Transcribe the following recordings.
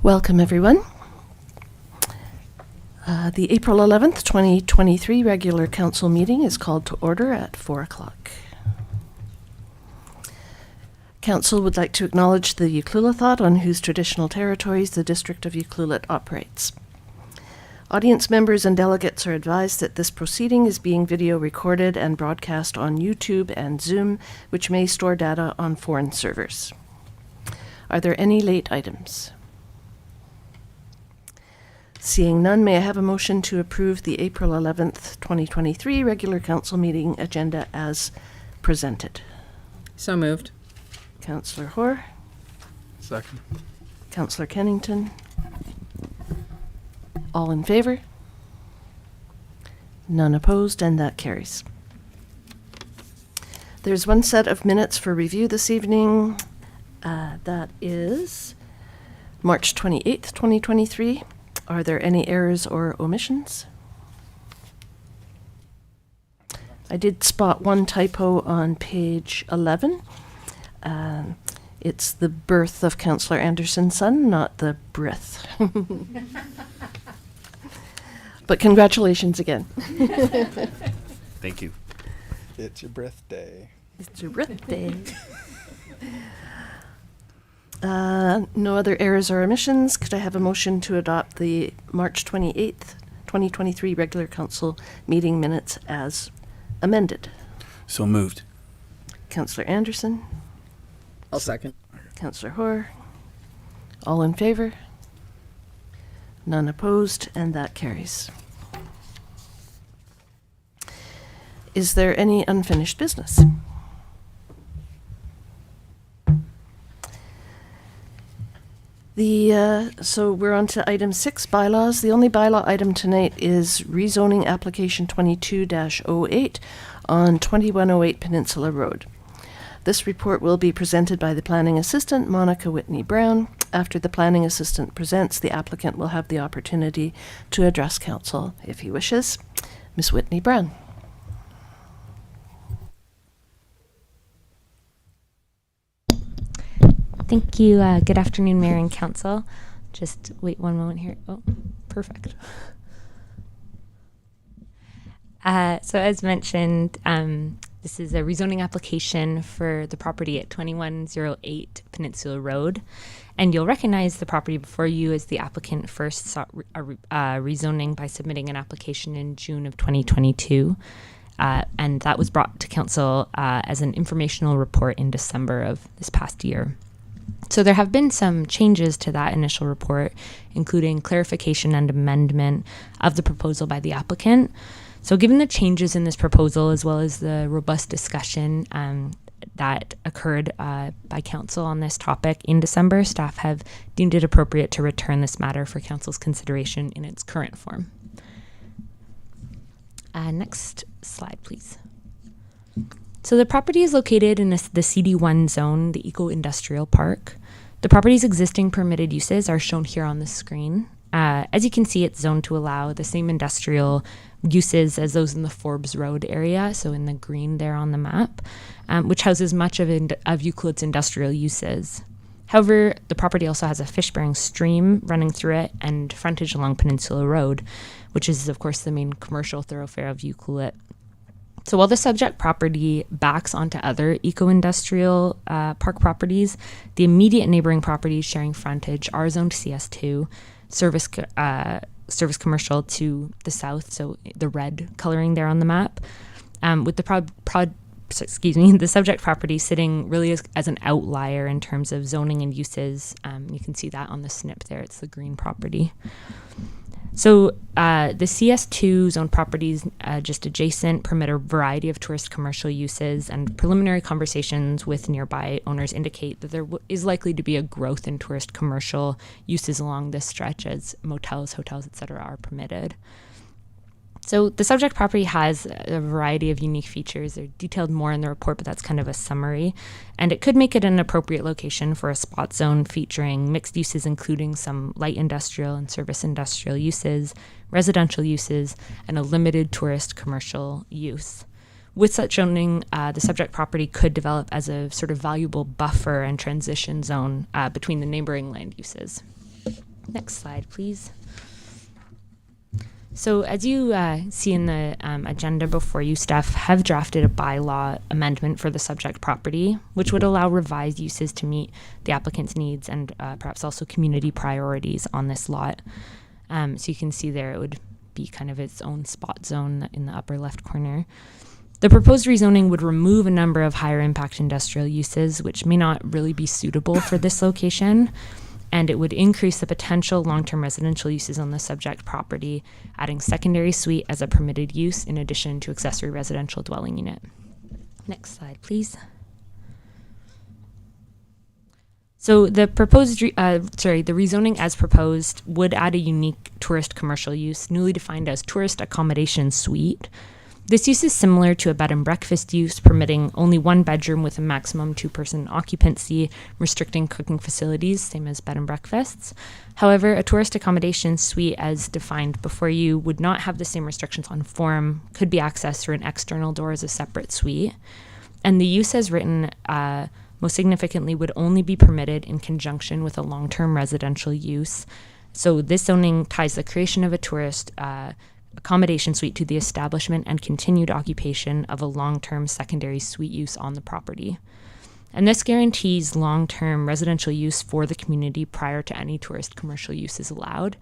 Welcome, everyone. The April 11th, 2023 regular council meeting is called to order at 4 o'clock. Council would like to acknowledge the Ucluelet on whose traditional territories the District of Ucluelet operates. Audience members and delegates are advised that this proceeding is being video recorded and broadcast on YouTube and Zoom, which may store data on foreign servers. Are there any late items? Seeing none, may I have a motion to approve the April 11th, 2023 regular council meeting agenda as presented? So moved. Councillor Hoare. Second. Councillor Kennington. All in favor? None opposed, and that carries. There's one set of minutes for review this evening. That is March 28th, 2023. Are there any errors or omissions? I did spot one typo on page 11. It's the birth of Councillor Anderson's son, not the breath. But congratulations again. Thank you. It's your birthday. It's your birthday. No other errors or omissions. Could I have a motion to adopt the March 28th, 2023 regular council meeting minutes as amended? So moved. Councillor Anderson. I'll second. Councillor Hoare. All in favor? None opposed, and that carries. Is there any unfinished business? So we're on to item 6, bylaws. The only bylaw item tonight is rezoning application 22-08 on 2108 Peninsula Road. This report will be presented by the planning assistant, Monica Whitney Brown. After the planning assistant presents, the applicant will have the opportunity to address council if he wishes. Ms. Whitney Brown. Thank you. Good afternoon, Mayor and Council. Just wait one moment here. Oh, perfect. So as mentioned, this is a rezoning application for the property at 2108 Peninsula Road. And you'll recognize the property before you as the applicant first sought rezoning by submitting an application in June of 2022. And that was brought to Council as an informational report in December of this past year. So there have been some changes to that initial report, including clarification and amendment of the proposal by the applicant. So given the changes in this proposal, as well as the robust discussion that occurred by Council on this topic in December, staff have deemed it appropriate to return this matter for Council's consideration in its current form. Next slide, please. So the property is located in the CD1 zone, the Eco-Industrial Park. The property's existing permitted uses are shown here on the screen. As you can see, it's zoned to allow the same industrial uses as those in the Forbes Road area, so in the green there on the map, which houses much of Ucluelet's industrial uses. However, the property also has a fish-bearing stream running through it and frontage along Peninsula Road, which is, of course, the main commercial thoroughfare of Ucluelet. So while the subject property backs onto other eco-industrial park properties, the immediate neighboring properties sharing frontage are zoned CS2, service commercial to the south, so the red coloring there on the map, with the the subject property sitting really as an outlier in terms of zoning and uses. You can see that on the snip there, it's the green property. So the CS2 zone properties just adjacent permit a variety of tourist commercial uses, and preliminary conversations with nearby owners indicate that there is likely to be a growth in tourist commercial uses along this stretch as motels, hotels, etc. are permitted. So the subject property has a variety of unique features. They're detailed more in the report, but that's kind of a summary. And it could make it an appropriate location for a spot zone featuring mixed uses, including some light industrial and service industrial uses, residential uses, and a limited tourist commercial use. With such zoning, the subject property could develop as a sort of valuable buffer and transition zone between the neighboring land uses. Next slide, please. So as you see in the agenda before you, staff have drafted a bylaw amendment for the subject property, which would allow revised uses to meet the applicant's needs and perhaps also community priorities on this lot. So you can see there it would be kind of its own spot zone in the upper left corner. The proposed rezoning would remove a number of higher impact industrial uses, which may not really be suitable for this location. And it would increase the potential long-term residential uses on the subject property, adding secondary suite as a permitted use in addition to accessory residential dwelling unit. Next slide, please. So the proposed, the rezoning as proposed would add a unique tourist commercial use, newly defined as tourist accommodation suite. This use is similar to a bed and breakfast use, permitting only one bedroom with a maximum 2-person occupancy, restricting cooking facilities, same as bed and breakfasts. However, a tourist accommodation suite as defined before you would not have the same restrictions on form, could be accessed through an external door as a separate suite. And the use as written, most significantly, would only be permitted in conjunction with a long-term residential use. So this zoning ties the creation of a tourist accommodation suite to the establishment and continued occupation of a long-term secondary suite use on the property. And this guarantees long-term residential use for the community prior to any tourist commercial use is allowed.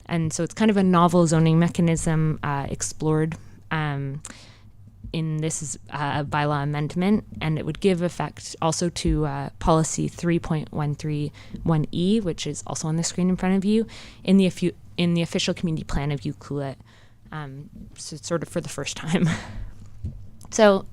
And so it's kind of a novel zoning mechanism explored in this bylaw amendment, and it would give effect also to policy 3.131E, which is also on the screen in front of you, in the official community plan of Ucluelet. So sort of for the first time. So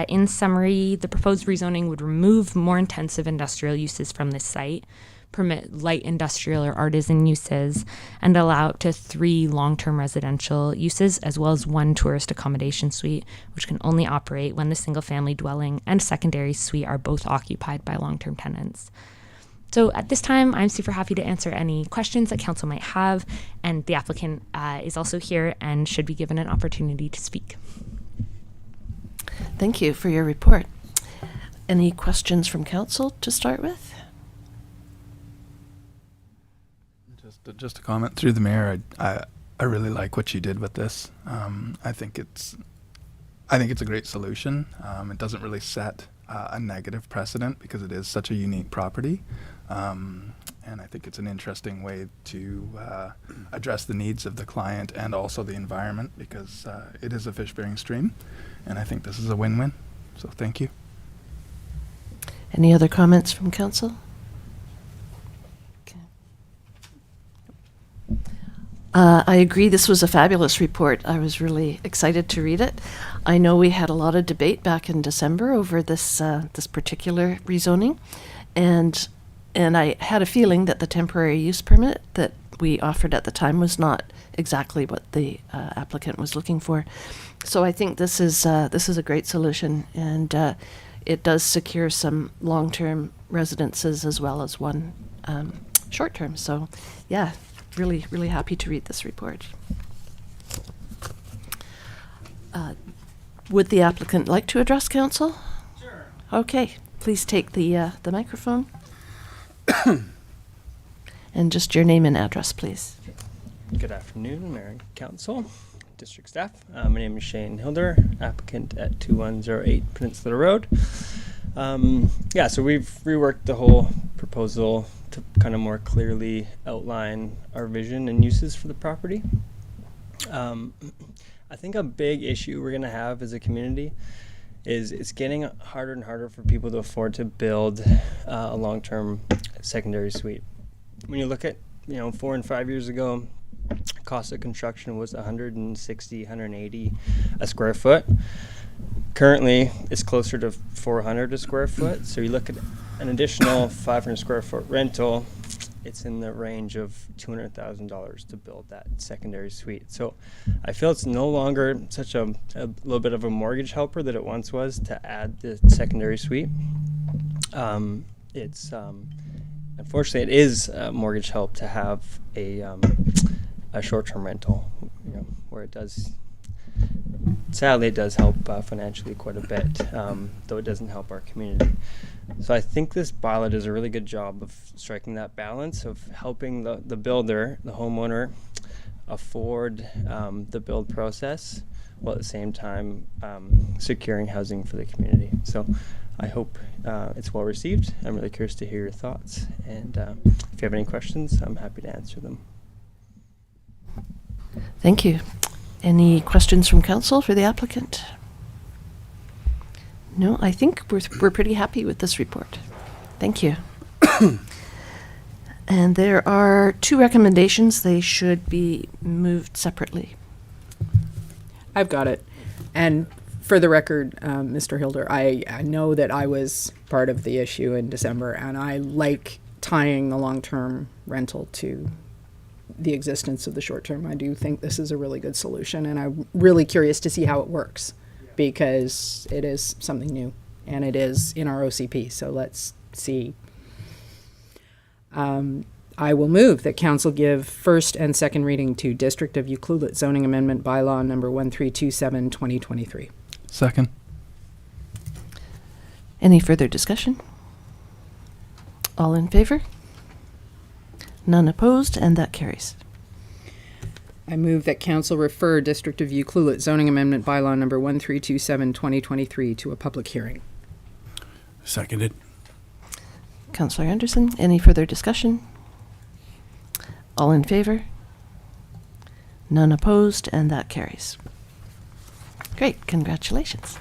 in summary, the proposed rezoning would remove more intensive industrial uses from this site, permit light industrial or artisan uses, and allow up to 3 long-term residential uses, as well as 1 tourist accommodation suite, which can only operate when the single-family dwelling and secondary suite are both occupied by long-term tenants. So at this time, I'm super happy to answer any questions that council might have, and the applicant is also here and should be given an opportunity to speak. Thank you for your report. Any questions from council to start with? Just a comment through the mayor. I really like what you did with this. I think it's a great solution. It doesn't really set a negative precedent because it is such a unique property. And I think it's an interesting way to address the needs of the client and also the environment, because it is a fish-bearing stream, and I think this is a win-win. So thank you. Any other comments from council? Okay. I agree, this was a fabulous report. I was really excited to read it. I know we had a lot of debate back in December over this particular rezoning, and I had a feeling that the temporary use permit that we offered at the time was not exactly what the applicant was looking for. So I think this is a great solution, and it does secure some long-term residences as well as one short-term. So, yeah, really, really happy to read this report. Would the applicant like to address council? Sure. Okay, please take the microphone. And just your name and address, please. Good afternoon, Mayor and Council, District Staff. My name is Shane Hilder, applicant at 2108 Peninsula Road. So we've reworked the whole proposal to kind of more clearly outline our vision and uses for the property. I think a big issue we're going to have as a community is it's getting harder and harder for people to afford to build a long-term secondary suite. When you look at, 4 and 5 years ago, cost of construction was $160, $180 a square foot. Currently, it's closer to $400 a square foot. So you look at an additional 500 square foot rental, it's in the range of $200,000 to build that secondary suite. So I feel it's no longer such a little bit of a mortgage helper that it once was to add the secondary suite. Unfortunately, it is a mortgage help to have a short-term rental, where it does. Sadly, it does help financially quite a bit, though it doesn't help our community. So I think this bylaw does a really good job of striking that balance of helping the builder, the homeowner, afford the build process, while at the same time securing housing for the community. So I hope it's well received. I'm really curious to hear your thoughts, and if you have any questions, I'm happy to answer them. Thank you. Any questions from council for the applicant? No, I think we're pretty happy with this report. Thank you. And there are 2 recommendations. They should be moved separately. I've got it. And for the record, Mr. Hilder, I know that I was part of the issue in December, and I like tying the long-term rental to the existence of the short-term. I do think this is a really good solution, and I'm really curious to see how it works, because it is something new, and it is in our OCP, so let's see. I will move that council give first and second reading to District of Ucluelet Zoning Amendment Bylaw number 1327, 2023. Second. Any further discussion? All in favor? None opposed, and that carries. I move that council refer District of Ucluelet Zoning Amendment Bylaw number 1327, 2023 to a public hearing. Seconded. Councillor Anderson, any further discussion? All in favor? None opposed, and that carries. Great, congratulations.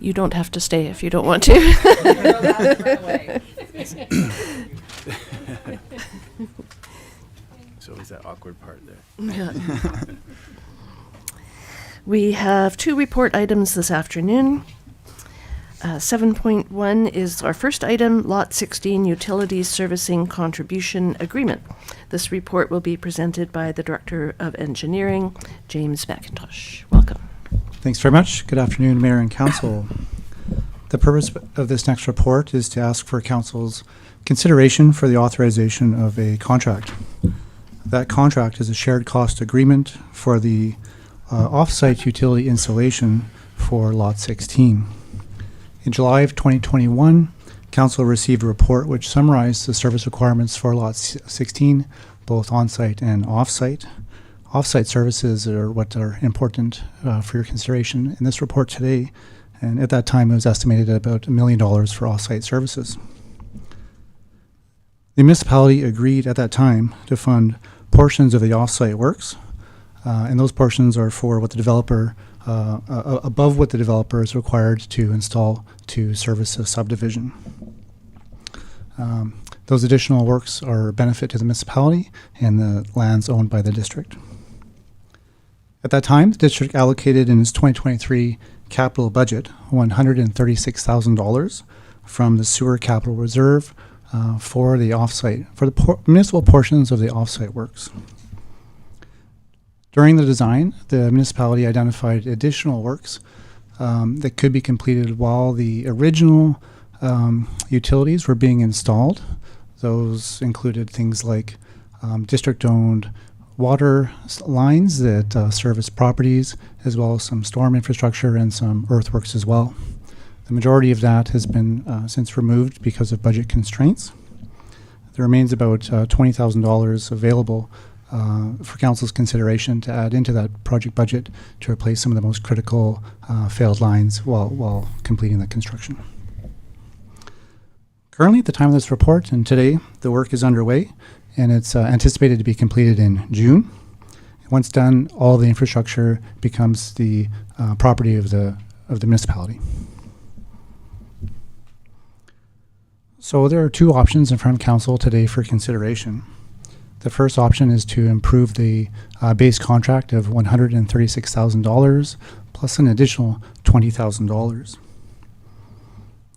You don't have to stay if you don't want to. It's always that awkward part there. Yeah. We have 2 report items this afternoon. 7.1 is our first item, Lot 16 Utilities Servicing Contribution Agreement. This report will be presented by the Director of Engineering, James McIntosh. Welcome. Thanks very much. Good afternoon, Mayor and Council. The purpose of this next report is to ask for Council's consideration for the authorization of a contract. That contract is a shared cost agreement for the off-site utility installation for Lot 16. In July of 2021, Council received a report which summarized the service requirements for Lot 16, both on-site and off-site. Off-site services are what are important for your consideration in this report today, and at that time it was estimated at about $1 million for off-site services. The municipality agreed at that time to fund portions of the off-site works, and those portions are for what the developer, above what the developer is required to install to service a subdivision. Those additional works are a benefit to the municipality and the lands owned by the district. At that time, the district allocated in its 2023 capital budget $136,000 from the sewer capital reserve for the offsite, for the municipal portions of the offsite works. During the design, the municipality identified additional works that could be completed while the original utilities were being installed. Those included things like district-owned water lines that service properties, as well as some storm infrastructure and some earthworks as well. The majority of that has been since removed because of budget constraints. There remains about $20,000 available for Council's consideration to add into that project budget to replace some of the most critical failed lines while completing the construction. Currently, at the time of this report and today, the work is underway, and it's anticipated to be completed in June. Once done, all the infrastructure becomes the property of the municipality. So there are 2 options in front of Council today for consideration. The first option is to improve the base contract of $136,000 plus an additional $20,000.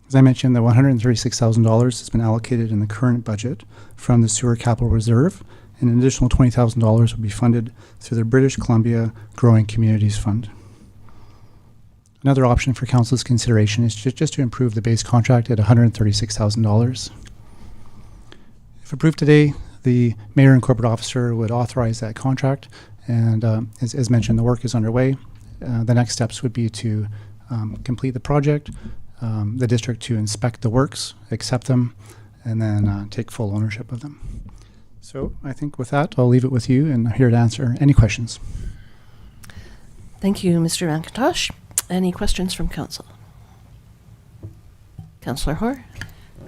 As I mentioned, the $136,000 has been allocated in the current budget from the Sewer Capital Reserve, and an additional $20,000 will be funded through the British Columbia Growing Communities Fund. Another option for Council's consideration is just to improve the base contract at $136,000. If approved today, the mayor and corporate officer would authorize that contract. And as mentioned, the work is underway. The next steps would be to complete the project, the district to inspect the works, accept them, and then take full ownership of them. So I think with that, I'll leave it with you, and I'm here to answer any questions. Thank you, Mr. McIntosh. Any questions from council? Councillor Hoare?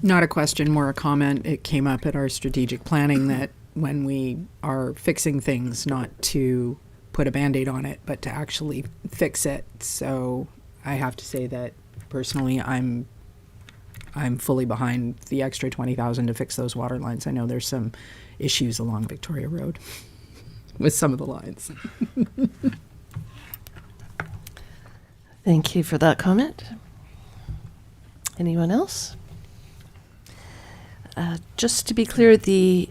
Not a question, more a comment. It came up at our strategic planning that when we are fixing things, not to put a Band-Aid on it, but to actually fix it. So I have to say that personally, I'm fully behind the extra $20,000 to fix those water lines. I know there's some issues along Victoria Road with some of the lines. Thank you for that comment. Anyone else? Just to be clear, the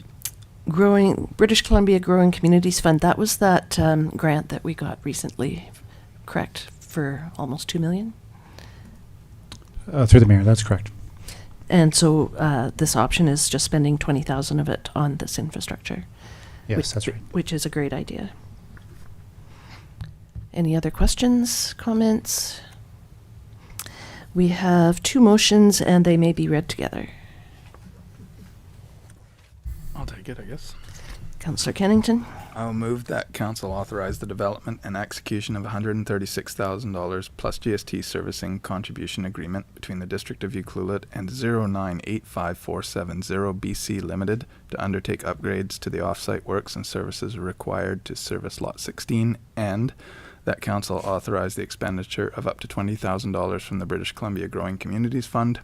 British Columbia Growing Communities Fund, that was that grant that we got recently, correct, for almost $2 million? Through the mayor, that's correct. And so this option is just spending $20,000 of it on this infrastructure. Yes, that's right. Which is a great idea. Any other questions, comments? We have two motions and they may be read together. I'll take it, I guess. Councillor Kennington, I'll move that council authorize the development and execution of $136,000 plus GST servicing contribution agreement between the District of Ucluelet and 0985470 BC Limited to undertake upgrades to the off-site works and services required to service Lot 16, and that council authorize the expenditure of up to $20,000 from the British Columbia Growing Communities Fund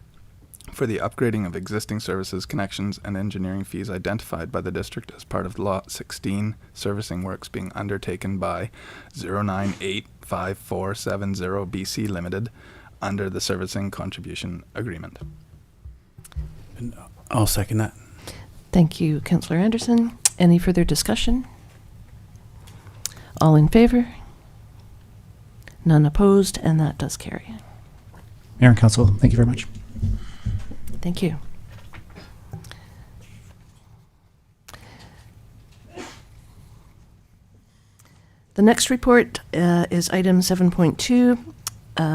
for the upgrading of existing services, connections, and engineering fees identified by the district as part of Lot 16 servicing works being undertaken by 0985470 BC Limited under the servicing contribution agreement. And I'll second that. thank you, Councillor Anderson. Any further discussion? All in favor? None opposed, and that does carry. Mayor and council, thank you very much. Thank you. The next report is item 7.2,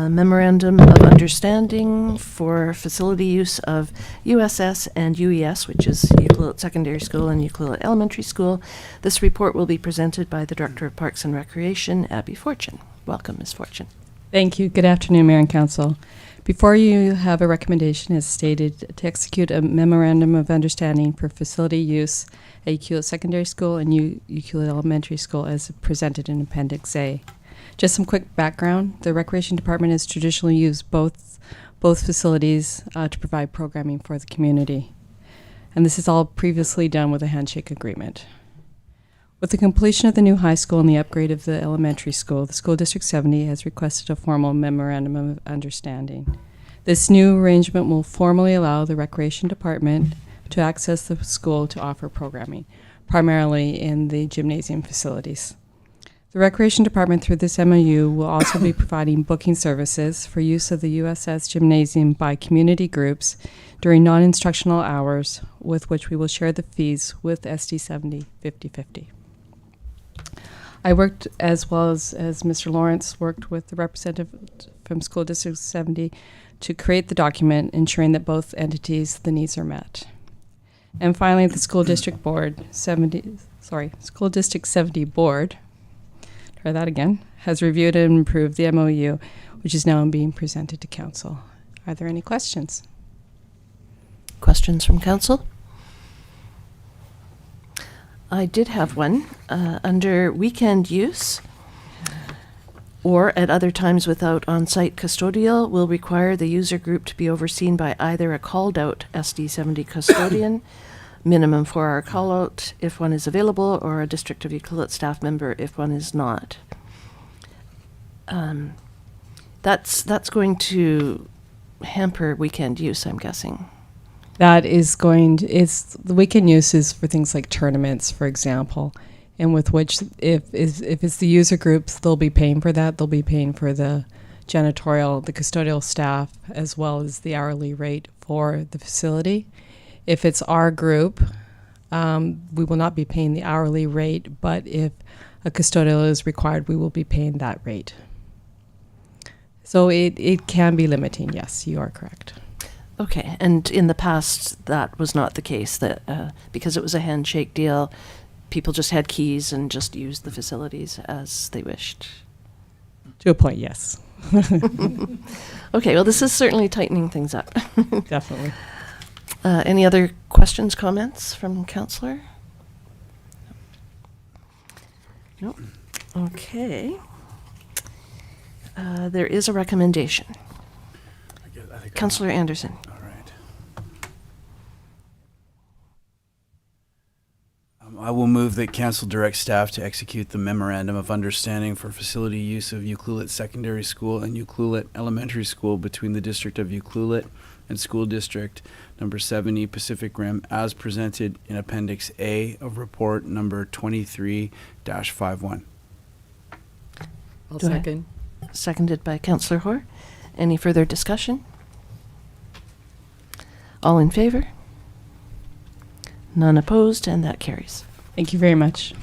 Memorandum of Understanding for Facility Use of USS and UES, which is Ucluelet Secondary School and Ucluelet Elementary School. This report will be presented by the Director of Parks and Recreation, Abby Fortune. Welcome, Ms. Fortune. Thank you. Good afternoon, Mayor and Council. Before you have a recommendation as stated to execute a memorandum of understanding for facility use at Ucluelet Secondary School and Ucluelet Elementary School as presented in Appendix A. Just some quick background. The Recreation Department has traditionally used both facilities to provide programming for the community. And this is all previously done with a handshake agreement. With the completion of the new high school and the upgrade of the elementary school, the School District 70 has requested a formal memorandum of understanding. This new arrangement will formally allow the Recreation Department to access the school to offer programming, primarily in the gymnasium facilities. The Recreation Department, through this MOU, will also be providing booking services for use of the USS Gymnasium by community groups during non-instructional hours, with which we will share the fees with SD70 50/50. I worked, as well as Mr. Lawrence worked with the representative from School District 70 to create the document, ensuring that both entities, the needs are met. And finally, the School District 70 Board, try that again, has reviewed and approved the MOU, which is now being presented to Council. Are there any questions? Questions from council? I did have one. Under weekend use or at other times without on-site custodial will require the user group to be overseen by either a called-out SD70 custodian, minimum 4-hour call-out if one is available, or a District of Ucluelet staff member if one is not. That's going to hamper weekend use, I'm guessing. That is the weekend use is for things like tournaments, for example, and with which, if it's the user groups, they'll be paying for that. They'll be paying for the janitorial, the custodial staff, as well as the hourly rate for the facility. If it's our group, we will not be paying the hourly rate, but if a custodial is required, we will be paying that rate. So it can be limiting, yes, you are correct. Okay, and in the past, that was not the case, that because it was a handshake deal, people just had keys and just used the facilities as they wished. To a point, yes. Okay, well, this is certainly tightening things up. Definitely. Any other questions, comments from Councillor? No. Okay. There is a recommendation. I think Councillor Anderson. All right. I will move that council direct staff to execute the memorandum of understanding for facility use of Ucluelet Secondary School and Ucluelet Elementary School between the District of Ucluelet and School District number 70 Pacific Rim as presented in Appendix A of report number 23-51. I'll Do I- second. Seconded by Councillor Hoare. Any further discussion? All in favor? None opposed, and that carries. Thank you very much.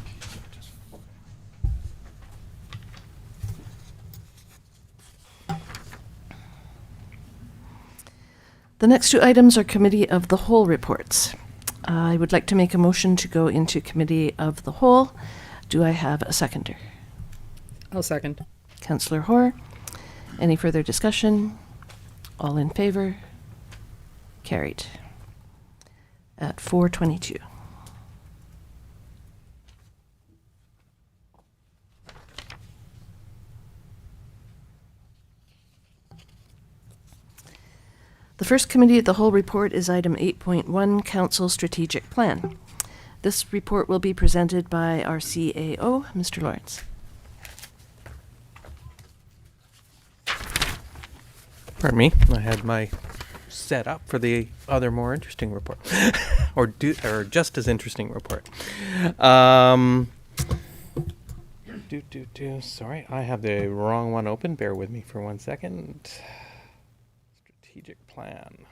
The next two items are Committee of the Whole reports. I would like to make a motion to go into Committee of the Whole. Do I have a seconder? I'll second. Councillor Hoare. Any further discussion? All in favor? Carried. At 4:22. The first Committee of the Whole report is item 8.1, Council Strategic Plan. This report will be presented by our CAO, Mr. Lawrence. Pardon me, I had my set up for the other more interesting report, or just as interesting report. Sorry, I have the wrong one open. Bear with me for 1 second. Strategic plan.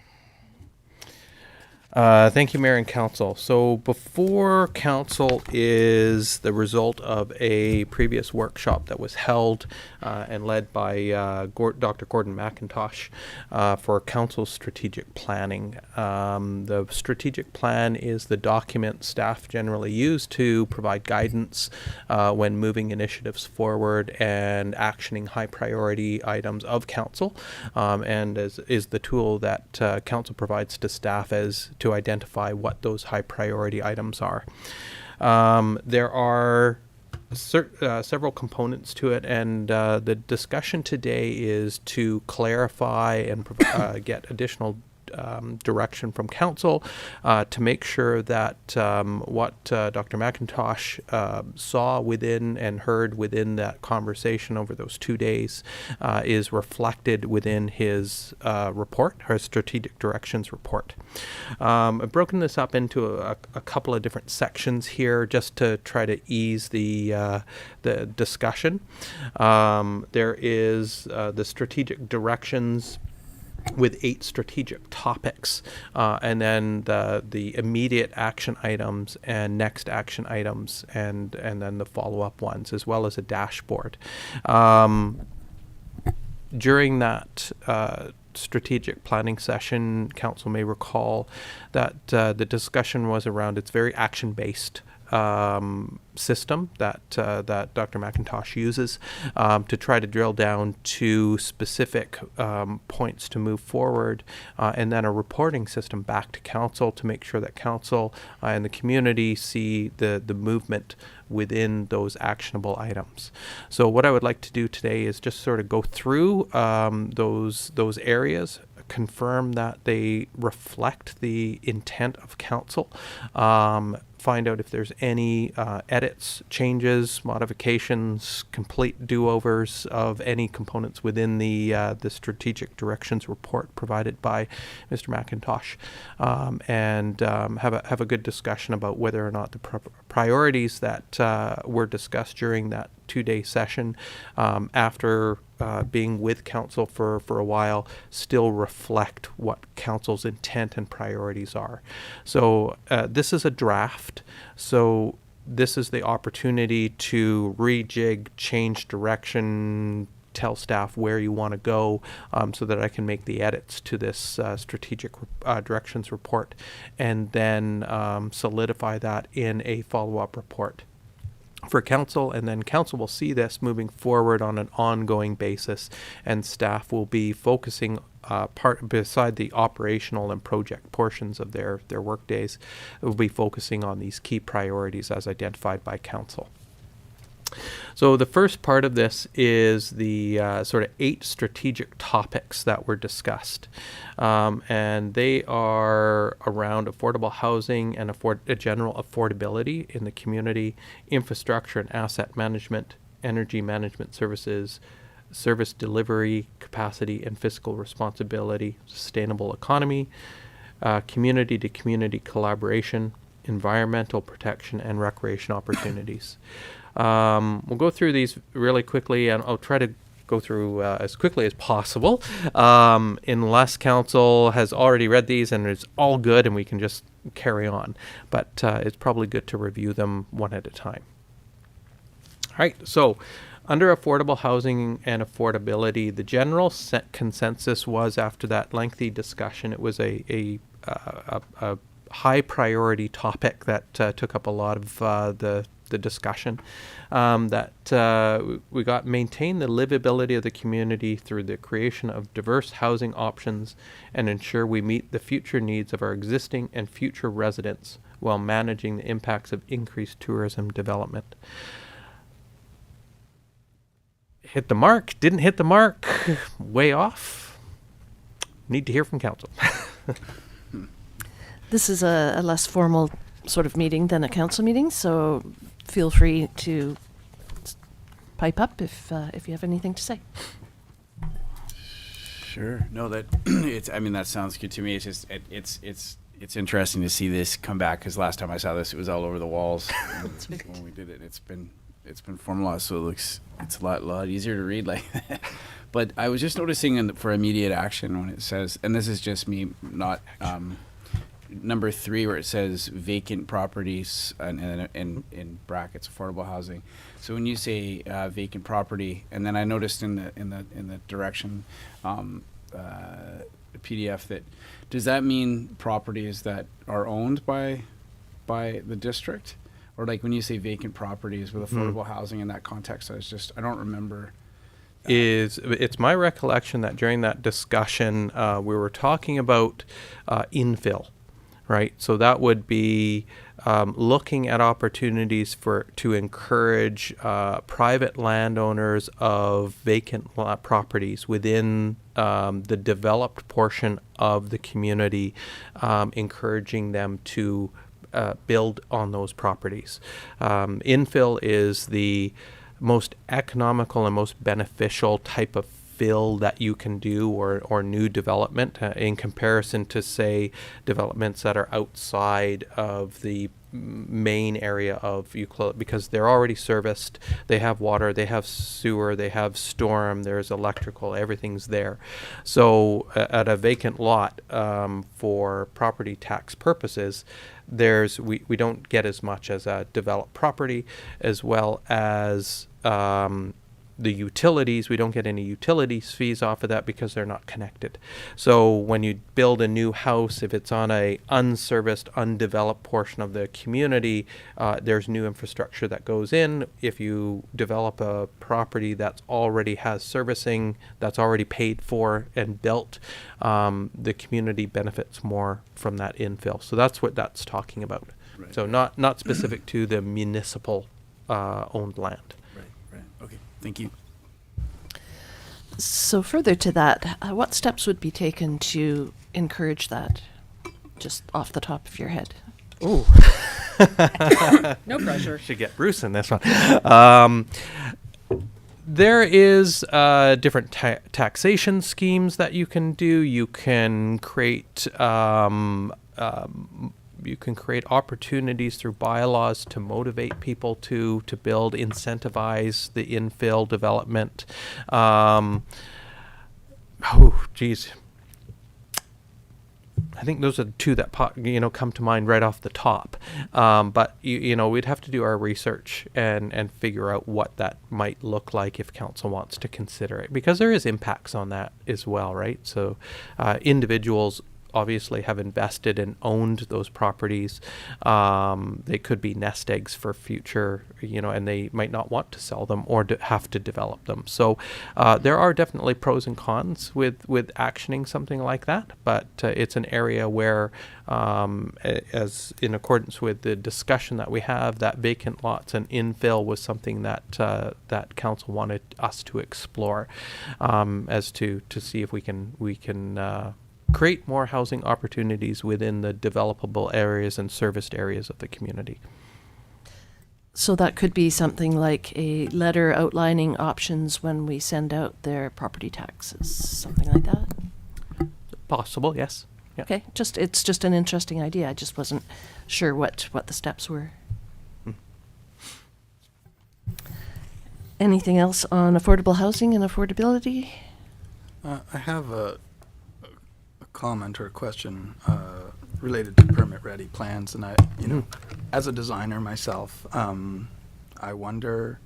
Thank you, Mayor and Council. So before Council is the result of a previous workshop that was held and led by Dr. Gordon McIntosh for Council's strategic planning. The strategic plan is the document staff generally use to provide guidance when moving initiatives forward and actioning high priority items of Council, and is the tool that Council provides to staff as to identify what those high priority items are. There are several components to it, and the discussion today is to clarify and get additional direction from Council to make sure that what Dr. McIntosh saw within and heard within that conversation over those 2 days is reflected within his report, her strategic directions report. I've broken this up into a couple of different sections here just to try to ease the discussion. There is the strategic directions with 8 strategic topics, and then the immediate action items and next action items, and then the follow-up ones, as well as a dashboard. During that strategic planning session, Council may recall that the discussion was around its very action-based system that Dr. McIntosh uses to try to drill down to specific points to move forward, and then a reporting system back to Council to make sure that Council and the community see the movement within those actionable items. So what I would like to do today is just sort of go through those areas, confirm that they reflect the intent of Council, find out if there's any edits, changes, modifications, complete do-overs of any components within the strategic directions report provided by Mr. McIntosh, and have a good discussion about whether or not the priorities that were discussed during that 2-day session after being with council for a while, still reflect what council's intent and priorities are. So this is a draft. So this is the opportunity to rejig, change direction, tell staff where you want to go, so that I can make the edits to this strategic directions report, and then solidify that in a follow-up report for council, and then council will see this moving forward on an ongoing basis, and staff will be focusing beside the operational and project portions of their work days, will be focusing on these key priorities as identified by council. So the first part of this is the sort of 8 strategic topics that were discussed. And they are around affordable housing and general affordability in the community, infrastructure and asset management, energy management services, service delivery capacity and fiscal responsibility, sustainable economy, community-to-community collaboration, environmental protection, and recreation opportunities. We'll go through these really quickly, and I'll try to go through as quickly as possible, unless council has already read these and it's all good and we can just carry on. But it's probably good to review them one at a time. All right, so under affordable housing and affordability, the general consensus was, after that lengthy discussion, it was a high priority topic that took up a lot of the discussion, that we got maintain the livability of the community through the creation of diverse housing options and ensure we meet the future needs of our existing and future residents while managing the impacts of increased tourism development. Hit the mark, didn't hit the mark, way off. Need to hear from council. This is a less formal sort of meeting than a council meeting, so feel free to pipe up if you have anything to say. Sure. No, that it's. I mean, that sounds good to me. It's just it's interesting to see this come back, because last time I saw this, it was all over the walls when we did it. It's been formalized, so it's a lot easier to read like that. But I was just noticing for immediate action when it says, and this is just me, not number 3, where it says vacant properties and in brackets affordable housing. So when you say vacant property, and then I noticed in the direction PDF, that does that mean properties that are owned by the district? Or like when you say vacant properties with affordable housing in that context, I don't remember. It's my recollection that during that discussion, we were talking about infill, right? So that would be looking at opportunities to encourage private landowners of vacant properties within the developed portion of the community, encouraging them to build on those properties. Infill is the most economical and most beneficial type of fill that you can do, or new development, in comparison to, say, developments that are outside of the main area of Ucluelet, because they're already serviced, they have water, they have sewer, they have storm, there's electrical, everything's there. So at a vacant lot, for property tax purposes, we don't get as much as a developed property, as well as the utilities. We don't get any utilities fees off of that because they're not connected. So when you build a new house, if it's on a unserviced, undeveloped portion of the community, there's new infrastructure that goes in. If you develop a property that already has servicing, that's already paid for and built, the community benefits more from that infill. So that's what that's talking about. Right. So not specific to the municipal owned land. Right. Okay. Thank you. So further to that, what steps would be taken to encourage that, just off the top of your head? Ooh. No pressure. Should get Bruce in this one. There is different taxation schemes that you can do. You can create you can create opportunities through bylaws to motivate people to build, incentivize the infill development. Oh, geez. I think those are the two that come to mind right off the top. But we'd have to do our research and figure out what that might look like if council wants to consider it, because there is impacts on that as well, right? So individuals obviously have invested and owned those properties. They could be nest eggs for future, and they might not want to sell them or have to develop them. So there are definitely pros and cons with actioning something like that, but it's an area where, as in accordance with the discussion that we have, that vacant lots and infill was something that that council wanted us to explore, as to see if we can create more housing opportunities within the developable areas and serviced areas of the community. So that could be something like a letter outlining options when we send out their property taxes, something like that. Possible, yes. Yeah. Okay, it's just an interesting idea. I just wasn't sure what the steps were. Anything else on affordable housing and affordability? I have a comment or a question related to permit-ready plans, and as a designer myself, I wonder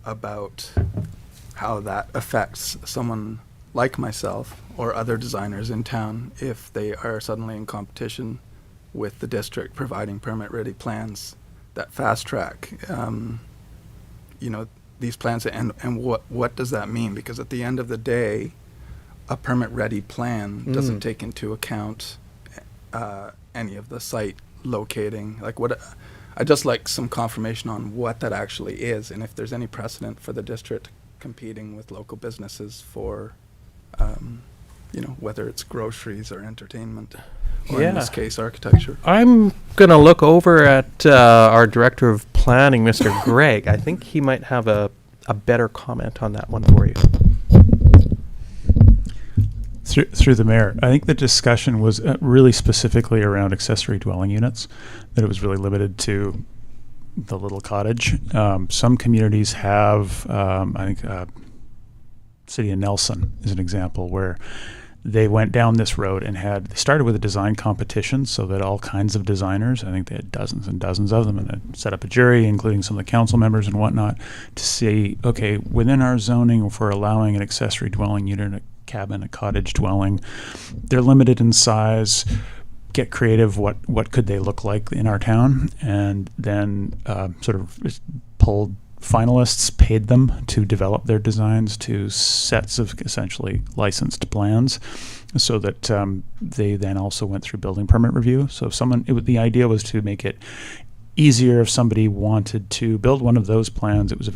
about how that affects someone like myself or other designers in town if they are suddenly in competition with the district providing permit-ready plans that fast track, these plans, and what does that mean? Because at the end of the day, a permit-ready plan doesn't take into account any of the site locating. I'd just like some confirmation on what that actually is, and if there's any precedent for the district competing with local businesses for, whether it's groceries or entertainment, or in this case, architecture. I'm going to look over at our Director of Planning, Mr. Gregg. I think he might have a better comment on that one for you. Through the mayor, I think the discussion was really specifically around accessory dwelling units, that it was really limited to the little cottage. Some communities have, I think City of Nelson is an example where they went down this road and they started with a design competition so that all kinds of designers, I think they had dozens and dozens of them, and they set up a jury, including some of the council members and whatnot, to see, okay, within our zoning, if we're allowing an accessory dwelling unit, a cabin, a cottage dwelling, they're limited in size, get creative, what could they look like in our town, and then sort of pulled finalists, paid them to develop their designs to sets of essentially licensed plans, so that they then also went through building permit review. So the idea was to make it easier if somebody wanted to build one of those plans. It was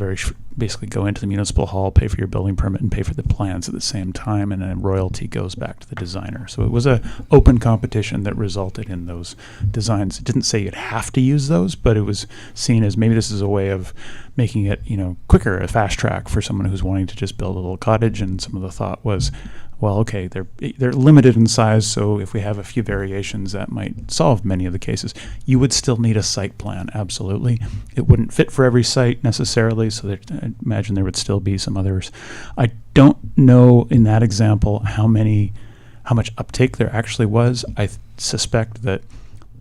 basically go into the municipal hall, pay for your building permit, and pay for the plans at the same time, and then royalty goes back to the designer. So it was a open competition that resulted in those designs. It didn't say you'd have to use those, but it was seen as maybe this is a way of making it, quicker, a fast track for someone who's wanting to just build a little cottage. And some of the thought was, well, okay, they're limited in size, so if we have a few variations, that might solve many of the cases. You would still need a site plan, absolutely. It wouldn't fit for every site necessarily, so I imagine there would still be some others. I don't know in that example how much uptake there actually was. I suspect that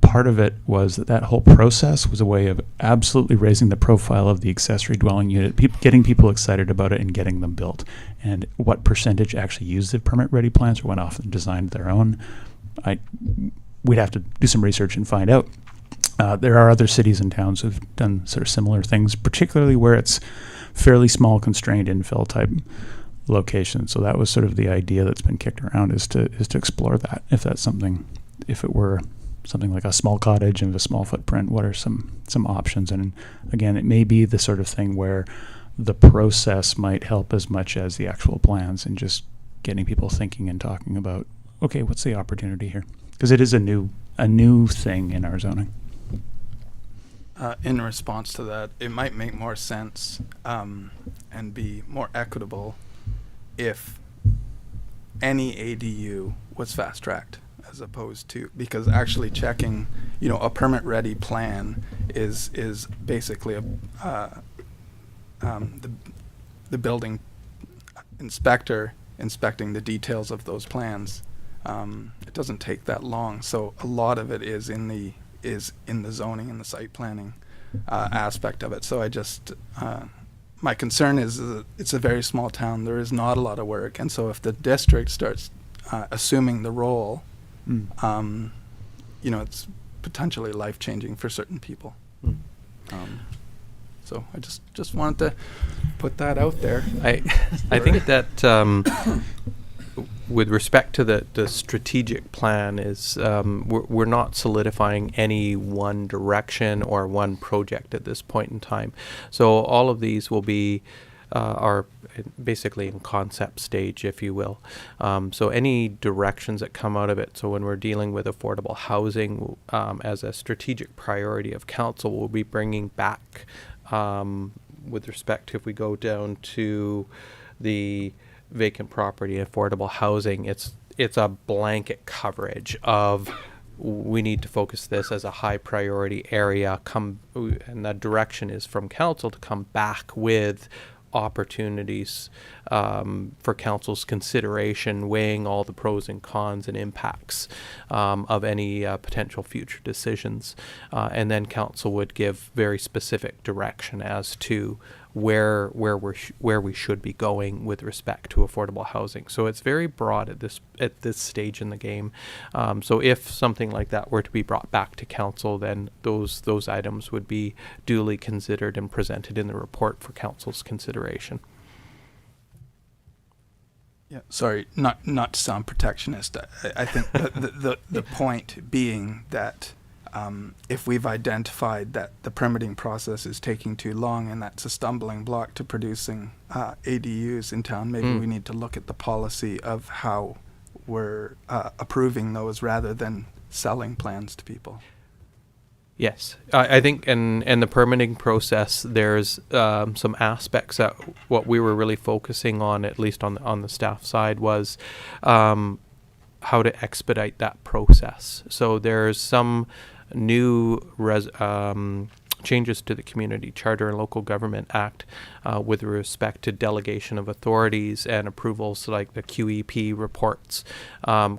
part of it was that whole process was a way of absolutely raising the profile of the accessory dwelling unit, getting people excited about it and getting them built. And what percentage actually used the permit-ready plans or went off and designed their own, we'd have to do some research and find out. There are other cities and towns who've done sort of similar things, particularly where it's fairly small, constrained infill type location. So that was sort of the idea that's been kicked around, is to explore that. If it were something like a small cottage and a small footprint, what are some options? And again, it may be the sort of thing where the process might help as much as the actual plans, and just getting people thinking and talking about, okay, what's the opportunity here? Because it is a new thing in our zoning. In response to that, it might make more sense and be more equitable if any ADU was fast-tracked, as opposed to, because actually checking a permit ready plan is basically the building inspector inspecting the details of those plans. It doesn't take that long, so a lot of it is in the zoning and the site planning aspect of it. So I just my concern is that it's a very small town. There is not a lot of work, and so if the district starts assuming the role, it's potentially life-changing for certain people. So I just wanted to put that out there. I think that with respect to the strategic plan is we're not solidifying any one direction or one project at this point in time. So all of these will be are basically in concept stage, if you will. So any directions that come out of it, so when we're dealing with affordable housing as a strategic priority of council, we'll be bringing back with respect to, if we go down to the vacant property affordable housing, it's a blanket coverage of we need to focus this as a high priority area, and the direction is from council to come back with opportunities for council's consideration, weighing all the pros and cons and impacts of any potential future decisions, and then council would give very specific direction as to where we should be going with respect to affordable housing. So it's very broad at this stage in the game. So if something like that were to be brought back to council, then those items would be duly considered and presented in the report for council's consideration. Yeah, sorry, not to sound protectionist. I think the point being that if we've identified that the permitting process is taking too long and that's a stumbling block to producing ADUs in town, maybe we need to look at the policy of how we're approving those rather than selling plans to people. Yes, I think, and the permitting process, there's some aspects that what we were really focusing on, at least on the staff side, was how to expedite that process. So there's some new changes to the Community Charter and Local Government Act with respect to delegation of authorities and approvals, like the QEP reports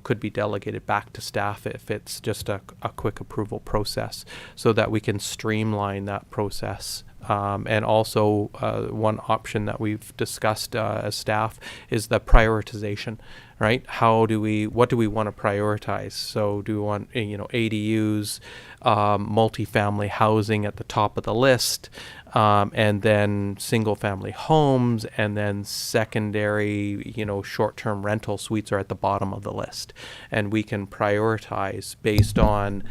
could be delegated back to staff if it's just a quick approval process, so that we can streamline that process. And also one option that we've discussed as staff is the prioritization, right? What do we want to prioritize? So do we want, ADUs, multifamily housing at the top of the list, and then single family homes, and then secondary, short-term rental suites are at the bottom of the list. And we can prioritize based on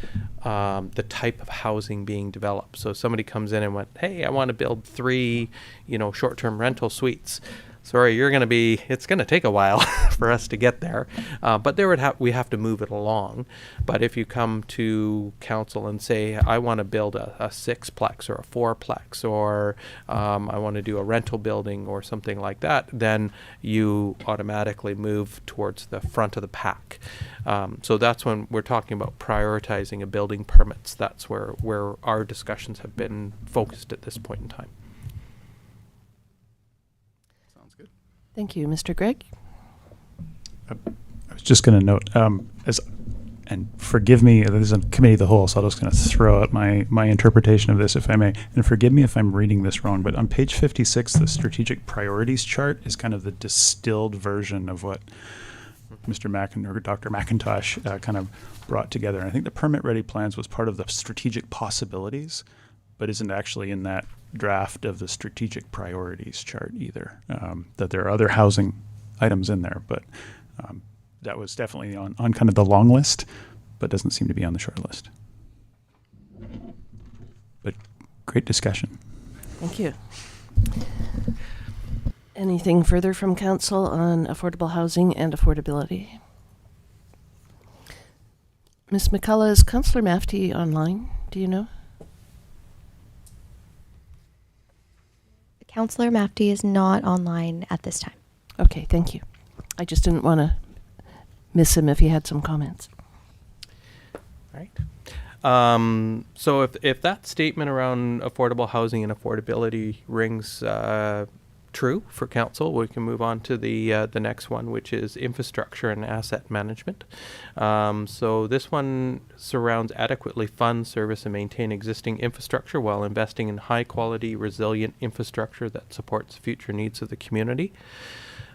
the type of housing being developed. So if somebody comes in and went, hey, I want to build 3, short-term rental suites. Sorry, it's going to take a while for us to get there. But we have to move it along. But if you come to council and say, I want to build a 6-plex or a 4-plex, or I want to do a rental building or something like that, then you automatically move towards the front of the pack. So that's when we're talking about prioritizing a building permits. That's where our discussions have been focused at this point in time. Thank you. Mr. Gregg? I was just going to note, and forgive me, this is a committee of the whole, so I'm just going to throw out my interpretation of this, if I may. And forgive me if I'm reading this wrong, but on page 56, the strategic priorities chart is kind of the distilled version of what Dr. McIntosh kind of brought together. And I think the permit ready plans was part of the strategic possibilities, but isn't actually in that draft of the strategic priorities chart either. That there are other housing items in there, but that was definitely on kind of the long list, but doesn't seem to be on the short list. But great discussion. Thank you. Anything further from council on affordable housing and affordability? Ms. McCullough, is Councillor Mafty online? Do you know? Councillor Mafty is not online at this time. Okay, thank you. I just didn't want to miss him if he had some comments. Right. So if that statement around affordable housing and affordability rings true for council, we can move on to the next one, which is infrastructure and asset management. So this one surrounds adequately fund, service, and maintain existing infrastructure while investing in high quality, resilient infrastructure that supports future needs of the community.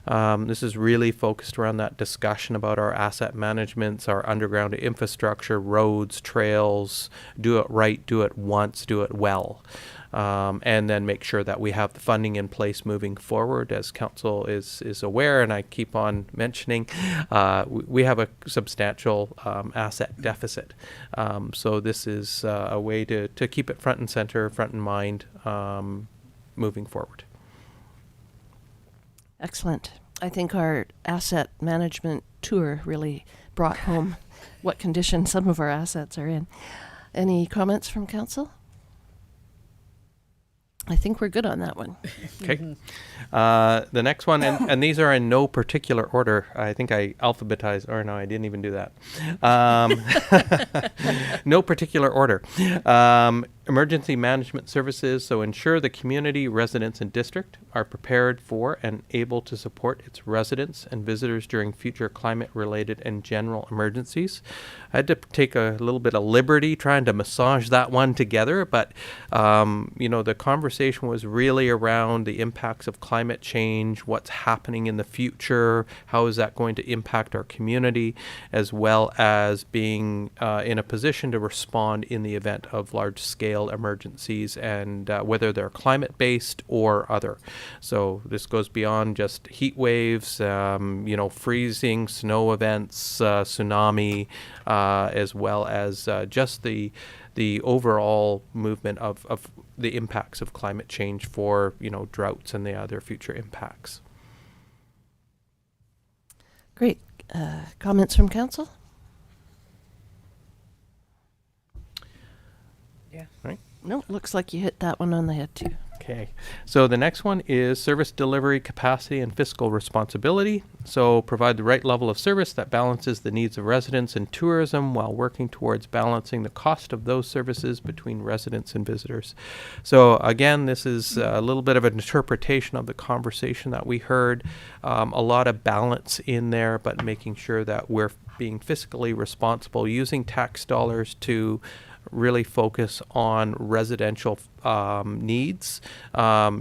This is really focused around that discussion about our asset managements, our underground infrastructure, roads, trails, do it right, do it once, do it well. And then make sure that we have the funding in place moving forward. As council is aware, and I keep on mentioning, we have a substantial asset deficit. So this is a way to keep it front and center, front in mind, moving forward. Excellent. I think our asset management tour really brought home what condition some of our assets are in. Any comments from council? I think we're good on that one. Okay. The next one, and these are in no particular order. I think I alphabetized, or no, I didn't even do that. No particular order. Emergency management services, so ensure the community, residents, and district are prepared for and able to support its residents and visitors during future climate-related and general emergencies. I had to take a little bit of liberty trying to massage that one together, but the conversation was really around the impacts of climate change, what's happening in the future, how is that going to impact our community, as well as being in a position to respond in the event of large-scale emergencies, and whether they're climate-based or other. So this goes beyond just heat waves, freezing, snow events, tsunami, as well as just the overall movement of the impacts of climate change for droughts and the other future impacts. Great. Comments from council? Yeah. Right. No, looks like you hit that one on the head too. Okay, so the next one is service delivery capacity and fiscal responsibility. So provide the right level of service that balances the needs of residents and tourism while working towards balancing the cost of those services between residents and visitors. So again, this is a little bit of an interpretation of the conversation that we heard. A lot of balance in there, but making sure that we're being fiscally responsible, using tax dollars to really focus on residential needs,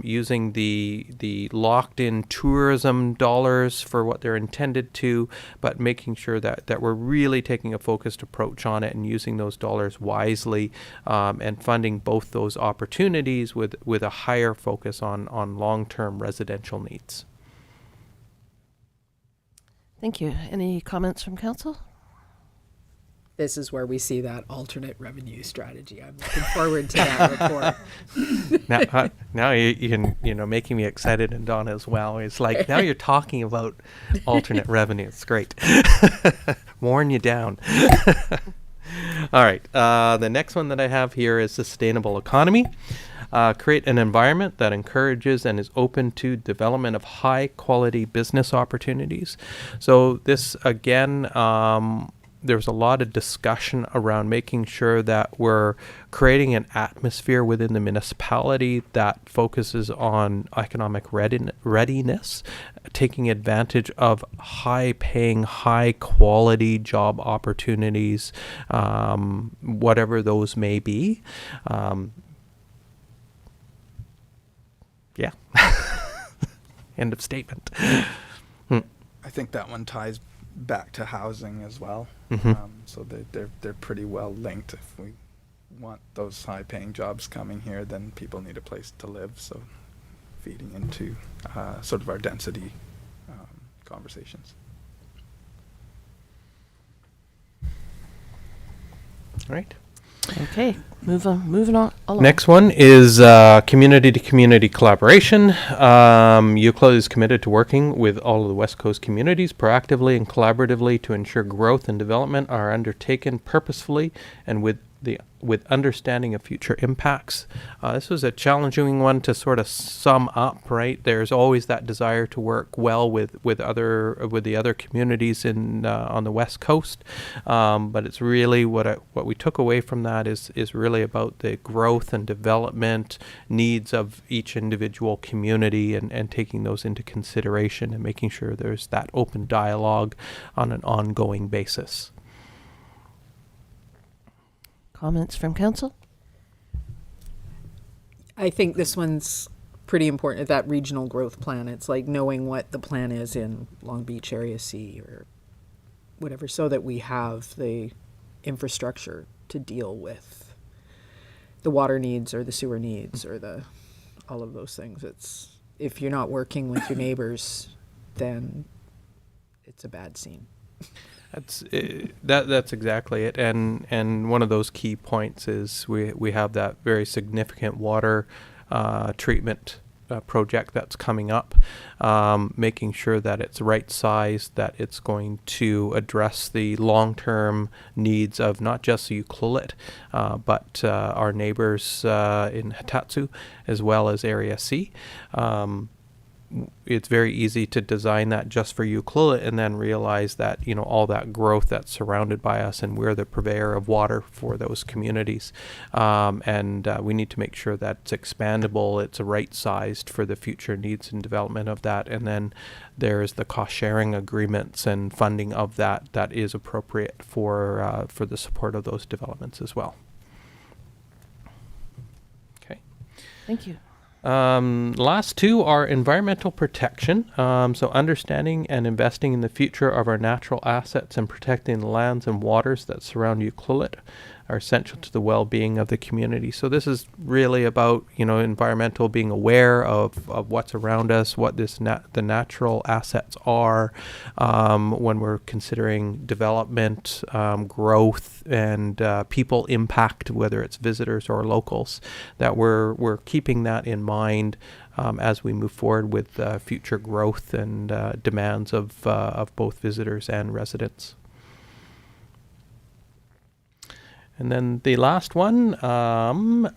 using the locked-in tourism dollars for what they're intended to, but making sure that we're really taking a focused approach on it and using those dollars wisely, and funding both those opportunities with a higher focus on long-term residential needs. Thank you. Any comments from council? This is where we see that alternate revenue strategy. I'm looking forward to that report. Now you can, making me excited, and Donna as well. It's like, now you're talking about alternate revenue. It's great. Worn you down. All right. The next one that I have here is sustainable economy. Create an environment that encourages and is open to development of high quality business opportunities. So this, again, there's a lot of discussion around making sure that we're creating an atmosphere within the municipality that focuses on economic readiness, taking advantage of high-paying, high-quality job opportunities, whatever those may be. Yeah. End of statement. I think that one ties back to housing as well. Mm-hmm. So they're pretty well linked. If we want those high-paying jobs coming here, then people need a place to live. So feeding into sort of our density conversations. All right. Okay, moving on along. Next one is community-to-community collaboration. UCLA is committed to working with all of the West Coast communities proactively and collaboratively to ensure growth and development are undertaken purposefully and with with understanding of future impacts. This was a challenging one to sort of sum up, right? There's always that desire to work well with the other communities on the West Coast, but it's really what we took away from that is really about the growth and development needs of each individual community, and taking those into consideration and making sure there's that open dialogue on an ongoing basis. Comments from council? I think this one's pretty important, that regional growth plan. It's like knowing what the plan is in Long Beach Area C or whatever, so that we have the infrastructure to deal with the water needs or the sewer needs or all of those things. It's, if you're not working with your neighbors, then it's a bad scene. That's exactly it, and one of those key points is we have that very significant water treatment project that's coming up, making sure that it's right sized, that it's going to address the long-term needs of not just Ucluelet, but our neighbors in Hitatsu as well as Area C. It's very easy to design that just for Ucluelet and then realize that, all that growth that's surrounded by us, and we're the purveyor of water for those communities. And we need to make sure that it's expandable, it's right-sized for the future needs and development of that. And then there's the cost-sharing agreements and funding of that is appropriate for the support of those developments as well. Okay. Thank you. Last two are environmental protection. So understanding and investing in the future of our natural assets and protecting the lands and waters that surround Ucluelet are essential to the well-being of the community. So this is really about, environmental, being aware of what's around us, what the natural assets are, when we're considering development, growth, and people impact, whether it's visitors or locals, that we're keeping that in mind as we move forward with future growth and demands of both visitors and residents. And then the last one,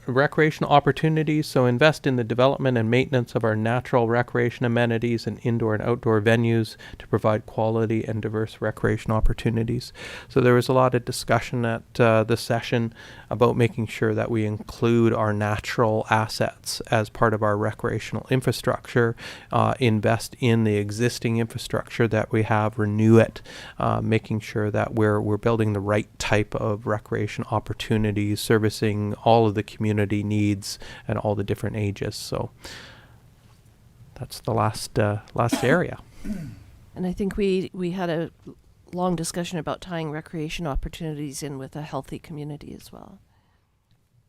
recreational opportunities. So invest in the development and maintenance of our natural recreation amenities and indoor and outdoor venues to provide quality and diverse recreation opportunities. So there was a lot of discussion at this session about making sure that we include our natural assets as part of our recreational infrastructure, invest in the existing infrastructure that we have, renew it, making sure that we're building the right type of recreation opportunities, servicing all of the community needs and all the different ages. So that's the last area. And I think we had a long discussion about tying recreation opportunities in with a healthy community as well.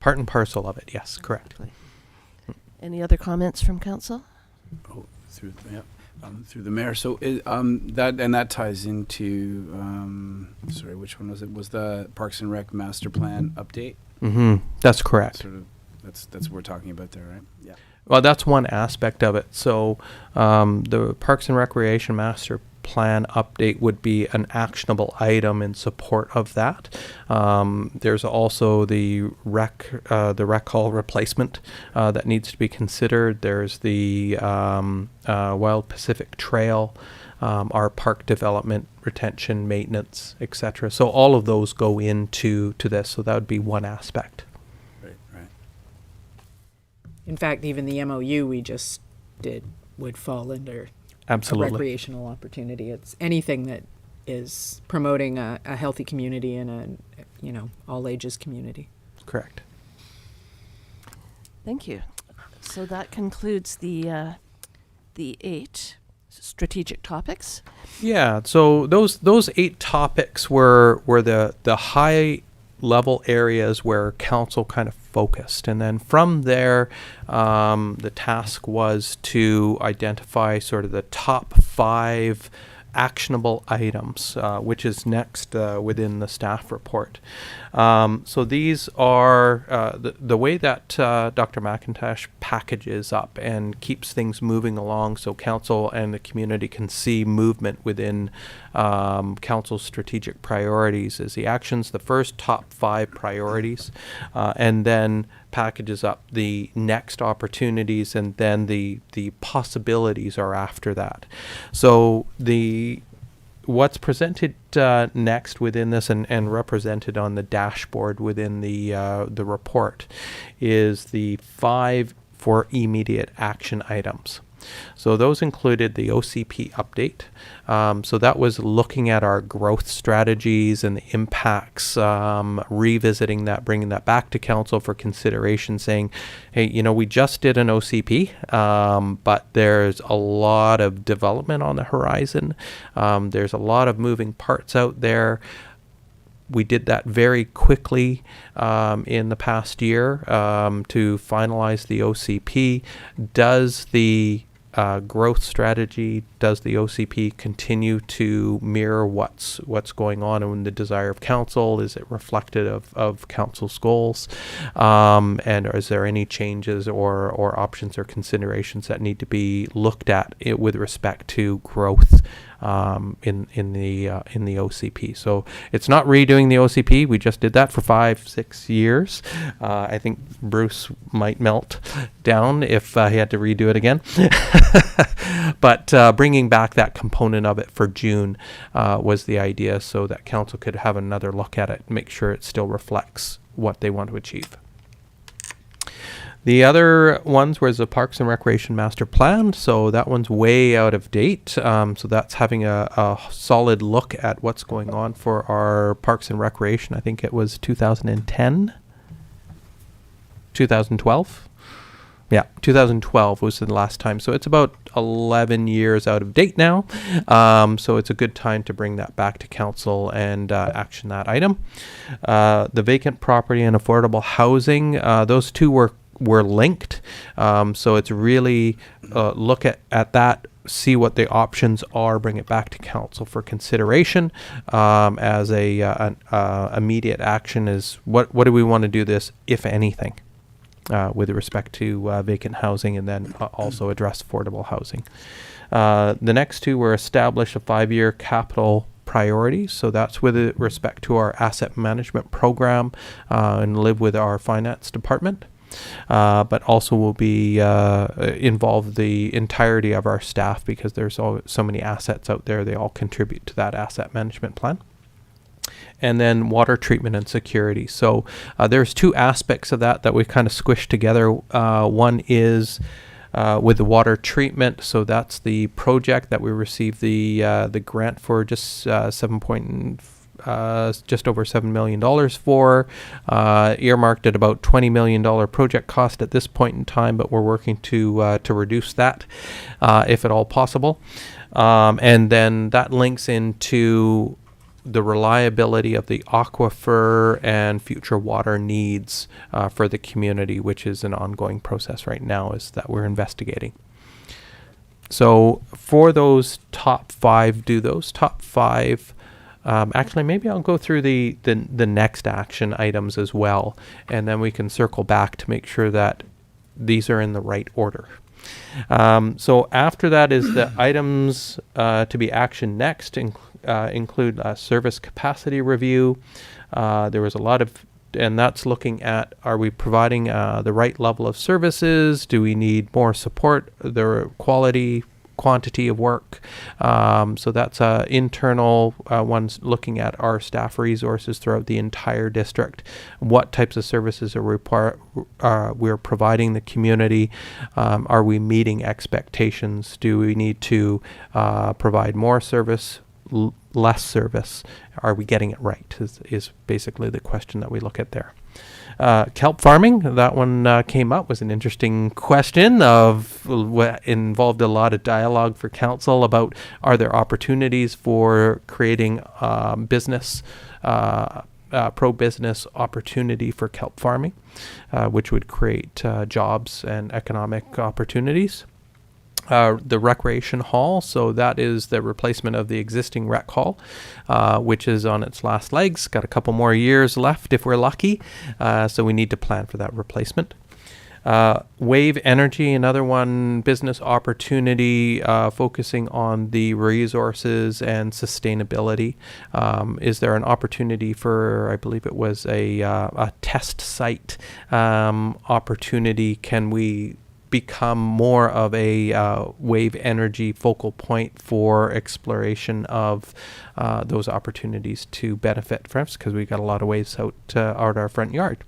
Part and parcel of it, yes, correct. Exactly. Any other comments from council? Oh, through the mayor. So that ties into sorry, which one was it? Was the Parks and Rec master plan update? Mm-hmm. That's correct. Sort of, that's what we're talking about there, right? Yeah. Well, that's one aspect of it. So the Parks and Recreation master plan update would be an actionable item in support of that. There's also the rec hall replacement that needs to be considered. There's the Wild Pacific Trail, our park development, retention, maintenance, etc. So all of those go into this. So that would be one aspect. Right. In fact, even the MOU we just did would fall under Absolutely. a recreational opportunity. It's anything that is promoting a healthy community and a all ages community. Correct. Thank you. So that concludes the 8 strategic topics. Yeah. So those 8 topics were the high level areas where council kind of focused, and then from there the task was to identify sort of the top 5 actionable items, which is next within the staff report. So these are the way that Dr. McIntosh packages up and keeps things moving along so council and the community can see movement within council's strategic priorities is the actions, the first top 5 priorities, and then packages up the next opportunities, and then the possibilities are after that. So what's presented next within this and represented on the dashboard within the report is the 5 for immediate action items. So those included the OCP update. So that was looking at our growth strategies and the impacts, revisiting that, bringing that back to council for consideration, saying, hey, we just did an OCP, but there's a lot of development on the horizon. There's a lot of moving parts out there. We did that very quickly in the past year to finalize the OCP. Does the growth strategy, does the OCP continue to mirror what's going on in the desire of council? Is it reflective of council's goals? And is there any changes or options or considerations that need to be looked at with respect to growth in the OCP? So it's not redoing the OCP. We just did that for 5-6 years. I think Bruce might melt down if he had to redo it again. But bringing back that component of it for June was the idea, so that council could have another look at it, make sure it still reflects what they want to achieve. The other ones was the Parks and Recreation Master Plan. So that one's way out of date. So that's having a solid look at what's going on for our Parks and Recreation. I think it was 2012. Yeah, 2012 was the last time. So it's about 11 years out of date now. So it's a good time to bring that back to council and action that item. The vacant property and affordable housing, those two were linked. So it's really look at that, see what the options are, bring it back to council for consideration as an immediate action is what do we want to do this, if anything, with respect to vacant housing, and then also address affordable housing. The next two were establish a 5-year capital priorities. So that's with respect to our asset management program and live with our finance department. But also will be involve the entirety of our staff, because there's so many assets out there. They all contribute to that asset management plan. And then water treatment and security. So there's 2 aspects of that we kind of squished together. One is with the water treatment. So that's the project that we received the grant for, just just over $7 million for, earmarked at about $20 million project cost at this point in time, but we're working to reduce that if at all possible. And then that links into the reliability of the aquifer and future water needs for the community, which is an ongoing process right now, is that we're investigating. So for those top 5, actually, maybe I'll go through the next action items as well, and then we can circle back to make sure that these are in the right order. So after that is the items to be actioned next include a service capacity review. There was a lot of, and that's looking at, are we providing the right level of services? Do we need more support? The quantity of work. So that's internal ones, looking at our staff resources throughout the entire district. What types of services are we're providing the community? Are we meeting expectations? Do we need to provide more service, less service? Are we getting it right is basically the question that we look at there. Kelp farming, that one came up, was an interesting question of what involved a lot of dialogue for council about, are there opportunities for creating business, pro-business opportunity for kelp farming, which would create jobs and economic opportunities. the recreation hall. So that is the replacement of the existing rec hall, which is on its last legs. Got a couple more years left if we're lucky. So we need to plan for that replacement. Wave Energy, another one, business opportunity, focusing on the resources and sustainability. Is there an opportunity for, I believe it was a test site opportunity? Can we become more of a wave energy focal point for exploration of those opportunities to benefit from us, because we've got a lot of waves out our front yard.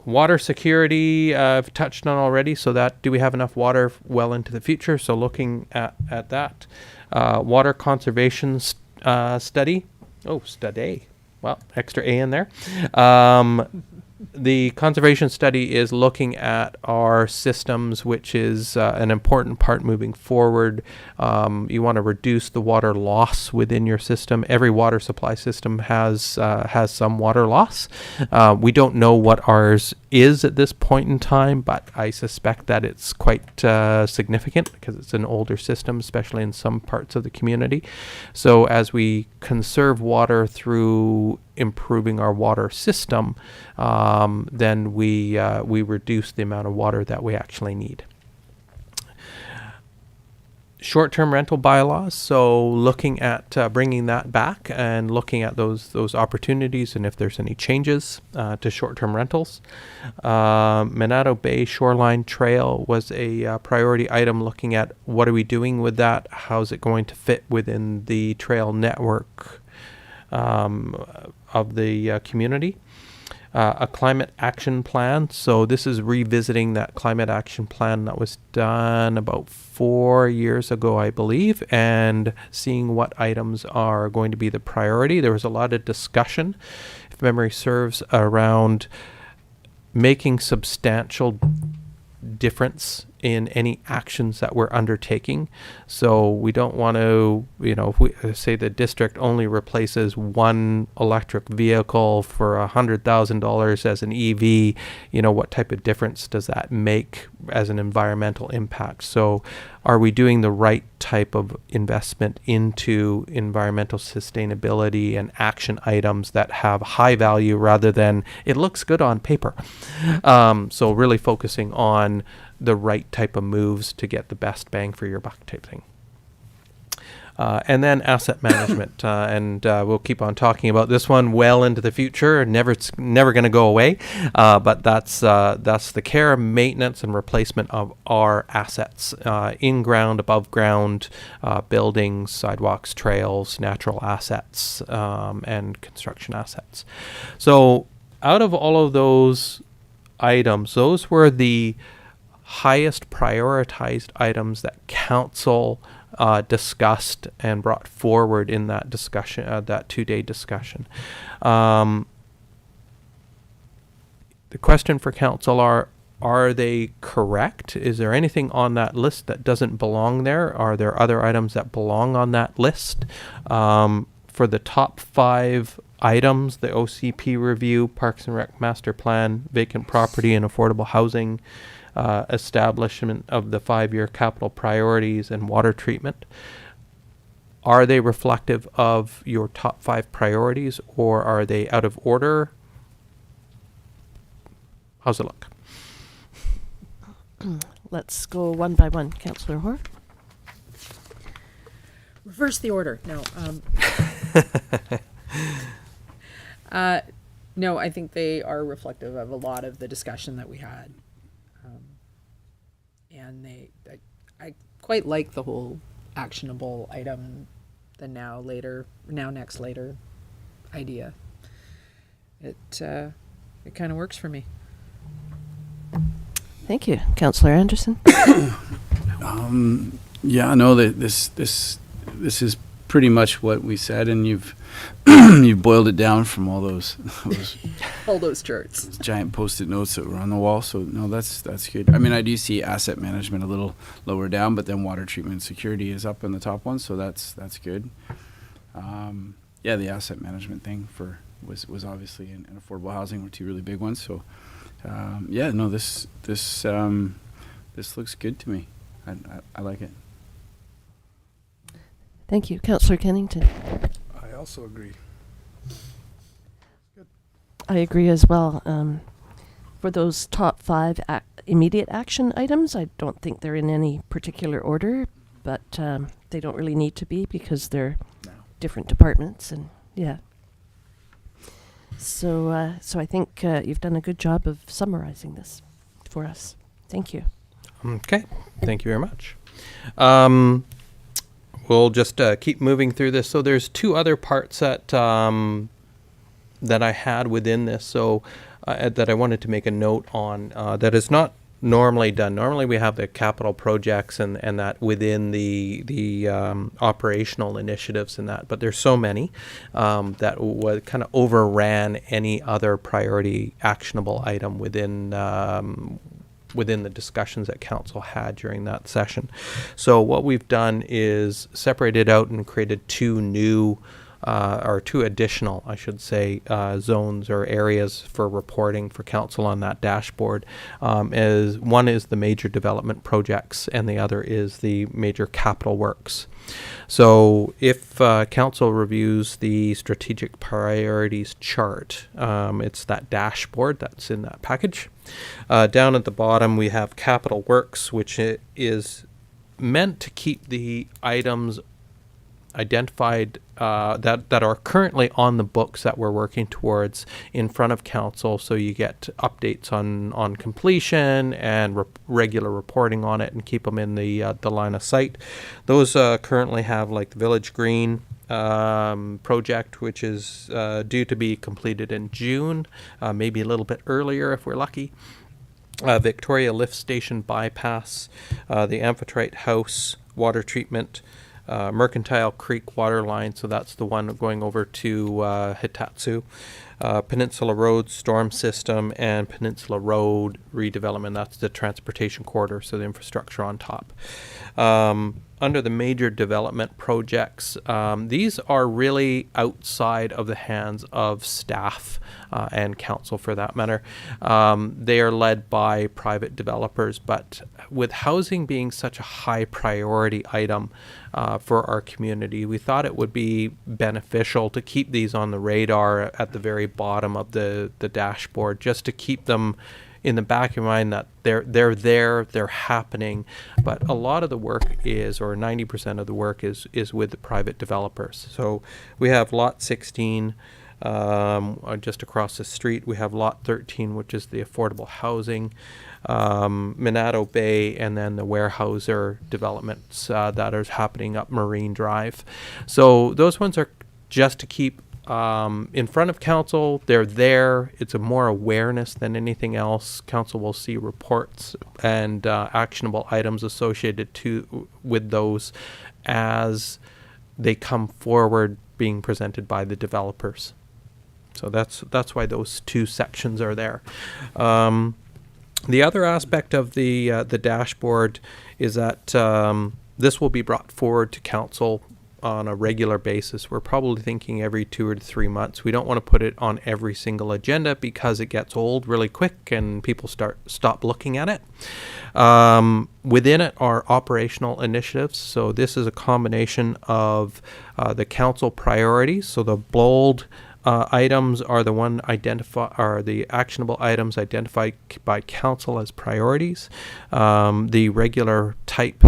Water security, I've touched on already. So that, do we have enough water well into the future? So looking at that. Water conservation study. Oh, study. Well, extra A in there. The conservation study is looking at our systems, which is an important part moving forward. You want to reduce the water loss within your system. Every water supply system has some water loss. We don't know what ours is at this point in time, but I suspect that it's quite significant because it's an older system, especially in some parts of the community. So as we conserve water through improving our water system, then we reduce the amount of water that we actually need. Short-term rental bylaws, so looking at bringing that back and looking at those opportunities and if there's any changes to short-term rentals. Monado Bay Shoreline Trail was a priority item, looking at what are we doing with that, how's it going to fit within the trail network of the community. A climate action plan. So this is revisiting that climate action plan that was done about 4 years ago, I believe, and seeing what items are going to be the priority. There was a lot of discussion, if memory serves, around making substantial difference in any actions that we're undertaking. So we don't want to, if we say the district only replaces one electric vehicle for $100,000 as an EV, what type of difference does that make as an environmental impact? So are we doing the right type of investment into environmental sustainability and action items that have high value rather than it looks good on paper? So really focusing on the right type of moves to get the best bang for your buck type thing. And then asset management, and we'll keep on talking about this one well into the future. It's never going to go away, but that's the care, maintenance, and replacement of our assets, in ground, above ground, buildings, sidewalks, trails, natural assets, and construction assets. So out of all of those items, those were the highest prioritized items that council discussed and brought forward in that discussion, that 2-day discussion. The question for council are they correct? Is there anything on that list that doesn't belong there? Are there other items that belong on that list? For the top 5 items, the OCP review, Parks and Rec master plan, vacant property and affordable housing, establishment of the 5-year capital priorities, and water treatment. Are they reflective of your top 5 priorities, or are they out of order? How's it look? Let's go one by one. Councillor Hoare. Reverse the order. No. No, I think they are reflective of a lot of the discussion that we had. And I quite like the whole actionable item, the now, next, later idea. It kind of works for me. Thank you. Councillor Anderson. Yeah, no, this is pretty much what we said, and you've you've boiled it down from all those all those charts, giant Post-it notes that were on the wall. So no, that's good. I mean, I do see asset management a little lower down, but then water treatment and security is up in the top one, so that's good. Yeah, the asset management thing was obviously in affordable housing were 2 really big ones. So yeah, no, this This looks good to me. I like it. Thank you. Councillor Kennington. I also agree. I agree as well. For those top 5 immediate action items, I don't think they're in any particular order, but they don't really need to be because they're different departments, and yeah. So I think you've done a good job of summarizing this for us. Thank you. Okay, thank you very much. We'll just keep moving through this. So there's 2 other parts that that I had within this, so that I wanted to make a note on that is not normally done. Normally we have the capital projects and that within the operational initiatives and that, but there's so many that kind of overran any other priority actionable item within the discussions that council had during that session. So what we've done is separated out and created 2 new or 2 additional, I should say, zones or areas for reporting for council on that dashboard. One is the major development projects and the other is the major capital works. So if council reviews the strategic priorities chart, it's that dashboard that's in that package. Down at the bottom we have capital works, which is meant to keep the items identified that are currently on the books that we're working towards in front of council, so you get updates on completion and regular reporting on it and keep them in the line of sight. Those currently have like the Village Green project, which is due to be completed in June, maybe a little bit earlier if we're lucky. Victoria Lift Station bypass, the Amphitrite House water treatment, Mercantile Creek water line, so that's the one going over to Hitatsu, Peninsula Road storm system, and Peninsula Road redevelopment. That's the transportation corridor, so the infrastructure on top. Under the major development projects, these are really outside of the hands of staff and council for that matter. They are led by private developers, but with housing being such a high priority item for our community, we thought it would be beneficial to keep these on the radar at the very bottom of the dashboard, just to keep them in the back of your mind that they're happening. But a lot of the work is, or 90% of the work is with the private developers. So we have lot 16 just across the street. We have lot 13, which is the affordable housing, Minato Bay, and then the Warehouser developments that are happening up Marine Drive. So those ones are just to keep in front of council. They're there. It's a more awareness than anything else. Council will see reports and actionable items associated with those as they come forward being presented by the developers. So that's why those 2 sections are there. The other aspect of the dashboard is that this will be brought forward to council on a regular basis. We're probably thinking every 2 or 3 months. We don't want to put it on every single agenda because it gets old really quick and people stop looking at it. Within it are operational initiatives. So this is a combination of the council priorities. So the bold items are the actionable items identified by council as priorities. The regular type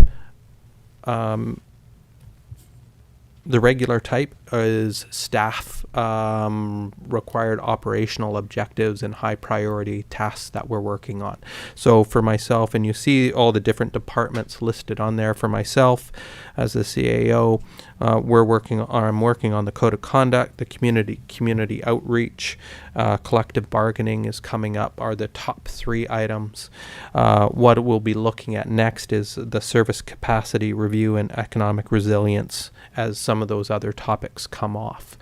is staff required operational objectives and high priority tasks that we're working on. So for myself, and you see all the different departments listed on there. For myself as the CAO, I'm working on the code of conduct, the community outreach, collective bargaining is coming up, are the top 3 items. What we'll be looking at next is the service capacity review and economic resilience as some of those other topics come off.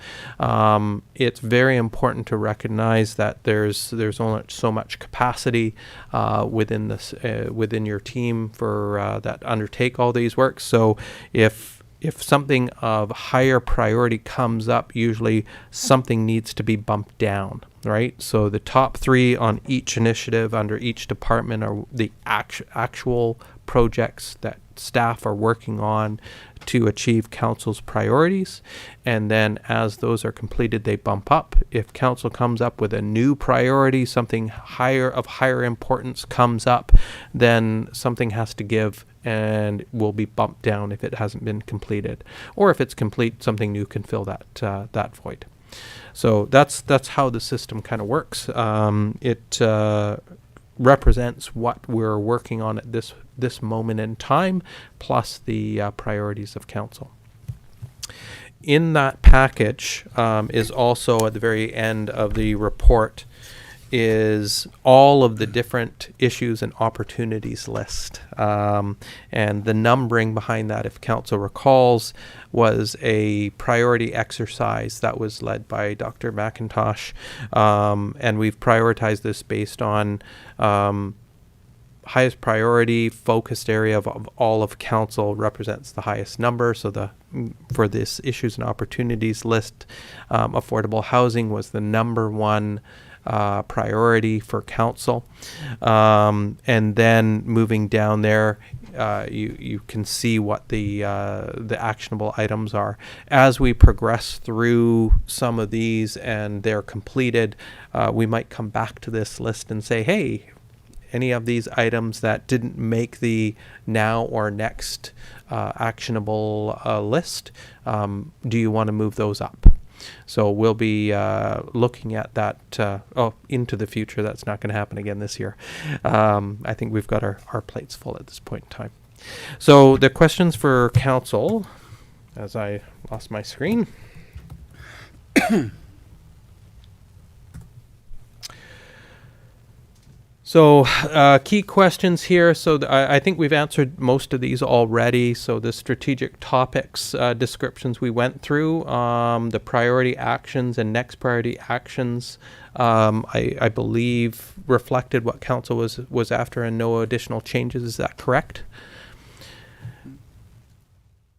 It's very important to recognize that there's only so much capacity within your team for that undertake all these works. So if if something of higher priority comes up, usually something needs to be bumped down, right? So the top 3 on each initiative under each department are the actual projects that staff are working on to achieve council's priorities, and then as those are completed, they bump up. If council comes up with a new priority, something higher importance comes up, then something has to give and will be bumped down if it hasn't been completed, or if it's complete, something new can fill that void. So that's how the system kind of works. It represents what we're working on at this moment in time, plus the priorities of council. In that package is also at the very end of the report is all of the different issues and opportunities list. And the numbering behind that, if council recalls, was a priority exercise that was led by Dr. McIntosh. And we've prioritized this based on highest priority, focused area of all of council represents the highest number. So for this issues and opportunities list, affordable housing was the number 1 priority for council. And then moving down there, you can see what the actionable items are. As we progress through some of these and they're completed, we might come back to this list and say, hey, any of these items that didn't make the now or next actionable list, do you want to move those up? So we'll be looking at that into the future. That's not going to happen again this year. I think we've got our plates full at this point in time. So the questions for council, as I lost my screen. So key questions here. So I think we've answered most of these already. So the strategic topics descriptions we went through, the priority actions and next priority actions, I believe reflected what council was after, and no additional changes. Is that correct?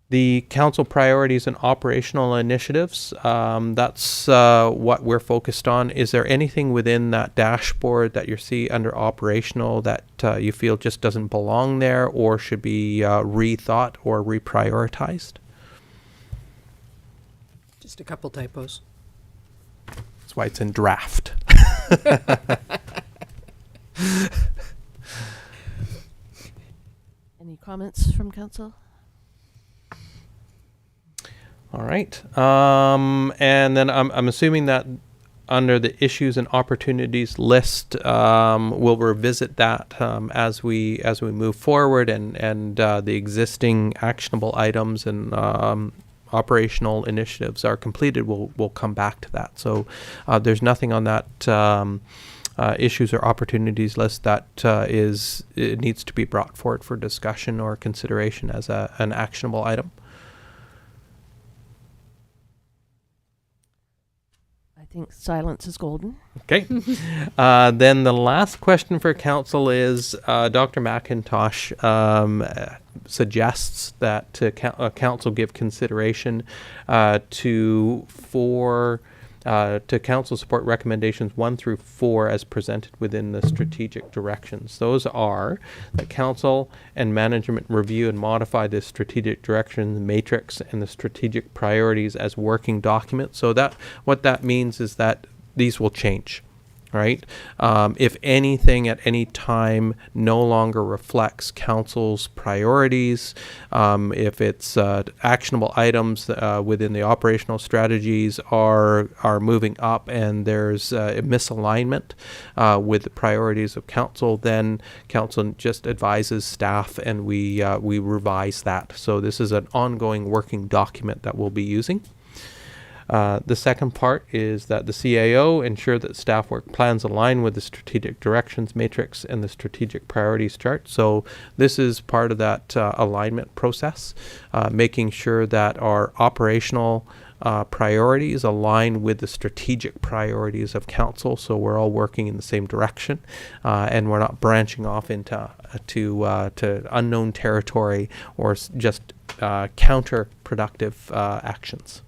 The council priorities and operational initiatives, that's what we're focused on. Is there anything within that dashboard that you see under operational that you feel just doesn't belong there or should be rethought or reprioritized? Just a couple typos. That's why it's in draft. Any comments from council? All right. And then I'm assuming that under the issues and opportunities list, we'll revisit that as we move forward, and the existing actionable items and operational initiatives are completed. We'll come back to that. So there's nothing on that issues or opportunities list that it needs to be brought forward for discussion or consideration as an actionable item. I think silence is golden. Okay. Then the last question for council is Dr. McIntosh suggests that council give consideration to council support recommendations 1 through 4 as presented within the strategic directions. Those are that council and management review and modify the strategic directions matrix and the strategic priorities as working documents. So that what that means is that these will change. Right? If anything at any time no longer reflects council's priorities, if it's actionable items within the operational strategies are moving up and there's a misalignment with the priorities of council, then council just advises staff and we revise that. So this is an ongoing working document that we'll be using. The second part is that the CAO ensure that staff work plans align with the strategic directions matrix and the strategic priorities chart. So this is part of that alignment process, making sure that our operational priorities align with the strategic priorities of council, so we're all working in the same direction, and we're not branching off into to unknown territory or just counterproductive actions.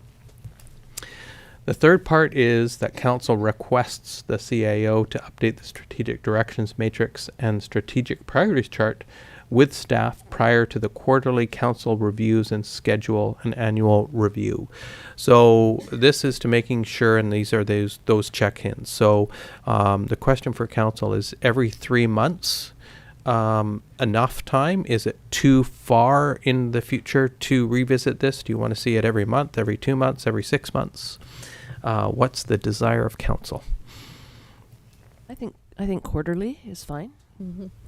The third part is that council requests the CAO to update the strategic directions matrix and strategic priorities chart with staff prior to the quarterly council reviews and schedule an annual review. So this is to making sure, and these are those check-ins. So the question for council is, every 3 months enough time? Is it too far in the future to revisit this? Do you want to see it every month, every 2 months, every 6 months? What's the desire of council? I think quarterly is fine.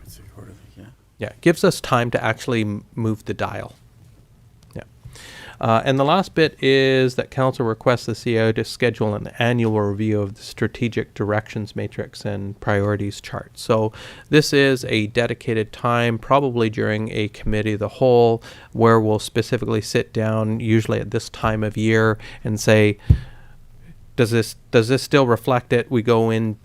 It's a quarterly, yeah. Yeah, it gives us time to actually move the dial. Yeah. And the last bit is that council requests the CAO to schedule an annual review of the strategic directions matrix and priorities chart. So this is a dedicated time, probably during a committee of the whole, where we'll specifically sit down, usually at this time of year, and say, does this still reflect it? We go into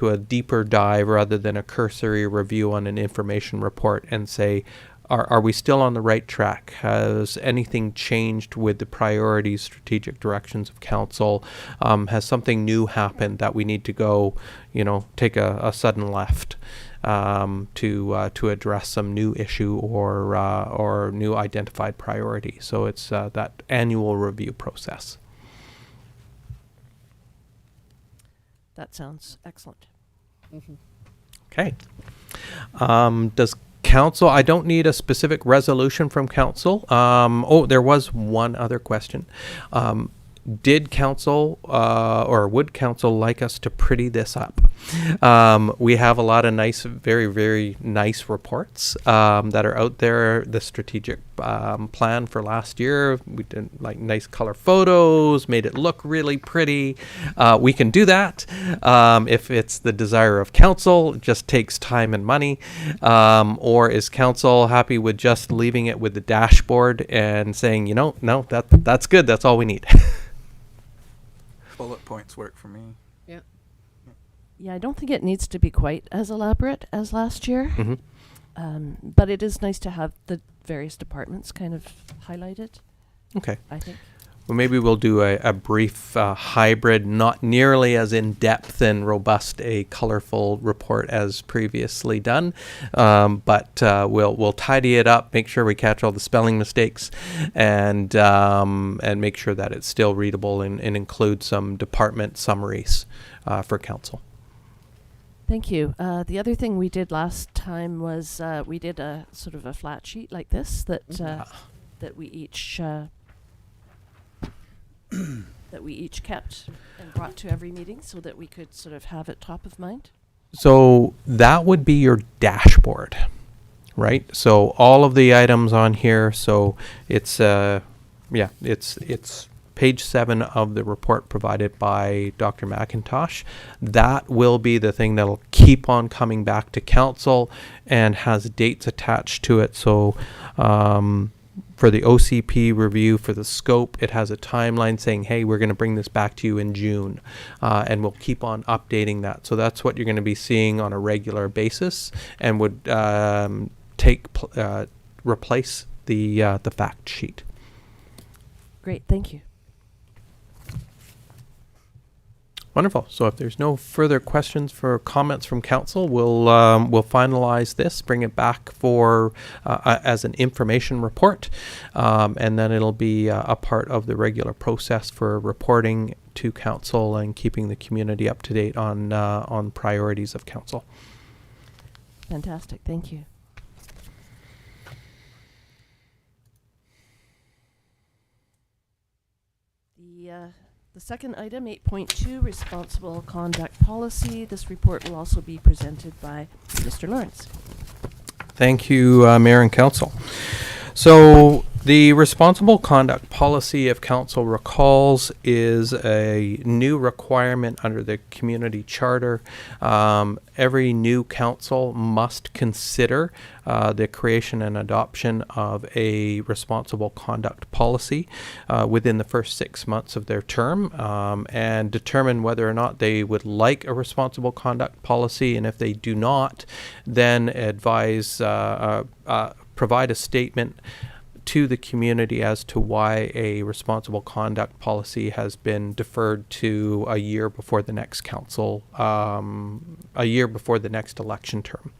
a deeper dive rather than a cursory review on an information report and say, are we still on the right track? Has anything changed with the priorities, strategic directions of council? Has something new happened that we need to go, take a sudden left to address some new issue or new identified priority? So it's that annual review process. That sounds excellent. Okay. Does council, I don't need a specific resolution from council. There was one other question. Did council or would council like us to pretty this up? We have a lot of nice, very, very nice reports that are out there. The strategic plan for last year, we did like nice color photos, made it look really pretty. We can do that if it's the desire of council. It just takes time and money. Or is council happy with just leaving it with the dashboard and saying, no, that's good. That's all we need. Bullet points work for me. Yeah, I don't think it needs to be quite as elaborate as last year. Mm-hmm. But it is nice to have the various departments kind of highlighted, Okay. I think. Well, maybe we'll do a brief hybrid, not nearly as in-depth and robust a colorful report as previously done, but we'll tidy it up, make sure we catch all the spelling mistakes, and make sure that it's still readable and include some department summaries for council. Thank you. The other thing we did last time was we did a sort of a flat sheet like this that we each kept and brought to every meeting so that we could sort of have it top of mind. So that would be your dashboard, right? So all of the items on here. So it's it's page 7 of the report provided by Dr. McIntosh. That will be the thing that'll keep on coming back to council and has dates attached to it. So for the OCP review, for the scope, it has a timeline saying, hey, we're going to bring this back to you in June. And we'll keep on updating that. So that's what you're going to be seeing on a regular basis and would replace the fact sheet. Great, thank you. Wonderful. So if there's no further questions for comments from council, we'll finalize this, bring it back for as an information report, and then it'll be a part of the regular process for reporting to council and keeping the community up to date on priorities of council. Fantastic, thank you. The second item, 8.2, responsible conduct policy. This report will also be presented by Mr. Lawrence. Thank you, Mayor and Council. So the responsible conduct policy, if Council recalls, is a new requirement under the community charter. Every new council must consider the creation and adoption of a responsible conduct policy within the first 6 months of their term and determine whether or not they would like a responsible conduct policy. And if they do not, then advise, provide a statement to the community as to why a responsible conduct policy has been deferred to a year before the next council, a year before the next election term.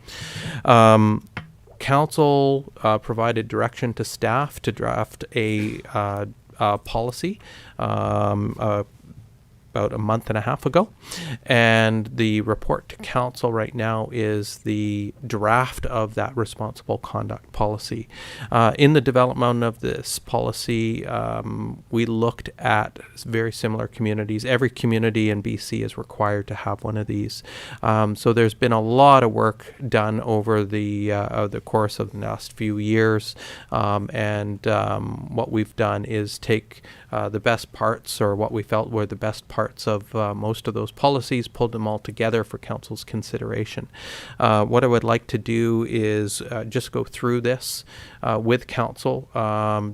Council provided direction to staff to draft a policy about a month and a half ago, and the report to council right now is the draft of that responsible conduct policy. In the development of this policy, we looked at very similar communities. Every community in BC is required to have one of these. So there's been a lot of work done over the course of the last few years, and what we've done is take the best parts, or what we felt were the best parts of most of those policies, pulled them all together for council's consideration. What I would like to do is just go through this with council,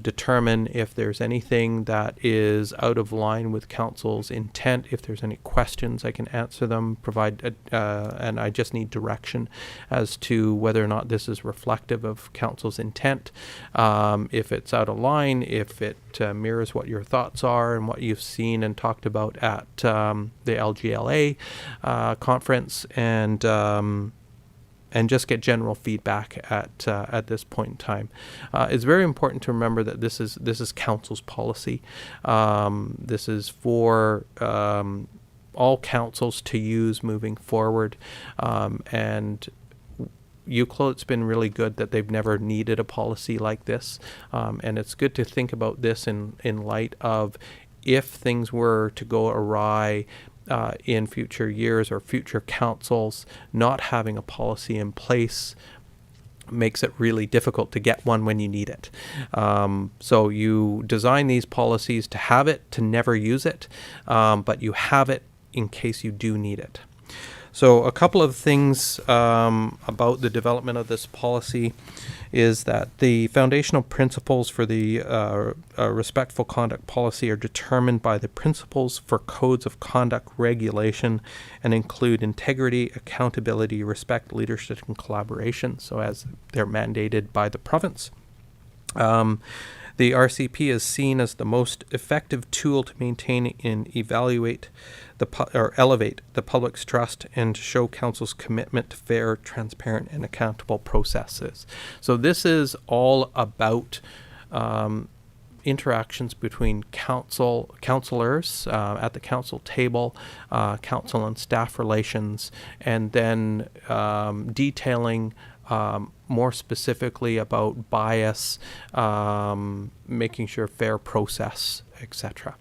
determine if there's anything that is out of line with council's intent. If there's any questions, I can answer them, provide, and I just need direction as to whether or not this is reflective of council's intent. If it's out of line, if it mirrors what your thoughts are and what you've seen and talked about at the LGLA conference, and just get general feedback at this point in time. It's very important to remember that this is council's policy. This is for all councils to use moving forward, and UCLO's been really good that they've never needed a policy like this, and it's good to think about this in light of if things were to go awry in future years or future councils. Not having a policy in place makes it really difficult to get one when you need it. So you design these policies to have it, to never use it, but you have it in case you do need it. So a couple of things about the development of this policy is that the foundational principles for the respectful conduct policy are determined by the principles for codes of conduct regulation and include integrity, accountability, respect, leadership, and collaboration, so as they're mandated by the province. The RCP is seen as the most effective tool to maintain and elevate the public's trust and to show council's commitment to fair, transparent, and accountable processes. So this is all about interactions between councillors at the council table, council and staff relations, and then detailing more specifically about bias, making sure fair process, etc.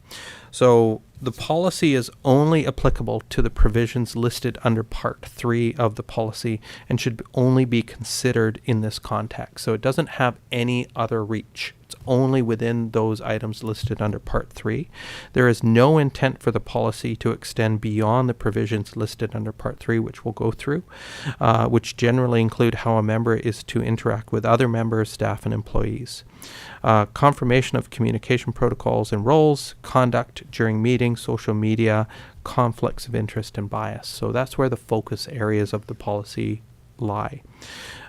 So the policy is only applicable to the provisions listed under Part 3 of the policy and should only be considered in this context. So it doesn't have any other reach. It's only within those items listed under Part 3. There is no intent for the policy to extend beyond the provisions listed under Part 3, which we'll go through, which generally include how a member is to interact with other members, staff, and employees. Confirmation of communication protocols and roles, conduct during meetings, social media, conflicts of interest, and bias. So that's where the focus areas of the policy lie.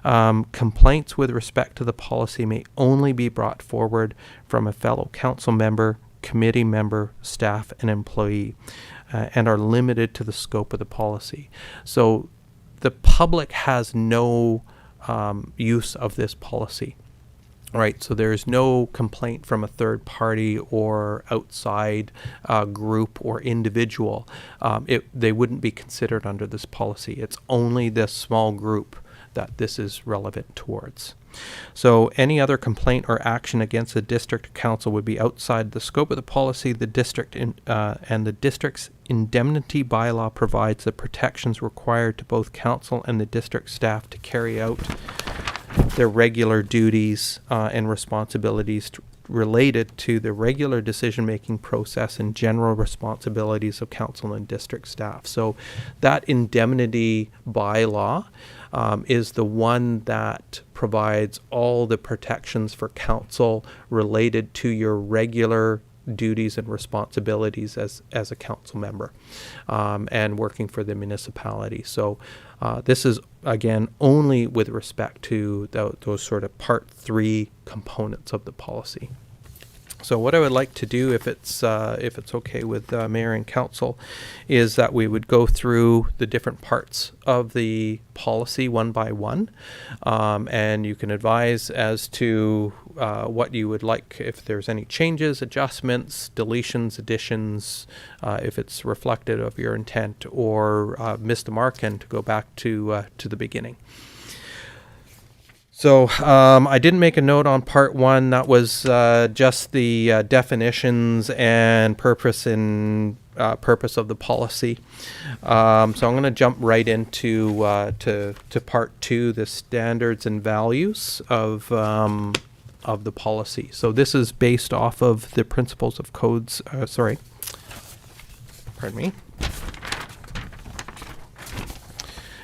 Complaints with respect to the policy may only be brought forward from a fellow council member, committee member, staff, and employee, and are limited to the scope of the policy. So the public has no use of this policy. Right, so there's no complaint from a third party or outside group or individual. They wouldn't be considered under this policy. It's only this small group that this is relevant towards. So any other complaint or action against the district council would be outside the scope of the policy. The district and the district's indemnity bylaw provides the protections required to both council and the district staff to carry out their regular duties and responsibilities related to the regular decision-making process and general responsibilities of council and district staff. So that indemnity bylaw is the one that provides all the protections for council related to your regular duties and responsibilities as a council member, and working for the municipality. So this is, again, only with respect to those sort of Part 3 components of the policy. So what I would like to do, if it's okay with Mayor and Council, is that we would go through the different parts of the policy one by one, and you can advise as to what you would like, if there's any changes, adjustments, deletions, additions, if it's reflective of your intent, or missed the mark and to go back to the beginning. So I didn't make a note on Part 1. That was just the definitions and purpose of the policy. So I'm going to jump right into to Part 2, the standards and values of the policy. So this is based off of the principles of codes. Pardon me.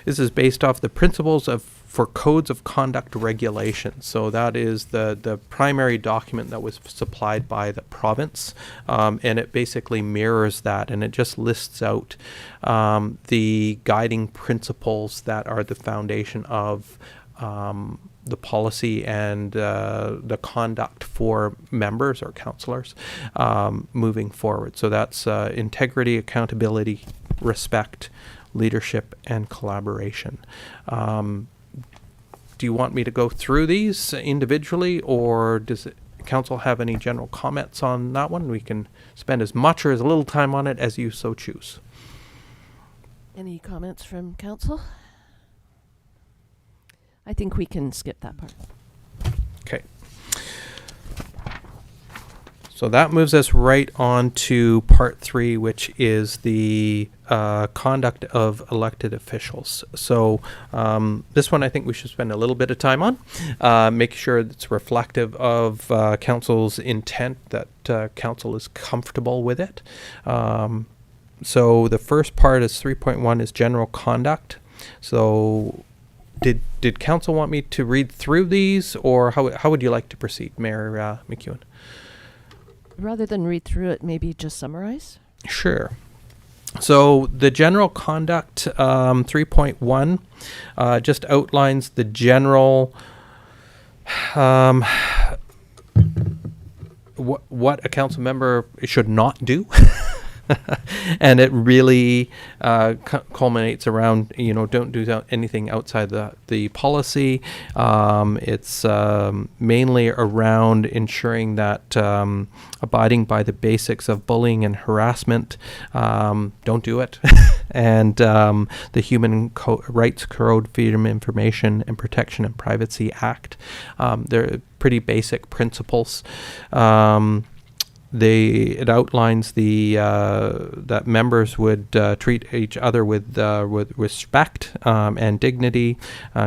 This is based off the principles for codes of conduct regulations. So that is the primary document that was supplied by the province, and it basically mirrors that, and it just lists out the guiding principles that are the foundation of the policy and the conduct for members or councillors moving forward. So that's integrity, accountability, respect, leadership, and collaboration. Do you want me to go through these individually, or does council have any general comments on that one? We can spend as much or as little time on it as you so choose. Any comments from council? I think we can skip that part. Okay. So that moves us right on to Part 3, which is the conduct of elected officials. So this one I think we should spend a little bit of time on, make sure it's reflective of council's intent, that council is comfortable with it. So the first part is 3.1 is general conduct. So did council want me to read through these, or how would you like to proceed, Mayor McEwen? Rather than read through it, maybe just summarize? Sure. So the general conduct 3.1 just outlines the general what a council member should not do. And it really culminates around, don't do anything outside the policy. It's mainly around ensuring that abiding by the basics of bullying and harassment, don't do it. And the Human Rights Code, Freedom of Information and Protection and Privacy Act. They're pretty basic principles. It outlines that members would treat each other with respect and dignity.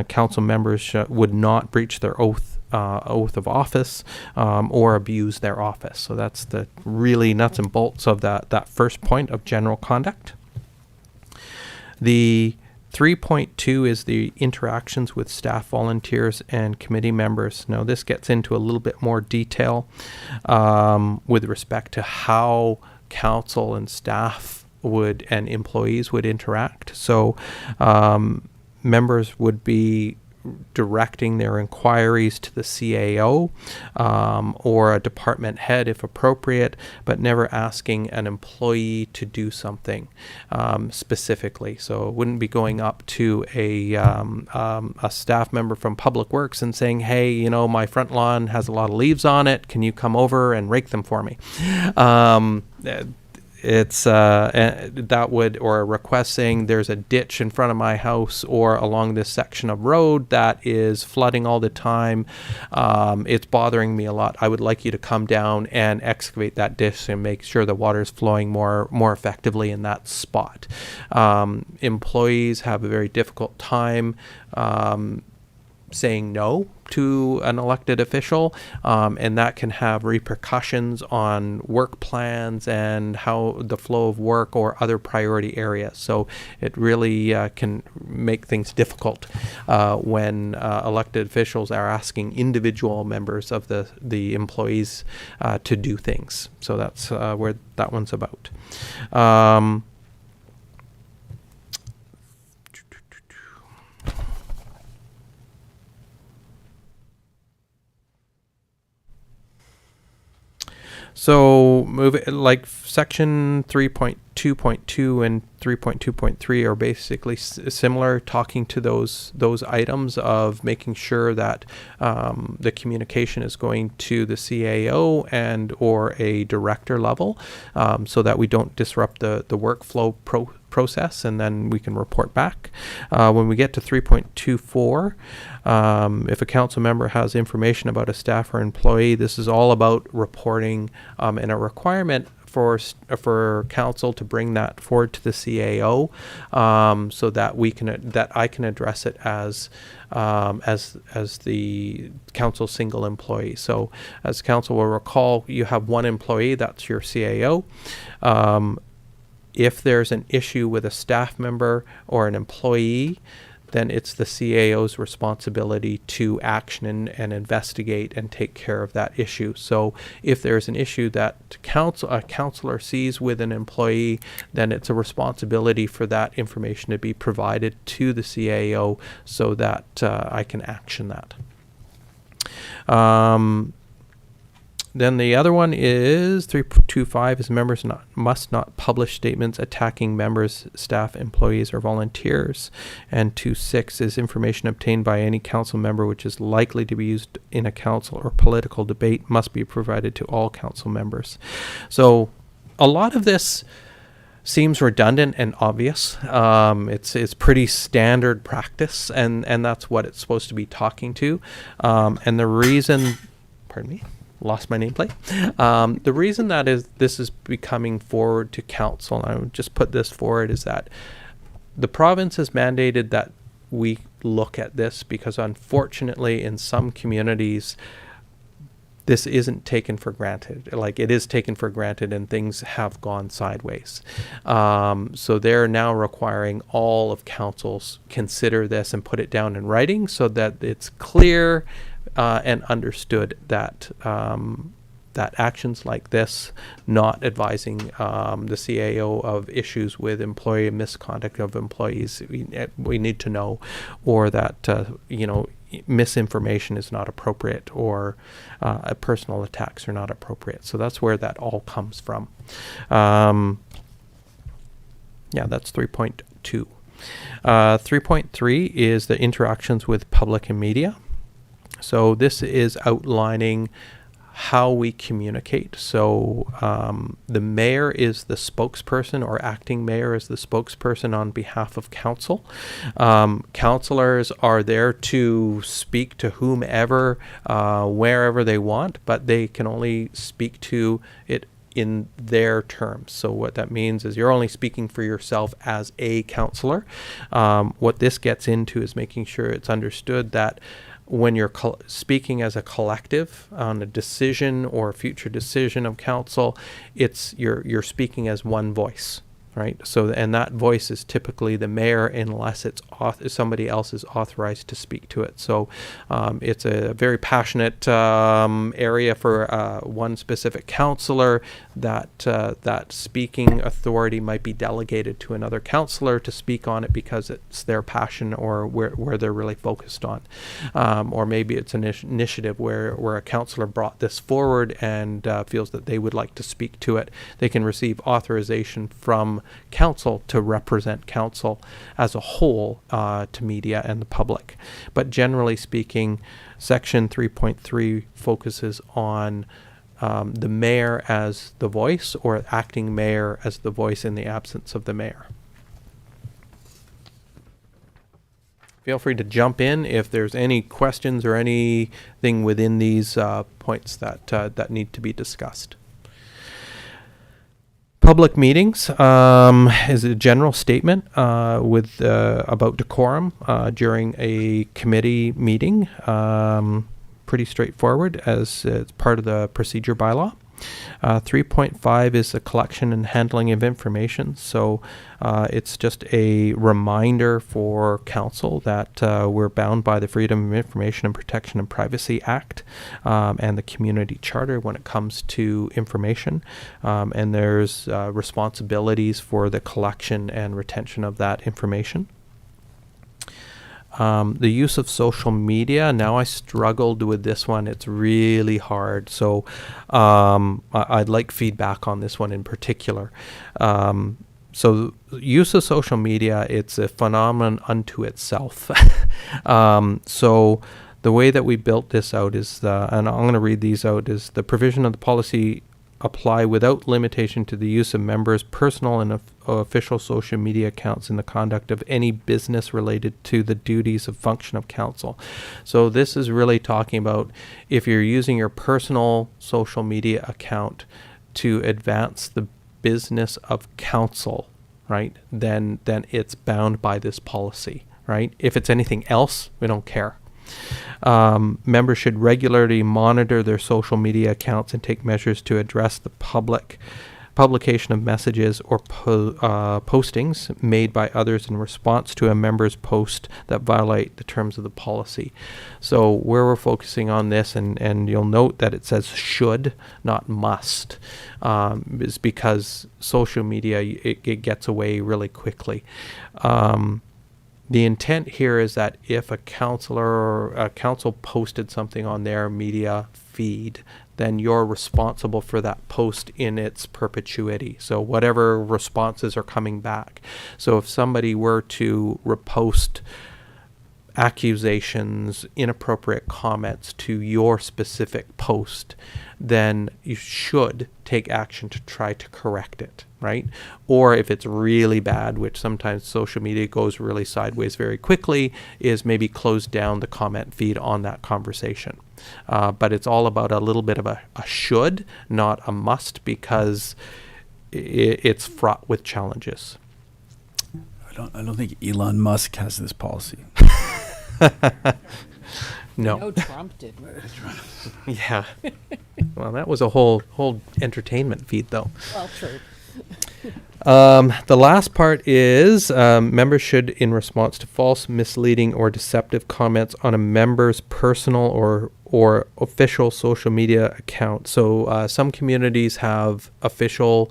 Council members would not breach their oath of office or abuse their office. So that's the really nuts and bolts of that first point of general conduct. The 3.2 is the interactions with staff, volunteers, and committee members. Now, this gets into a little bit more detail with respect to how council and staff and employees would interact. So members would be directing their inquiries to the CAO or a department head if appropriate, but never asking an employee to do something specifically. So it wouldn't be going up to a staff member from Public Works and saying, hey, my front lawn has a lot of leaves on it. Can you come over and rake them for me? It's that would, or a request saying there's a ditch in front of my house or along this section of road that is flooding all the time. It's bothering me a lot. I would like you to come down and excavate that ditch and make sure the water is flowing more effectively in that spot. Employees have a very difficult time saying no to an elected official, and that can have repercussions on work plans and how the flow of work or other priority areas. So it really can make things difficult when elected officials are asking individual members of the employees to do things. So that's where that one's about. So move it, like section 3.2.2 and 3.2.3 are basically similar, talking to those items of making sure that the communication is going to the CAO and or a director level, so that we don't disrupt the workflow process, and then we can report back. When we get to 3.24, if a council member has information about a staff or employee, this is all about reporting, and a requirement for council to bring that forward to the CAO, so that I can address it as the council single employee. So as council will recall, you have one employee, that's your CAO. If there's an issue with a staff member or an employee, then it's the CAO's responsibility to action and investigate and take care of that issue. So if there's an issue that a councillor sees with an employee, then it's a responsibility for that information to be provided to the CAO so that I can action that. Then the other one is 3.25 is members must not publish statements attacking members, staff, employees, or volunteers. And 2.6 is information obtained by any council member which is likely to be used in a council or political debate must be provided to all council members. So a lot of this seems redundant and obvious. It's pretty standard practice, and that's what it's supposed to be talking to. And the reason, pardon me, lost my nameplate. The reason that this is becoming forward to council, and I would just put this forward, is that the province has mandated that we look at this because unfortunately in some communities this isn't taken for granted. Like, it is taken for granted and things have gone sideways. So they're now requiring all of councils consider this and put it down in writing so that it's clear and understood that that actions like this, not advising the CAO of issues with employee misconduct of employees, we need to know, or that misinformation is not appropriate, or personal attacks are not appropriate. So that's where that all comes from. Yeah, that's 3.2. 3.3 is the interactions with public and media. So this is outlining how we communicate. So the mayor is the spokesperson, or acting mayor is the spokesperson on behalf of council. Councillors are there to speak to whomever, wherever they want, but they can only speak to it in their terms. So what that means is you're only speaking for yourself as a councillor. What this gets into is making sure it's understood that when you're speaking as a collective on a decision or a future decision of council, it's you're speaking as one voice, right? So, and that voice is typically the mayor, unless it's somebody else is authorized to speak to it. So it's a very passionate area for one specific councillor, that speaking authority might be delegated to another councillor to speak on it because it's their passion or where they're really focused on. Or maybe it's an initiative where a councillor brought this forward and feels that they would like to speak to it. They can receive authorization from council to represent council as a whole to media and the public. But generally speaking, section 3.3 focuses on the mayor as the voice, or acting mayor as the voice in the absence of the mayor. Feel free to jump in if there's any questions or anything within these points that need to be discussed. Public meetings is a general statement with about decorum during a committee meeting. Pretty straightforward as it's part of the procedure bylaw. 3.5 is the collection and handling of information. So it's just a reminder for council that we're bound by the Freedom of Information and Protection and Privacy Act and the Community Charter when it comes to information. And there's responsibilities for the collection and retention of that information. The use of social media. Now I struggled with this one. It's really hard. So I'd like feedback on this one in particular. So use of social media, it's a phenomenon unto itself. So the way that we built this out is, and I'm going to read these out, is the provision of the policy apply without limitation to the use of members' personal and official social media accounts in the conduct of any business related to the duties of function of council. So this is really talking about if you're using your personal social media account to advance the business of council, right, then it's bound by this policy, right? If it's anything else, we don't care. Members should regularly monitor their social media accounts and take measures to address the publication of messages or postings made by others in response to a member's post that violate the terms of the policy. So where we're focusing on this, and you'll note that it says should, not must, is because social media, it gets away really quickly. The intent here is that if a councillor or a council posted something on their media feed, then you're responsible for that post in its perpetuity. So whatever responses are coming back. So if somebody were to repost accusations, inappropriate comments to your specific post, then you should take action to try to correct it, right? Or if it's really bad, which sometimes social media goes really sideways very quickly, is maybe close down the comment feed on that conversation. But it's all about a little bit of a should, not a must, because it's fraught with challenges. I don't think Elon Musk has this policy. No. Trump did. Yeah. Well, that was a whole entertainment feed, though. Well, true. The last part is members should, in response to false, misleading, or deceptive comments on a member's personal or official social media account. So some communities have official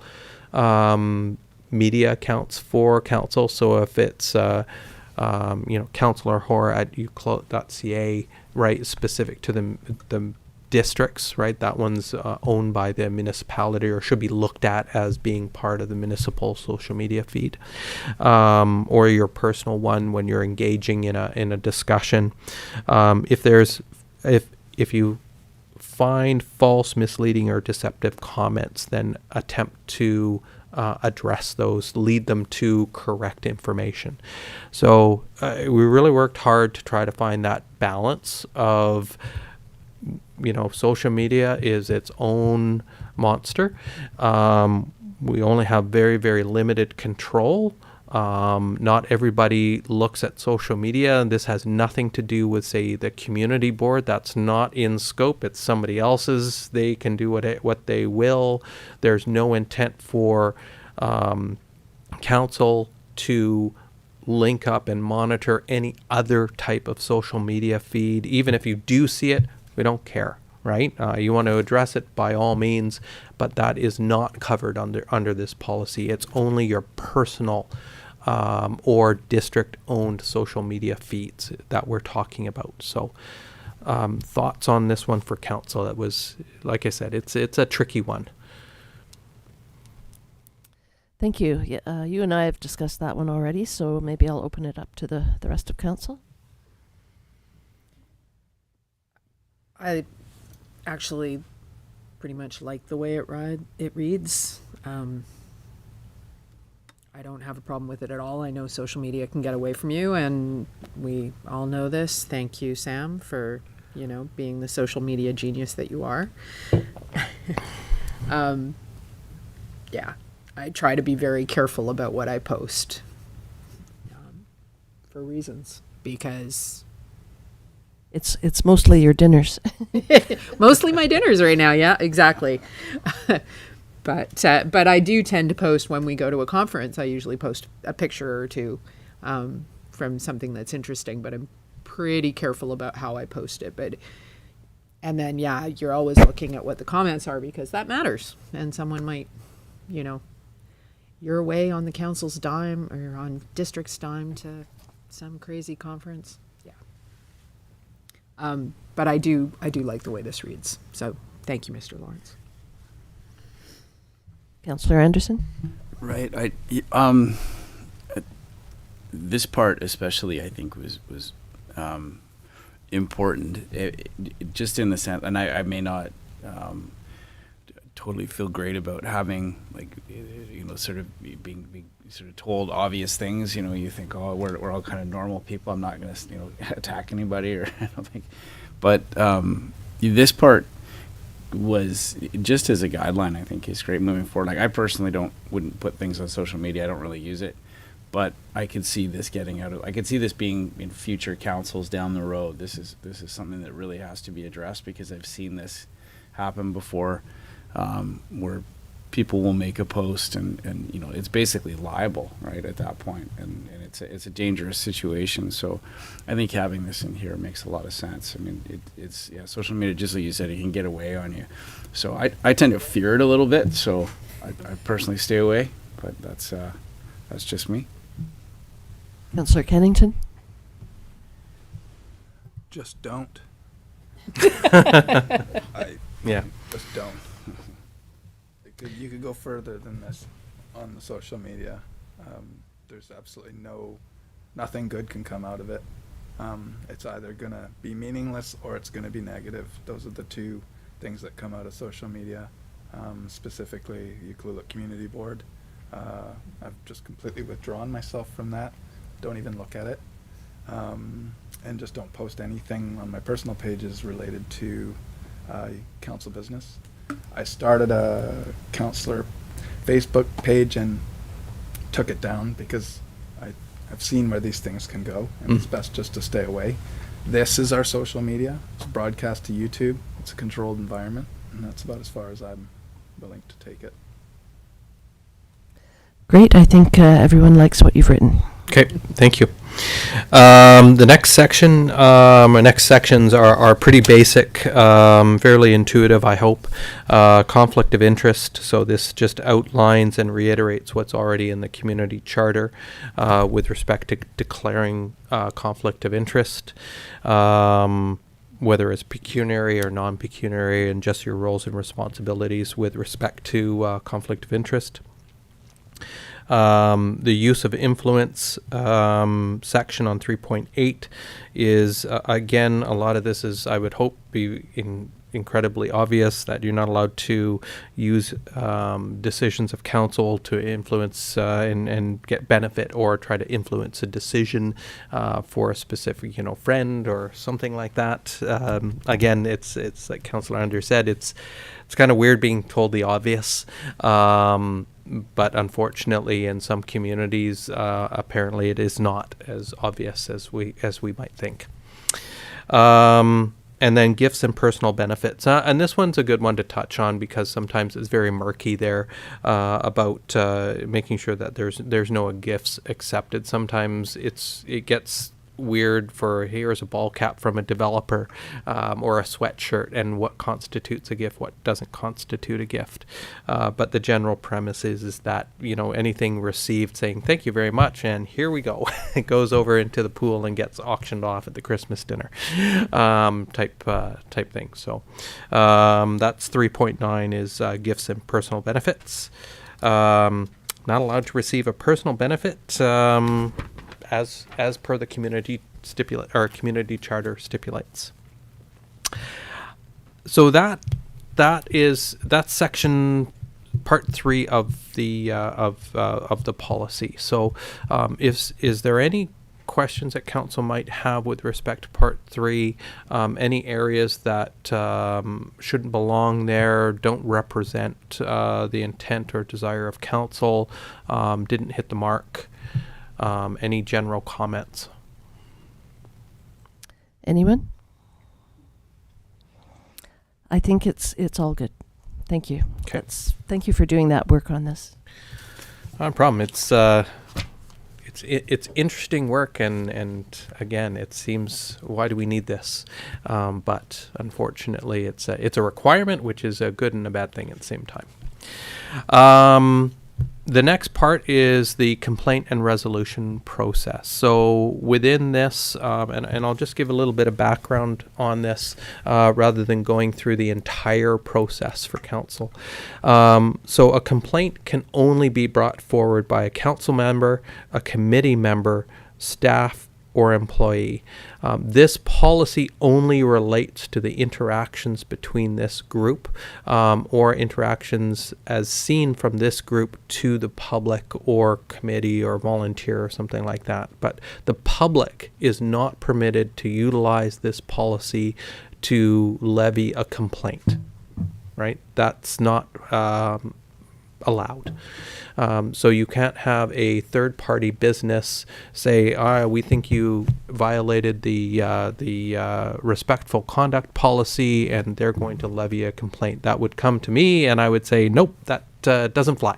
media accounts for council. So if it's Councillor Hoare at ucluelet.ca, right, specific to the districts, right, that one's owned by the municipality or should be looked at as being part of the municipal social media feed, or your personal one when you're engaging in a discussion. If you find false, misleading, or deceptive comments, then attempt to address those, lead them to correct information. So we really worked hard to try to find that balance of, social media is its own monster. We only have very, very limited control. Not everybody looks at social media, and this has nothing to do with, say, the community board. That's not in scope. It's somebody else's. They can do what they will. There's no intent for council to link up and monitor any other type of social media feed. Even if you do see it, we don't care, right? You want to address it by all means, but that is not covered under this policy. It's only your personal or district-owned social media feeds that we're talking about. So thoughts on this one for council? That was, like I said, it's a tricky one. Thank you. Yeah, you and I have discussed that one already, so maybe I'll open it up to the rest of council. I actually pretty much like the way it reads. I don't have a problem with it at all. I know social media can get away from you, and we all know this. Thank you, Sam, for being the social media genius that you are. Yeah, I try to be very careful about what I post for reasons, because It's mostly your dinners. mostly my dinners right now. Yeah, exactly. But I do tend to post when we go to a conference. I usually post a picture or two from something that's interesting, but I'm pretty careful about how I post it. And then, yeah, you're always looking at what the comments are, because that matters. And someone might, you're away on the council's dime or on district's dime to some crazy conference. Yeah. But I do like the way this reads. So thank you, Mr. Lawrence. Councillor Anderson? Right. This part especially, I think, was important, just in the sense, and I may not totally feel great about having, like, sort of being sort of told obvious things. You think, oh, we're all kind of normal people. I'm not going to attack anybody, or I don't think. But this part was just as a guideline, I think, is great moving forward. Like, I personally wouldn't put things on social media. I don't really use it, but I could see this getting out of. I could see this being in future councils down the road. This is something that really has to be addressed, because I've seen this happen before, where people will make a post and it's basically liable, right, at that point, and it's a dangerous situation. So I think having this in here makes a lot of sense. I mean, it's social media, just like you said, it can get away on you. So I tend to fear it a little bit, so I personally stay away, but that's just me. Councillor Kennington? Just don't. Yeah. Just don't. You could go further than this on the social media. There's absolutely nothing good can come out of it. It's either going to be meaningless or it's going to be negative. Those are the two things that come out of social media, specifically Ucluelet Community Board. I've just completely withdrawn myself from that. Don't even look at it. And just don't post anything on my personal pages related to council business. I started a councillor Facebook page and took it down because I've seen where these things can go, and it's best just to stay away. This is our social media. It's broadcast to YouTube. It's a controlled environment, and that's about as far as I'm willing to take it. Great. I think everyone likes what you've written. Okay, thank you. The next section, or next sections are pretty basic, fairly intuitive, I hope. Conflict of interest. So this just outlines and reiterates what's already in the community charter with respect to declaring conflict of interest, whether it's pecuniary or non-pecuniary, and just your roles and responsibilities with respect to conflict of interest. The use of influence section on 3.8 is, again, a lot of this is, I would hope, be incredibly obvious, that you're not allowed to use decisions of council to influence and get benefit or try to influence a decision for a specific, friend or something like that. Again, it's like Councillor Anders said, it's kind of weird being told the obvious. But unfortunately, in some communities, apparently it is not as obvious as we might think. And then gifts and personal benefits. And this one's a good one to touch on, because sometimes it's very murky there about making sure that there's no gifts accepted. Sometimes it gets weird for, here's a ball cap from a developer or a sweatshirt, and what constitutes a gift, what doesn't constitute a gift. But the general premise is that, anything received saying thank you very much and here we go, it goes over into the pool and gets auctioned off at the Christmas dinner type thing. So that's 3.9 is gifts and personal benefits. Not allowed to receive a personal benefit as per the community charter stipulates. So that's section part 3 of the policy. So is there any questions that council might have with respect to part 3, any areas that shouldn't belong there, don't represent the intent or desire of council, didn't hit the mark, any general comments? Anyone? I think it's all good. Thank you. Okay. Thank you for doing that work on this. Not a problem. It's interesting work, and again, it seems, why do we need this? But unfortunately, it's a requirement, which is a good and a bad thing at the same time. The next part is the complaint and resolution process. So within this, and I'll just give a little bit of background on this rather than going through the entire process for council. So a complaint can only be brought forward by a council member, a committee member, staff, or employee. This policy only relates to the interactions between this group or interactions as seen from this group to the public or committee or volunteer or something like that. But the public is not permitted to utilize this policy to levy a complaint, right? That's not allowed. So you can't have a third-party business say, we think you violated the respectful conduct policy, and they're going to levy a complaint. That would come to me, and I would say, nope, that doesn't fly.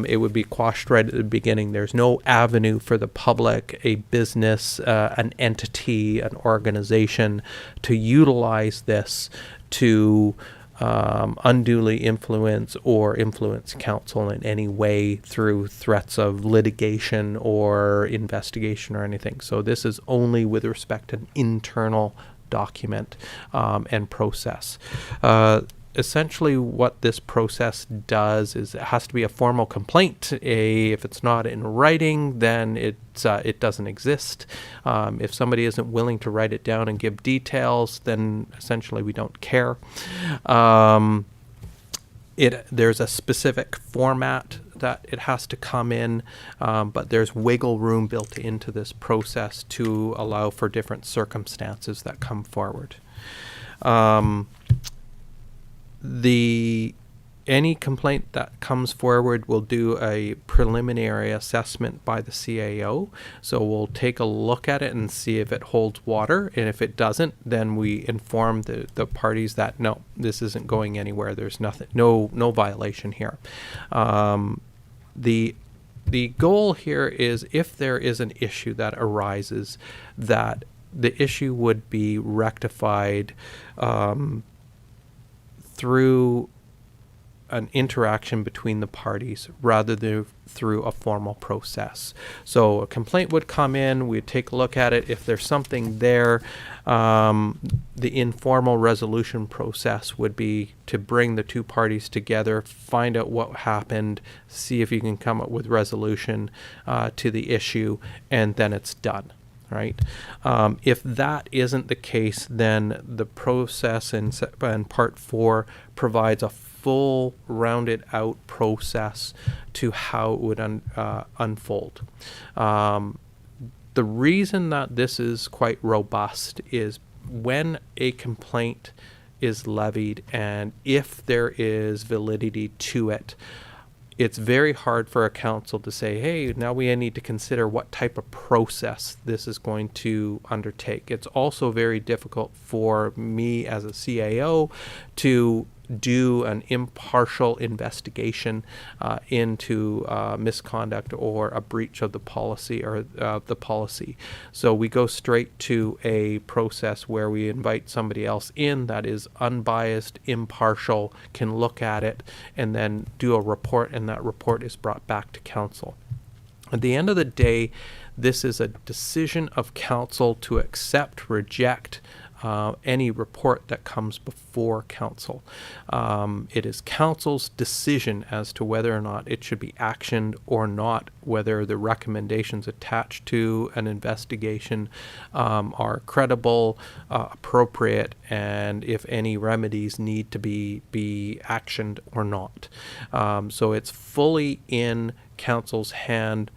It would be quashed right at the beginning. There's no avenue for the public, a business, an entity, an organization to utilize this to unduly influence council in any way through threats of litigation or investigation or anything. So this is only with respect to an internal document and process. Essentially what this process does is it has to be a formal complaint. If it's not in writing, then it doesn't exist. If somebody isn't willing to write it down and give details, then essentially we don't care. There's a specific format that it has to come in, but there's wiggle room built into this process to allow for different circumstances that come forward. Any complaint that comes forward will do a preliminary assessment by the CAO. So we'll take a look at it and see if it holds water. And if it doesn't, then we inform the parties that no, this isn't going anywhere. There's nothing, no violation here. The goal here is if there is an issue that arises, that the issue would be rectified through an interaction between the parties rather than through a formal process. So a complaint would come in, we'd take a look at it. If there's something there, the informal resolution process would be to bring the two parties together, find out what happened, see if you can come up with resolution to the issue, and then it's done. Right. If that isn't the case, then the process in Part 4 provides a full, rounded out process to how it would unfold. The reason that this is quite robust is when a complaint is levied and if there is validity to it, it's very hard for a council to say, hey, now we need to consider what type of process this is going to undertake. It's also very difficult for me as a CAO to do an impartial investigation into misconduct or a breach of the policy or the policy. So we go straight to a process where we invite somebody else in that is unbiased, impartial, can look at it, and then do a report, and that report is brought back to council. At the end of the day, this is a decision of council to accept, reject, any report that comes before council. It is council's decision as to whether or not it should be actioned or not, whether the recommendations attached to an investigation are credible, appropriate, and if any remedies need to be actioned or not. So it's fully in council's hand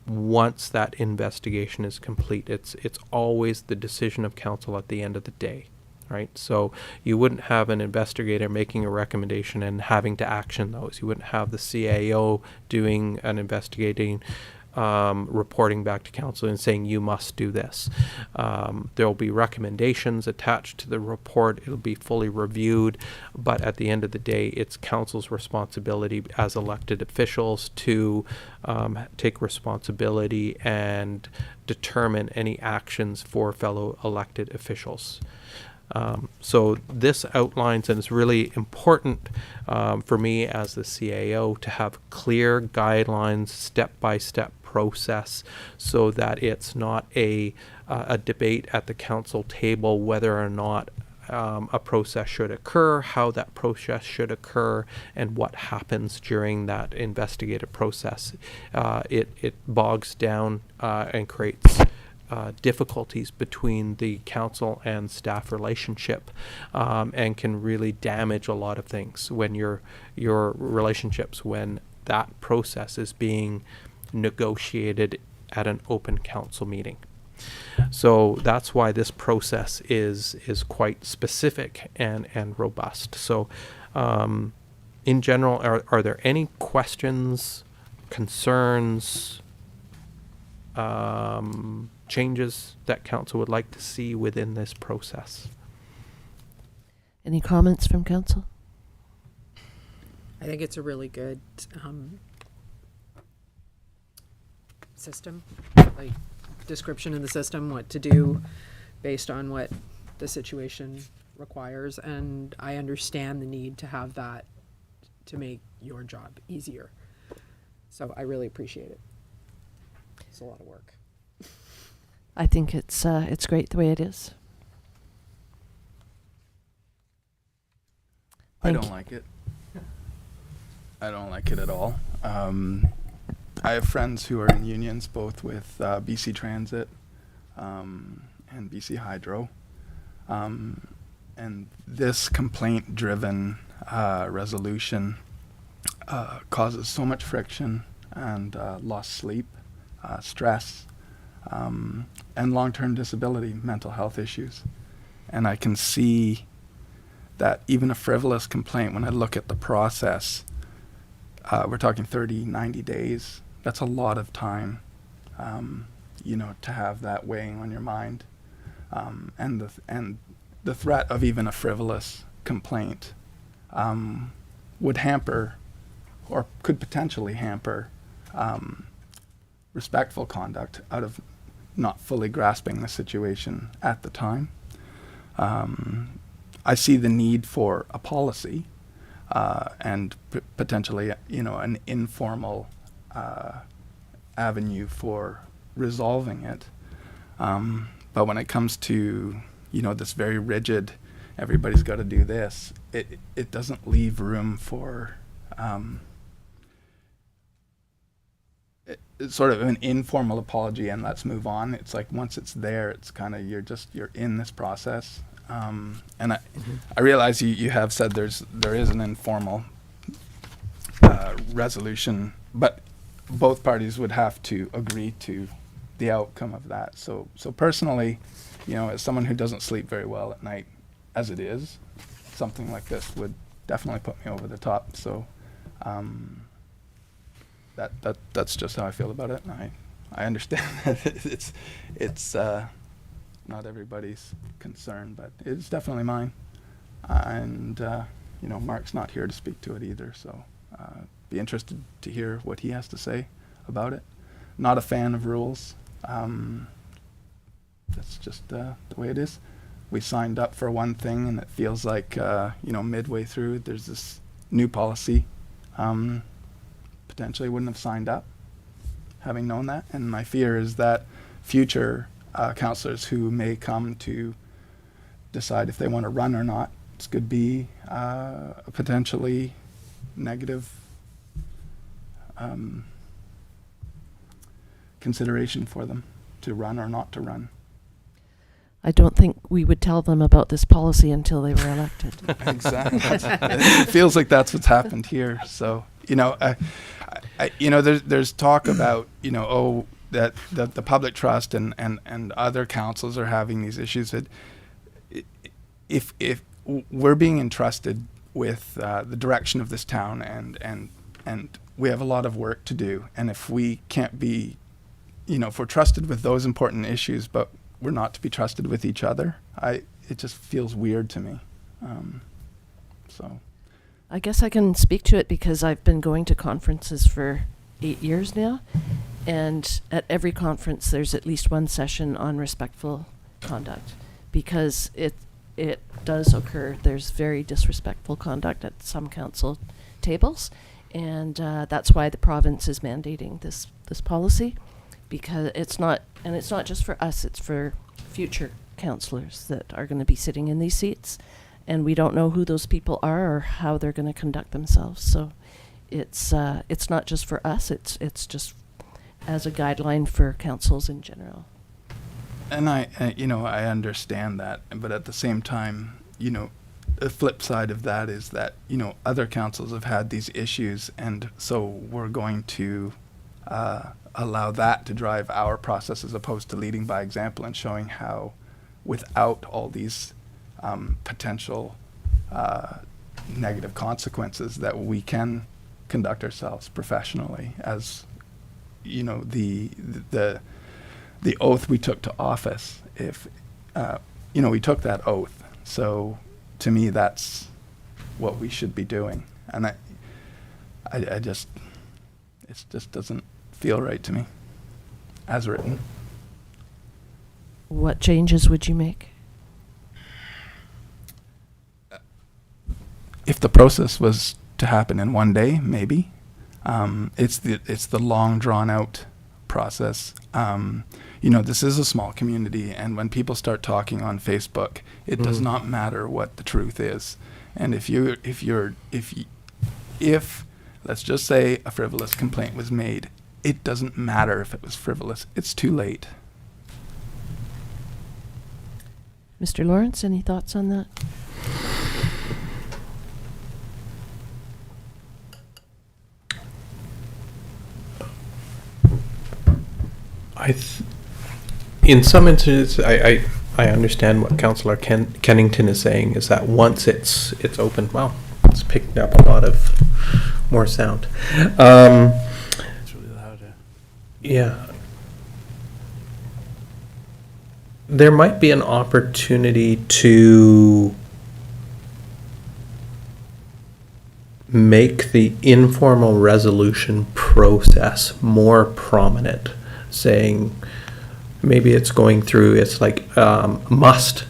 once that investigation is complete. It's always the decision of council at the end of the day, right? So you wouldn't have an investigator making a recommendation and having to action those. You wouldn't have the CAO doing an investigating, reporting back to council and saying you must do this. There will be recommendations attached to the report. It'll be fully reviewed, but at the end of the day, it's council's responsibility as elected officials to take responsibility and determine any actions for fellow elected officials. So this outlines, and it's really important for me as the CAO to have clear guidelines, step-by-step process, so that it's not a debate at the council table whether or not a process should occur, how that process should occur, and what happens during that investigative process. It bogs down and creates difficulties between the council and staff relationship, and can really damage a lot of things when your relationships, when that process is being negotiated at an open council meeting. So that's why this process is quite specific and robust. So in general, are there any questions, concerns, changes that council would like to see within this process? Any comments from council? I think it's a really good system, like description of the system, what to do based on what the situation requires, and I understand the need to have that to make your job easier. So I really appreciate it. It's a lot of work. I think it's great the way it is. I Thank don't like it. I don't like it at all. I have friends who are in unions, both with BC Transit and BC Hydro. And this complaint-driven resolution causes so much friction and lost sleep, stress, and long-term disability, mental health issues. And I can see that even a frivolous complaint, when I look at the process, we're talking 30, 90 days. That's a lot of time, to have that weighing on your mind. And the threat of even a frivolous complaint would hamper, or could potentially hamper, respectful conduct out of not fully grasping the situation at the time. I see the need for a policy and potentially, an informal avenue for resolving it. But when it comes to, this very rigid, everybody's got to do this, it doesn't leave room for it's sort of an informal apology and let's move on. It's like once it's there, it's kind of you're in this process. And I realize you have said there is an informal resolution, but both parties would have to agree to the outcome of that. So personally, as someone who doesn't sleep very well at night, as it is, something like this would definitely put me over the top. So that's just how I feel about it. And I understand that it's not everybody's concern, but it's definitely mine. And Mark's not here to speak to it either, so be interested to hear what he has to say about it. Not a fan of rules. That's just the way it is. We signed up for one thing, and it feels like midway through there's this new policy. Potentially wouldn't have signed up having known that, and my fear is that future councillors who may come to decide if they want to run or not, this could be a potentially negative consideration for them to run or not to run. I don't think we would tell them about this policy until they were elected. Exactly. It feels like that's what's happened here. So, there's talk about, that the public trust and other councils are having these issues. That if we're being entrusted with the direction of this town, and we have a lot of work to do, and if we can't be, if we're trusted with those important issues, but we're not to be trusted with each other, it just feels weird to me. So I guess I can speak to it because I've been going to conferences for 8 years now, and at every conference there's at least one session on respectful conduct, because it does occur. There's very disrespectful conduct at some council tables, and that's why the province is mandating this policy, because it's not just for us, it's for future councillors that are going to be sitting in these seats, and we don't know who those people are or how they're going to conduct themselves. So it's not just for us, it's just as a guideline for councils in general. And I understand that, but at the same time, the flip side of that is that, other councils have had these issues, and so we're going to allow that to drive our process as opposed to leading by example and showing how, without all these potential negative consequences, that we can conduct ourselves professionally. As the oath we took to office, if we took that oath, so to me that's what we should be doing, and it just doesn't feel right to me as written. What changes would you make? If the process was to happen in one day, maybe. It's the long drawn out process. This is a small community, and when people start talking on Facebook, it does not matter what the truth is. And if let's just say a frivolous complaint was made, it doesn't matter if it was frivolous. It's too late. Mr. Lawrence, any thoughts on that? In some instances, I understand what Councillor Kennington is saying, is that once it's open, well, it's picking up a lot of more sound. It's really loud. Yeah. There might be an opportunity to make the informal resolution process more prominent, saying maybe it's going through, it's like must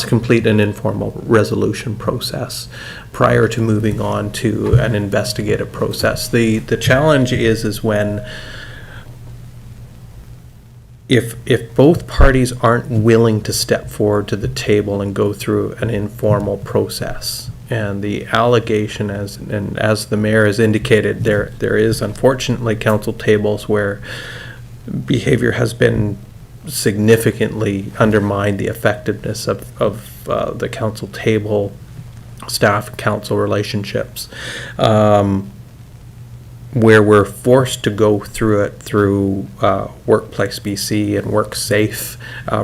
complete an informal resolution process prior to moving on to an investigative process. The challenge is when if both parties aren't willing to step forward to the table and go through an informal process, and the allegation, as the mayor has indicated, there is unfortunately council tables where behavior has been significantly undermined the effectiveness of the council table, staff council relationships, where we're forced to go through it through Workplace BC and WorkSafe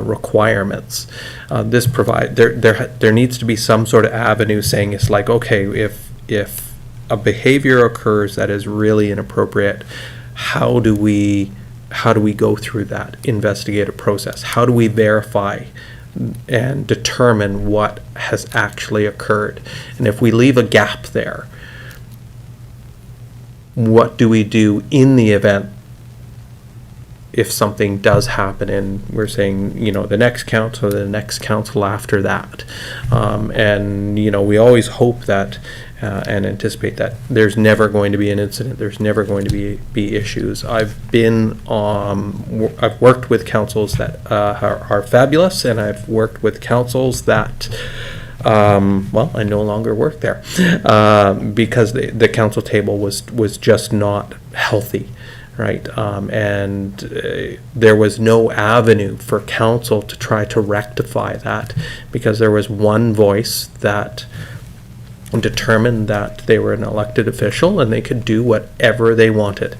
requirements. This provide there needs to be some sort of avenue saying it's like, okay, if a behavior occurs that is really inappropriate, how do we go through that investigative process? How do we verify and determine what has actually occurred? And if we leave a gap there, what do we do in the event if something does happen and we're saying, the next council or the next council after that? And, we always hope that and anticipate that there's never going to be an incident, there's never going to be issues. I've worked with councils that are fabulous, and I've worked with councils that I no longer work there because the council table was just not healthy, right? And there was no avenue for council to try to rectify that, because there was one voice that determined that they were an elected official and they could do whatever they wanted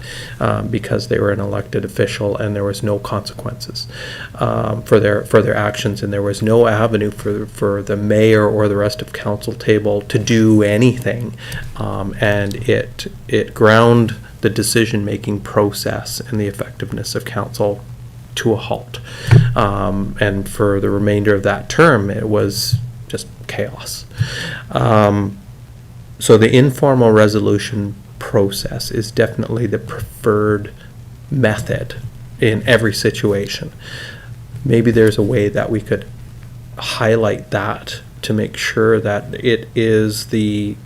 because they were an elected official, and there was no consequences for their actions, and there was no avenue for the mayor or the rest of council table to do anything, and it ground the decision-making process and the effectiveness of council to a halt, and for the remainder of that term it was just chaos. So the informal resolution process is definitely the preferred method in every situation. Maybe there's a way that we could highlight that to make sure that it is a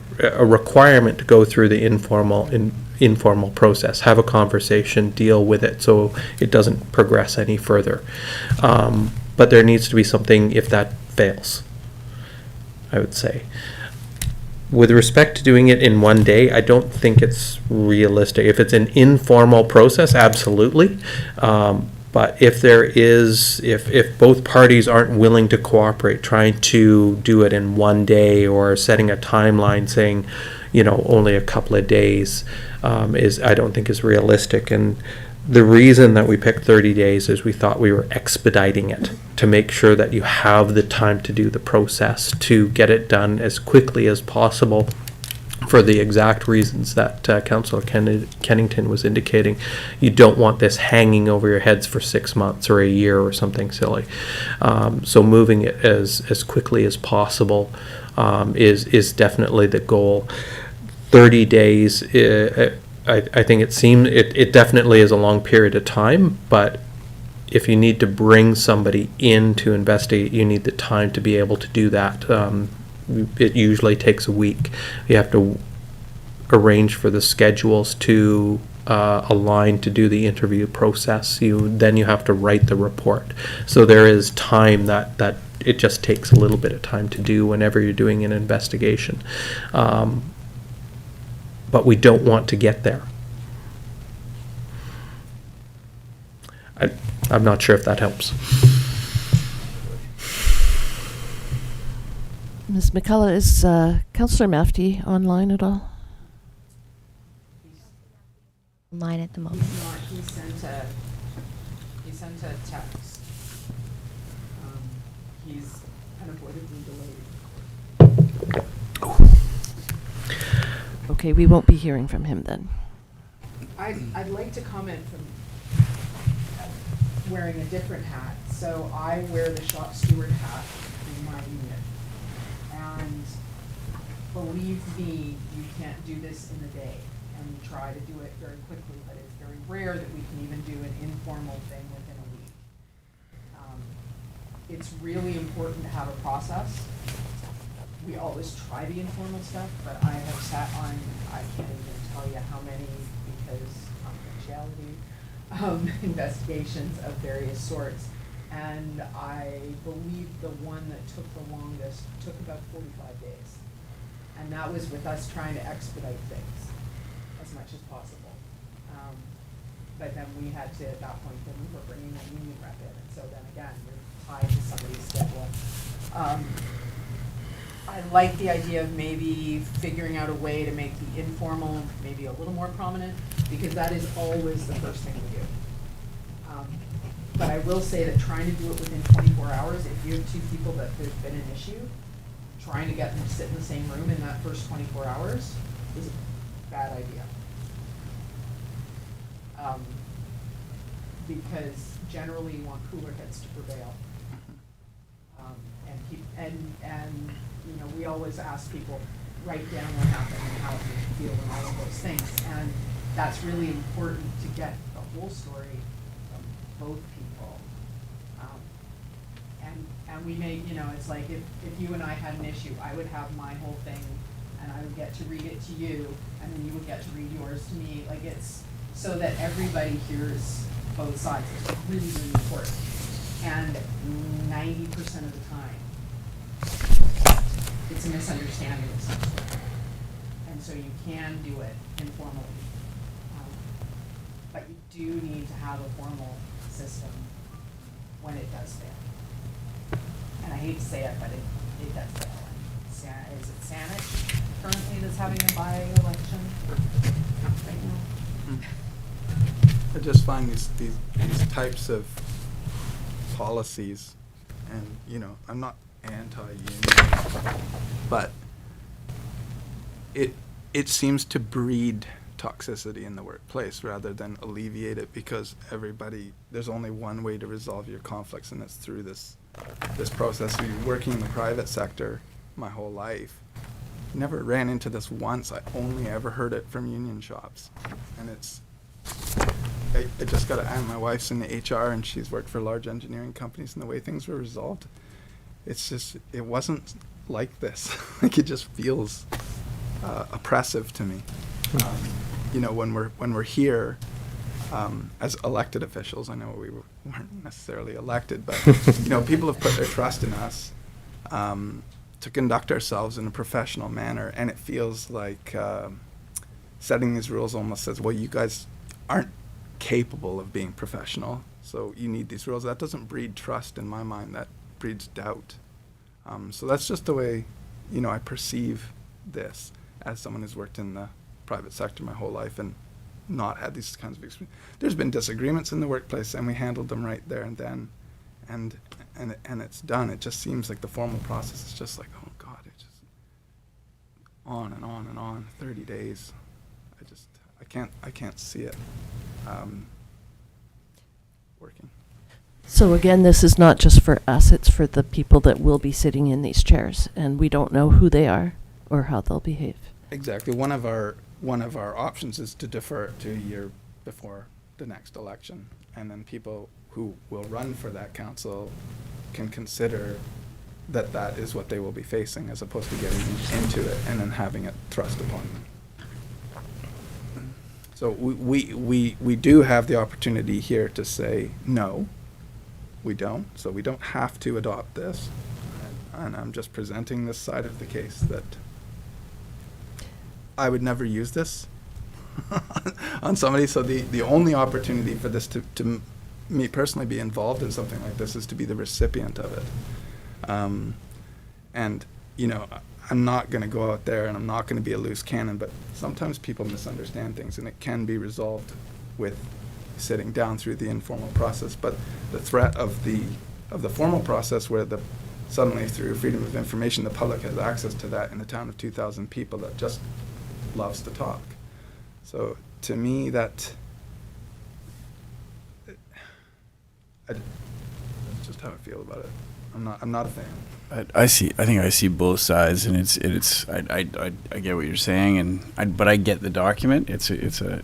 requirement to go through the informal process, have a conversation, deal with it so it doesn't progress any further. But there needs to be something if that fails, I would say. With respect to doing it in one day, I don't think it's realistic. If it's an informal process, absolutely. But if if both parties aren't willing to cooperate, trying to do it in one day or setting a timeline saying, only a couple of days, I don't think is realistic. And the reason that we picked 30 days is we thought we were expediting it to make sure that you have the time to do the process, to get it done as quickly as possible, for the exact reasons that Councillor Kennington was indicating. You don't want this hanging over your heads for 6 months or a year or something silly. So moving it as quickly as possible is definitely the goal. 30 days, I think it definitely is a long period of time, but if you need to bring somebody in to investigate, you need the time to be able to do that. It usually takes a week. You have to arrange for the schedules to align to do the interview process. Then you have to write the report. So there is time that it just takes a little bit of time to do whenever you're doing an investigation. But we don't want to get there. I'm not sure if that helps. Ms. McCullough, is Councillor Mafty online at all? Online at the moment. He sent a text. He's unavoidably delayed. Okay, we won't be hearing from him then. I'd like to comment from wearing a different hat. So I wear the shop steward hat in my unit. And believe me, you can't do this in a day. And we try to do it very quickly, but it's very rare that we can even do an informal thing within a week. It's really important to have a process. We always try the informal stuff, but I have sat on, I can't even tell you how many, because confidentiality, investigations of various sorts. And I believe the one that took the longest took about 45 days. And that was with us trying to expedite things as much as possible. But then we had to, at that point, then we were bringing that union rep in. And so then again, you're tied to somebody's schedule. I like the idea of maybe figuring out a way to make the informal maybe a little more prominent, because that is always the first thing we do. But I will say that trying to do it within 24 hours, if you have two people that there's been an issue, trying to get them to sit in the same room in that first 24 hours is a bad idea. Because generally you want cooler heads to prevail. And you know, we always ask people, write down what happened and how you feel and all of those things. And that's really important to get the whole story from both people. And we may, you know, it's like if you and I had an issue, I would have my whole thing and I would get to read it to you, and then you would get to read yours to me. Like, it's so that everybody hears both sides. It's really, really important. And 90% of the time, it's a misunderstanding of some sort. And so you can do it informally. But you do need to have a formal system when it does fail. And I hate to say it, but it does fail. Is it Saanich? just find these types of policies, and I'm not anti-union, but it seems to breed toxicity in the workplace rather than alleviate it, because there's only one way to resolve your conflicts, and it's through this process. Working in the private sector my whole life, never ran into this once. I only ever heard it from union shops, and I just got to add, my wife's in the HR and she's worked for large engineering companies, and the way things were resolved, it wasn't like this. Like, it just feels oppressive to me. When we're here as elected officials, I know we weren't necessarily elected, but people have put their trust in us to conduct ourselves in a professional manner, and it feels like setting these rules almost says, well, you guys aren't capable of being professional, so you need these rules. That doesn't breed trust in my mind. That breeds doubt. So that's just the way I perceive this as someone who's worked in the private sector my whole life and not had these kinds of experience. There's been disagreements in the workplace, and we handled them right there and then, and it's done. It just seems like the formal process is just like, oh God, it's just on and on and on. 30 days. I can't see it working. So again, this is not just for us, it's for the people that will be sitting in these chairs, and we don't know who they are or how they'll behave. Exactly. One of our options is to defer it to a year before the next election, and then people who will run for that council can consider that is what they will be facing, as opposed to getting into it and then having it thrust upon them. So we do have the opportunity here to say no, we don't. So we don't have to adopt this, and I'm just presenting this side of the case, that I would never use this on somebody. So the only opportunity for this to me personally be involved in something like this is to be the recipient of it. And I'm not going to go out there and I'm not going to be a loose cannon, but sometimes people misunderstand things, and it can be resolved with sitting down through the informal process. But the threat of the formal process, where suddenly through freedom of information, the public has access to that in a town of 2,000 people that just loves to talk. So to me, that's just how I feel about it. I'm not a fan. I think I see both sides, and I get what you're saying, but I get the document. It's a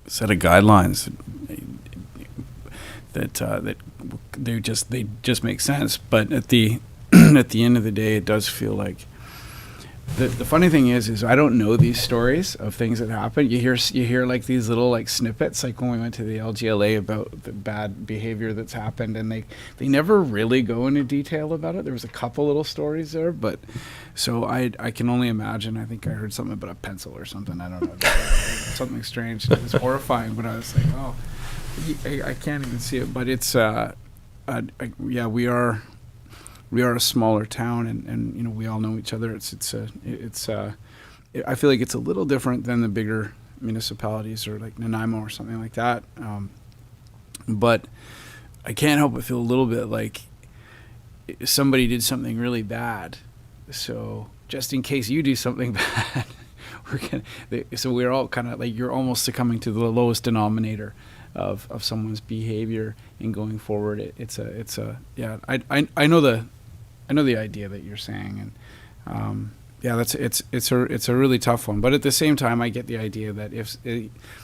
set of guidelines that they just make sense. But at the at the end of the day, it does feel like the funny thing is I don't know these stories of things that happen. You hear like these little like snippets, like when we went to the LGLA about the bad behavior that's happened, and they never really go into detail about it. There was a couple little stories there, but so I can only imagine. I think I heard something about a pencil or something. I don't know, something strange. It was horrifying, but I was like, oh, I can't even see it. But it's yeah, we are a smaller town, and we all know each other. I feel like it's a little different than the bigger municipalities, or like Nanaimo or something like that. But I can't help but feel a little bit like somebody did something really bad. So just in case you do something bad, we're all kind of like, you're almost succumbing to the lowest denominator of someone's behavior and going forward. I know the idea that you're saying, and it's a really tough one. But at the same time, I get the idea that if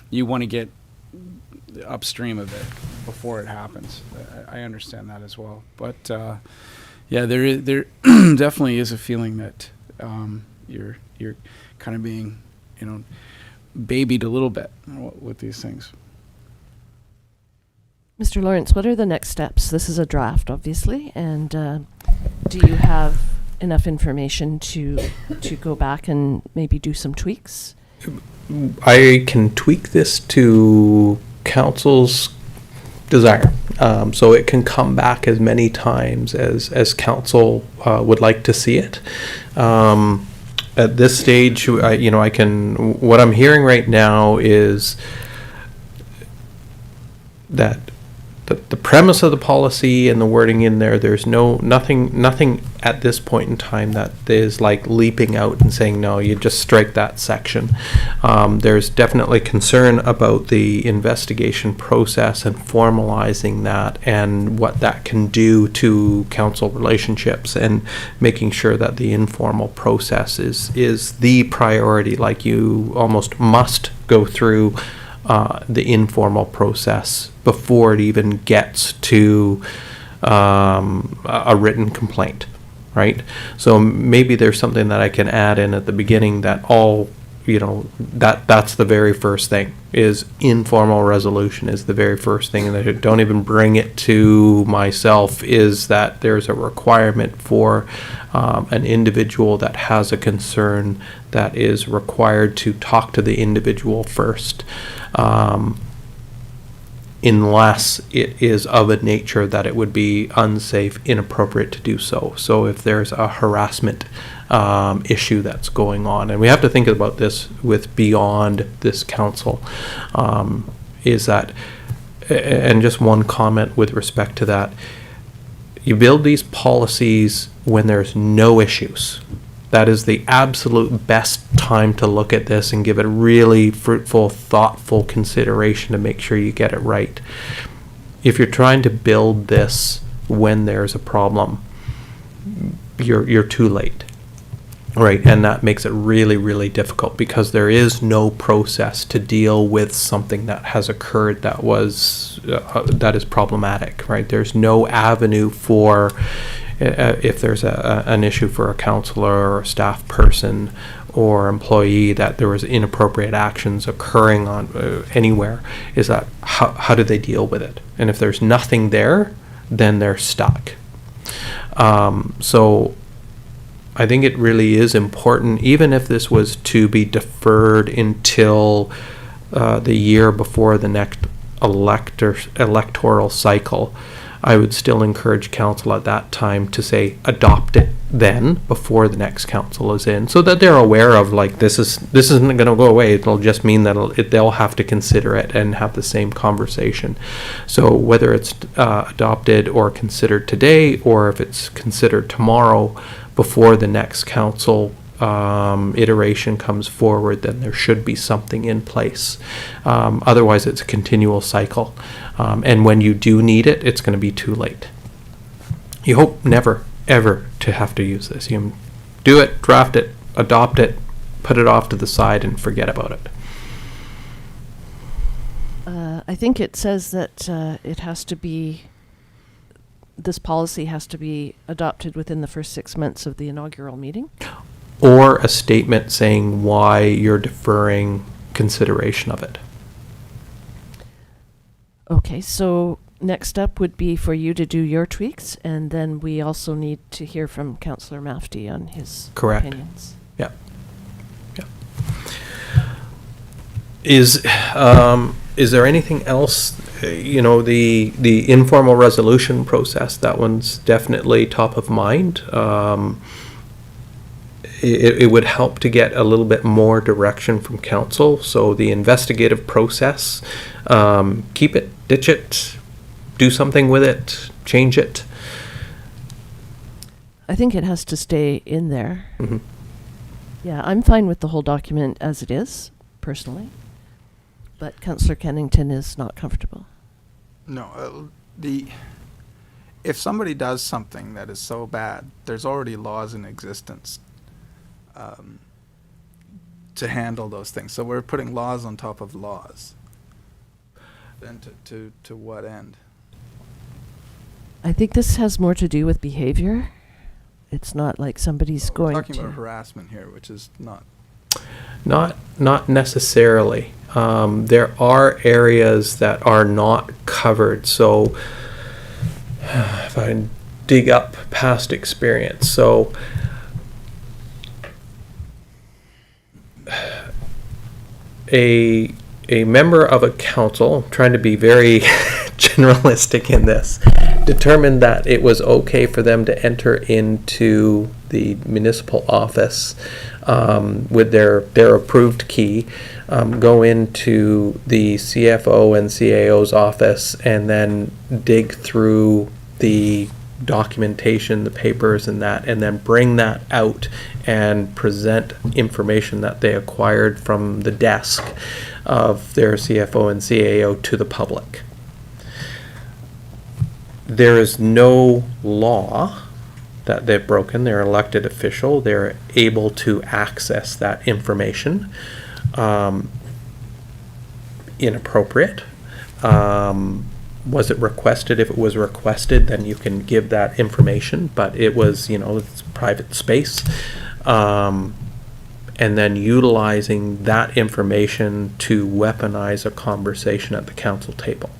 you want to get upstream of it before it happens, I understand that as well. But there definitely is a feeling that you're kind of being babied a little bit with these things. Mr. Lawrence, what are the next steps? This is a draft, obviously, and do you have enough information to go back and maybe do some tweaks? I can tweak this to council's desire, so it can come back as many times as council would like to see it. At this stage, I can. What I'm hearing right now is the premise of the policy and the wording in there, there's nothing at this point in time that is like leaping out and saying, no, you just strike that section. There's definitely concern about the investigation process and formalizing that and what that can do to council relationships, and making sure that the informal process is the priority. Like, you almost must go through the informal process before it even gets to a written complaint, right? So maybe there's something that I can add in at the beginning that that's the very first thing, is informal resolution is the very first thing, and that don't even bring it to myself, is that there's a requirement for an individual that has a concern that is required to talk to the individual first, unless it is of a nature that it would be unsafe, inappropriate to do so. So if there's a harassment issue that's going on, and we have to think about this with beyond this council, is that, and just one comment with respect to that, you build these policies when there's no issues. That is the absolute best time to look at this and give it really fruitful, thoughtful consideration to make sure you get it right. If you're trying to build this when there's a problem, you're too late, right? And that makes it really, really difficult, because there is no process to deal with something that has occurred that is problematic, right? There's no avenue for, if there's an issue for a counselor or a staff person or employee, that there was inappropriate actions occurring on anywhere, is that how do they deal with it? And if there's nothing there, then they're stuck. So I think it really is important, even if this was to be deferred until the year before the next electoral cycle, I would still encourage council at that time to say adopt it then, before the next council is in, so that they're aware of, like, this isn't going to go away. It'll just mean that they'll have to consider it and have the same conversation. So whether it's adopted or considered today, or if it's considered tomorrow before the next council iteration comes forward, then there should be something in place. Otherwise, it's a continual cycle. And when you do need it, it's going to be too late. You hope never, ever to have to use this. You do it, draft it, adopt it, put it off to the side, and forget about it. I think it says that it has to be, this policy has to be adopted within the first 6 months of the inaugural meeting. Or a statement saying why you're deferring consideration of it. Okay, so next up would be for you to do your tweaks, and then we also need to hear from Councillor Mafty on his Correct. opinions. Yeah. Yeah. Is there anything else? The informal resolution process, that one's definitely top of mind. It would help to get a little bit more direction from council. So the investigative process, keep it, ditch it, do something with it, change it. I think it has to stay in there. Mm-hmm. Yeah, I'm fine with the whole document as it is, personally. But Councillor Kennington is not comfortable. No, if somebody does something that is so bad, there's already laws in existence to handle those things. So we're putting laws on top of laws. And to what end? I think this has more to do with behavior. It's not like somebody's going We're talking to... about harassment here, which is not... Not necessarily. There are areas that are not covered. So if I dig up past experience, so a member of a council, I'm trying to be very generalistic in this, determined that it was okay for them to enter into the municipal office with their approved key, go into the CFO and CAO's office, and then dig through the documentation, the papers and that, and then bring that out and present information that they acquired from the desk of their CFO and CAO to the public. There is no law that they've broken. They're an elected official. They're able to access that information. Inappropriate. Was it requested? If it was requested, then you can give that information, but it was, it's private space. And then utilizing that information to weaponize a conversation at the council table.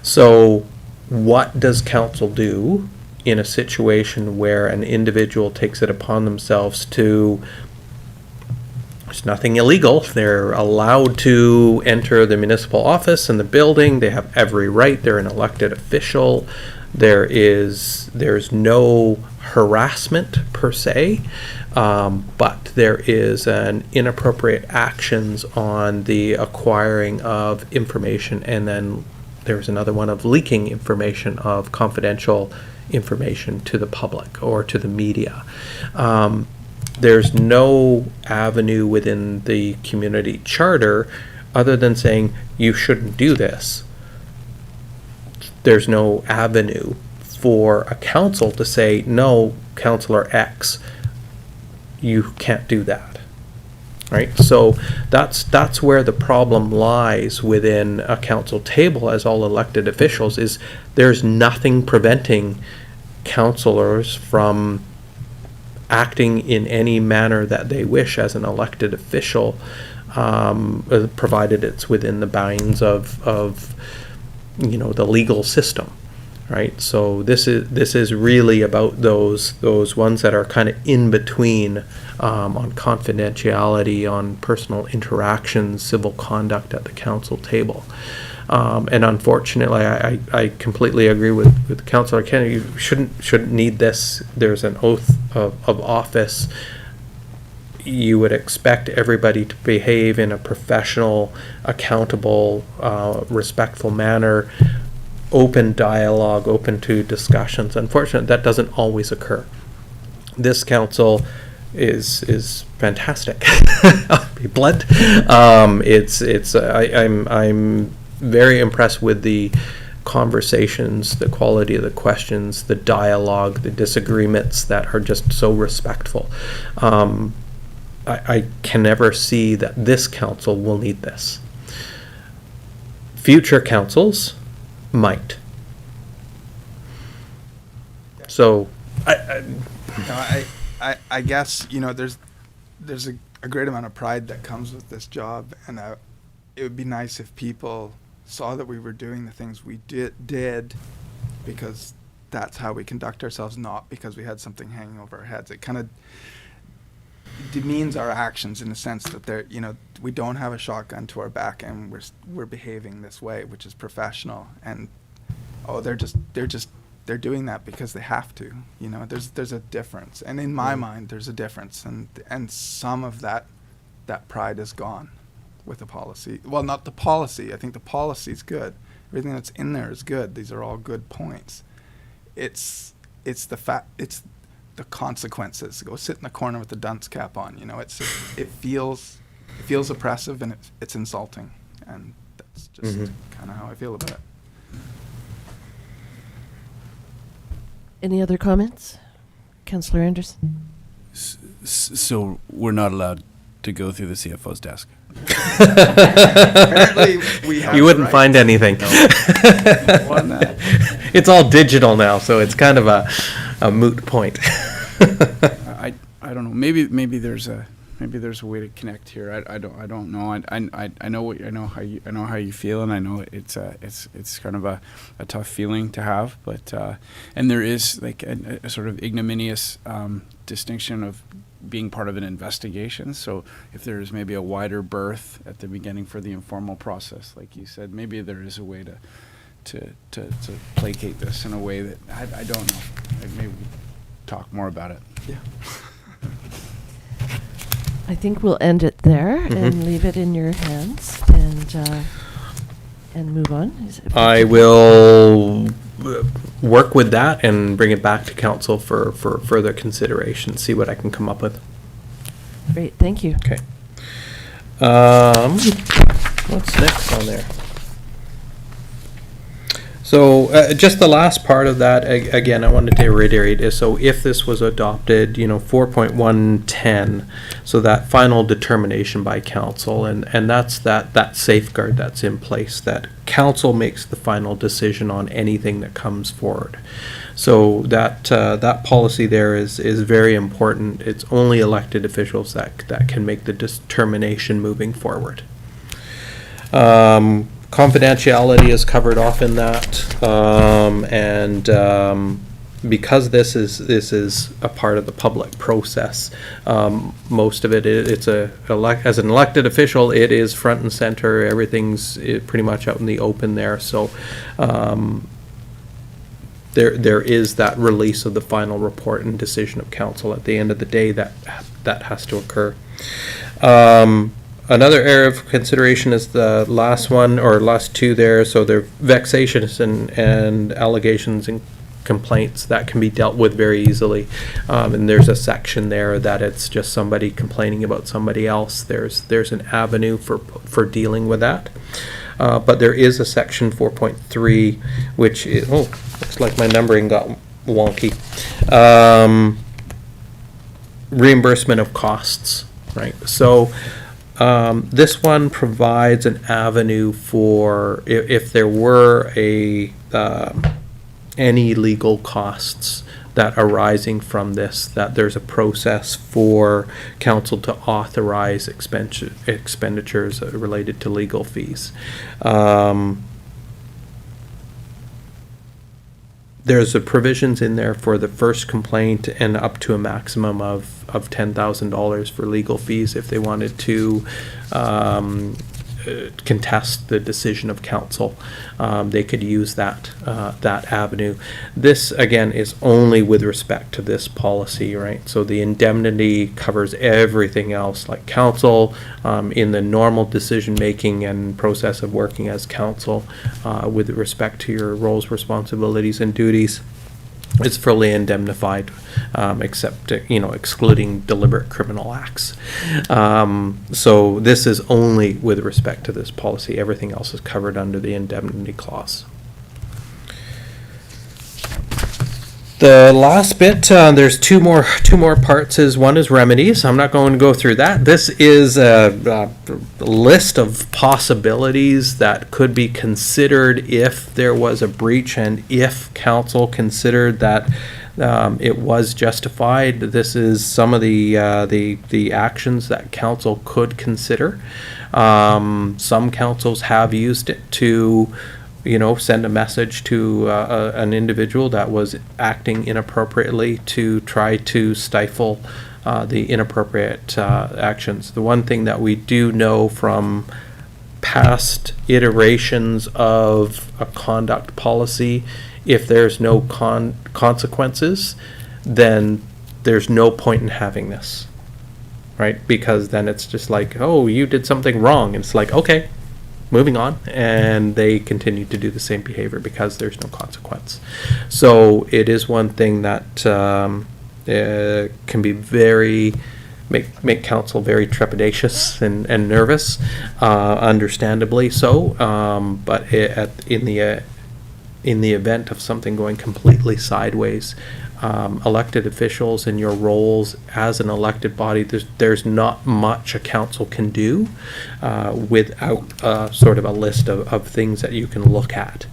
So what does council do in a situation where an individual takes it upon themselves to, there's nothing illegal, they're allowed to enter the municipal office and the building, they have every right, they're an elected official, there's no harassment per se, but there is an inappropriate actions on the acquiring of information, and then there's another one of leaking information, of confidential information to the public or to the media. There's no avenue within the community charter other than saying you shouldn't do this. There's no avenue for a council to say, no, Councillor X, you can't do that. Right? So that's where the problem lies within a council table as all elected officials, is there's nothing preventing councillors from acting in any manner that they wish as an elected official, provided it's within the bounds of the legal system. Right, so this is really about those ones that are kind of in between, on confidentiality, on personal interactions, civil conduct at the council table, and unfortunately, I completely agree with Councillor Kennedy. You shouldn't need this. There's an oath of office. You would expect everybody to behave in a professional, accountable, respectful manner. Open dialogue, open to discussions. Unfortunately, that doesn't always occur. This council is fantastic. I'll be blunt. I'm very impressed with the conversations, the quality of the questions, the dialogue, the disagreements that are just so respectful. I can never see that this council will need this. Future councils might. So I guess there's a great amount of pride that comes with this job, and it would be nice if people saw that we were doing the things we did because that's how we conduct ourselves, not because we had something hanging over our heads. It kind of demeans our actions in the sense that we don't have a shotgun to our back and we're behaving this way, which is professional, and they're doing that because they have to. There's a difference, and in my mind there's a difference, and some of that pride is gone with the policy. Well, not the policy. I think the policy is good. Everything that's in there is good. These are all good points. It's the consequences. Go sit in the corner with the dunce cap on. It feels oppressive, and it's insulting, and that's just kind of how I feel about it. Any other comments? Councillor Anderson? So we're not allowed to go through the CFO's desk? Apparently, we have. You wouldn't find anything. It's all digital now, so it's kind of a moot point. I don't know. Maybe there's a way to connect here. I don't know. I know how you feel, and I know it's kind of a tough feeling to have. But and there is like a sort of ignominious distinction of being part of an investigation. So if there's maybe a wider berth at the beginning for the informal process, like you said, maybe there is a way to placate this in a way that I don't know. Maybe we talk more about it. Yeah. I think we'll end it there and leave it in your hands and move on. I will work with that and bring it back to council for further consideration, see what I can come up with. Great, thank you. Okay. What's next on there? So just the last part of that, again, I wanted to reiterate is, so if this was adopted, 4.110, so that final determination by council, and that's that safeguard that's in place, that council makes the final decision on anything that comes forward. So that policy there is very important. It's only elected officials that can make the determination moving forward. Confidentiality is covered off in that, and because this is a part of the public process, most of it it's as an elected official, it is front and center. Everything's pretty much out in the open there. So there is that release of the final report and decision of council at the end of the day that has to occur. Another area of consideration is the last one, or last two there. So they're vexatious and allegations and complaints that can be dealt with very easily. And there's a section there that it's just somebody complaining about somebody else. There's an avenue for dealing with that. But there is a section 4.3, which is, looks like my numbering got wonky. Reimbursement of costs, right? So this one provides an avenue for if there were any legal costs that arising from this, that there's a process for council to authorize expenditures related to legal fees. There's a provisions in there for the first complaint and up to a maximum of $10,000 for legal fees if they wanted to contest the decision of council. They could use that avenue. This again is only with respect to this policy, right? So the indemnity covers everything else, like council in the normal decision making and process of working as council with respect to your roles, responsibilities, and duties. It's fully indemnified, except excluding deliberate criminal acts. So this is only with respect to this policy. Everything else is covered under the indemnity clause. The last bit, there's two more parts. One is remedies. I'm not going to go through that. This is a list of possibilities that could be considered if there was a breach and if council considered that it was justified. This is some of the actions that council could consider. Some councils have used it to send a message to an individual that was acting inappropriately to try to stifle the inappropriate actions. The one thing that we do know from past iterations of a conduct policy, if there's no consequences, then there's no point in having this, right? Because then it's just like, oh, you did something wrong. And it's like, okay, moving on, and they continue to do the same behavior because there's no consequence. So it is one thing that can be make council very trepidatious and nervous, understandably so. But in the event of something going completely sideways, elected officials and your roles as an elected body, there's not much a council can do without sort of a list of things that you can look at,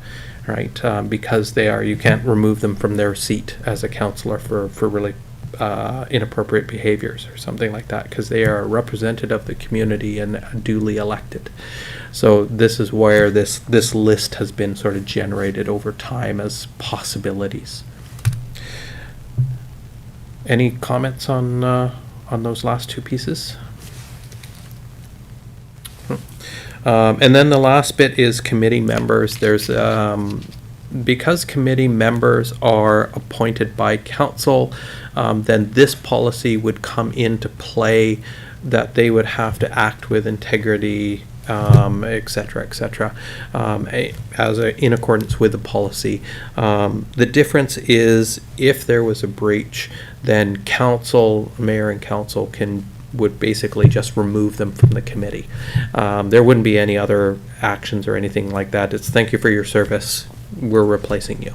right? Because you can't remove them from their seat as a councillor for really inappropriate behaviors or something like that, because they are a representative of the community and duly elected. So this is where this list has been sort of generated over time as possibilities. Any comments on those last two pieces? And then the last bit is committee members. There's, because committee members are appointed by council, then this policy would come into play, that they would have to act with integrity, et cetera, in accordance with the policy. The difference is if there was a breach, then council, mayor and council would basically just remove them from the committee. There wouldn't be any other actions or anything like that. It's thank you for your service, we're replacing you.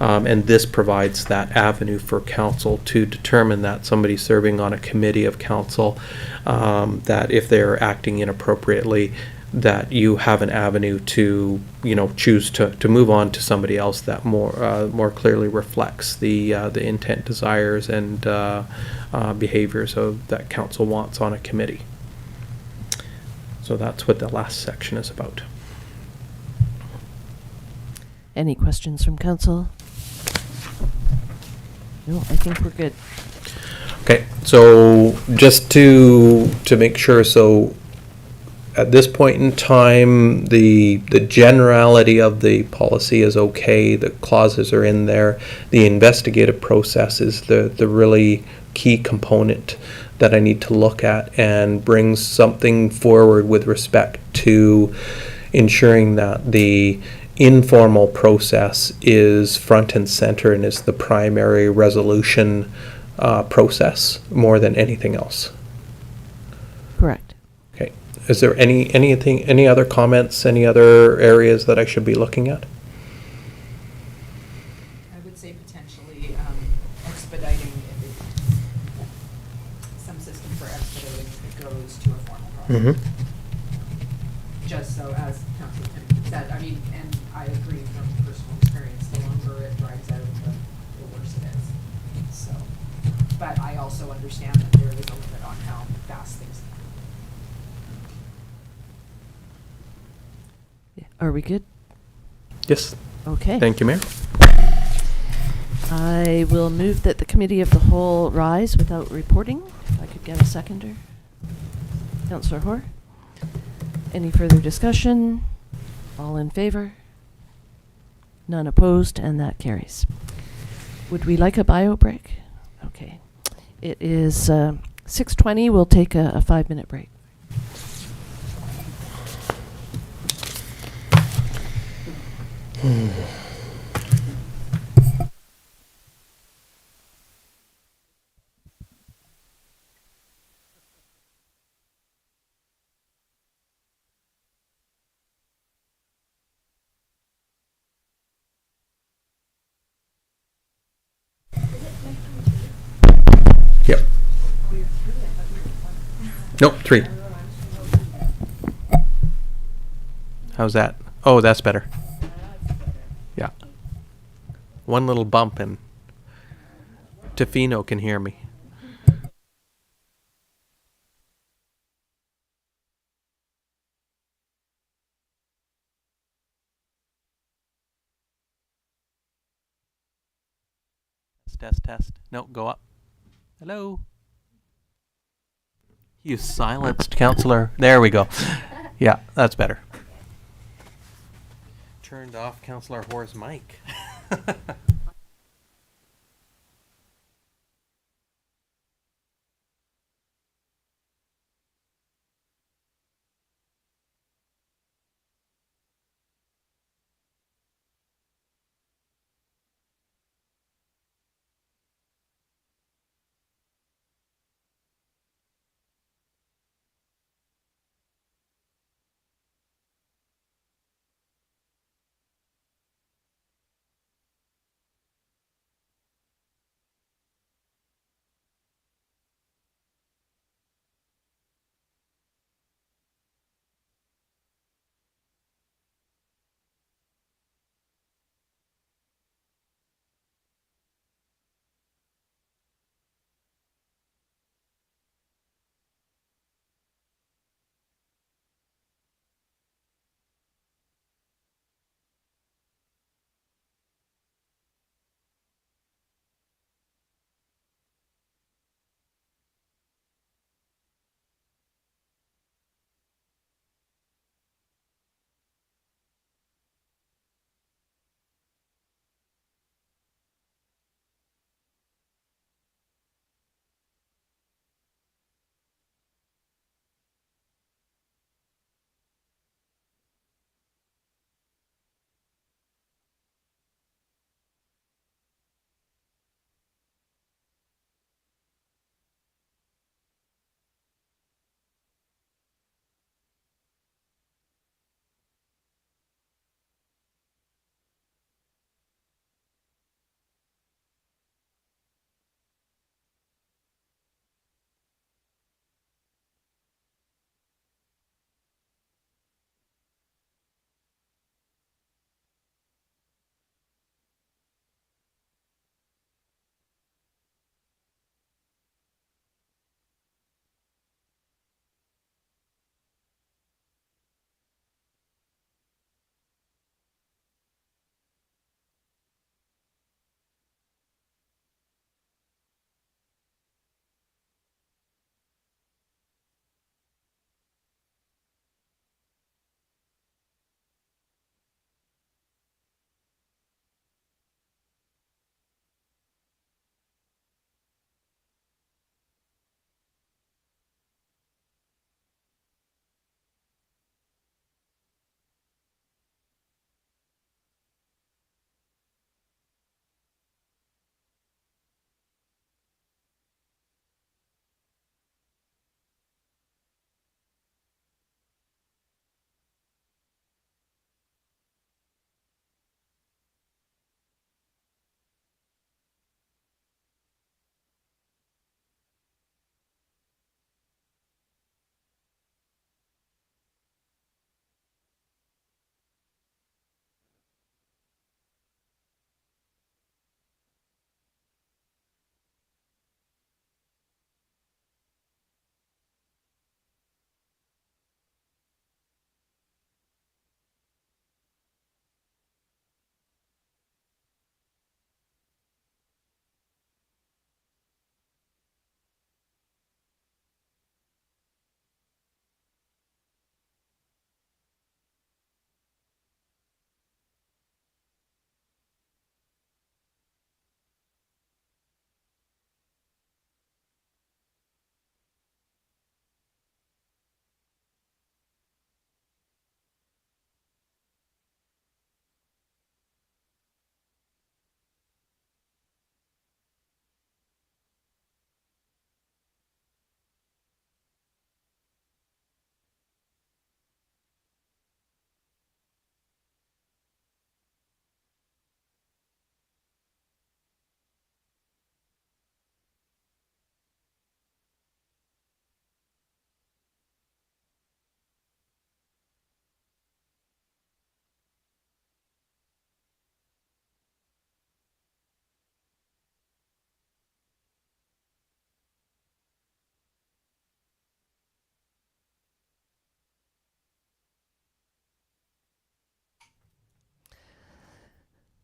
And this provides that avenue for council to determine that somebody serving on a committee of council, that if they're acting inappropriately, that you have an avenue to, choose to move on to somebody else that more clearly reflects the intent, desires, and behaviors that council wants on a committee. So that's what the last section is about. Any questions from council? No, I think we're good. Okay, so just to make sure, so at this point in time, the generality of the policy is okay, the clauses are in there. The investigative process is the really key component that I need to look at and bring something forward with respect to ensuring that the informal process is front and center and is the primary resolution process more than anything else. Correct. Okay. Is there any other comments, any other areas that I should be looking at? I would say potentially expediting some system for expediting if it goes to a formal process. Mm-hmm. Just so, as Councilor Tim said, I mean, and I agree from personal experience, the longer it drags out, the worse it is. So, but I also understand that there is a limit on how fast things Are we good? Yes. Okay. Thank you, Mayor. I will move that the committee of the whole rise without reporting. If I could get a seconder. Councillor Hoare. Any further discussion? All in favor? None opposed, and that carries. Would we like a bio break? Okay. It is 6:20. We'll take a 5-minute break. Yep. Nope, 3. How's that? Oh, that's better. Yeah. One little bump and Tofino can hear me. Test. No, go up. Hello. You silenced Councillor. There we go. Yeah, that's better. Turned off Councillor Hoare's mic.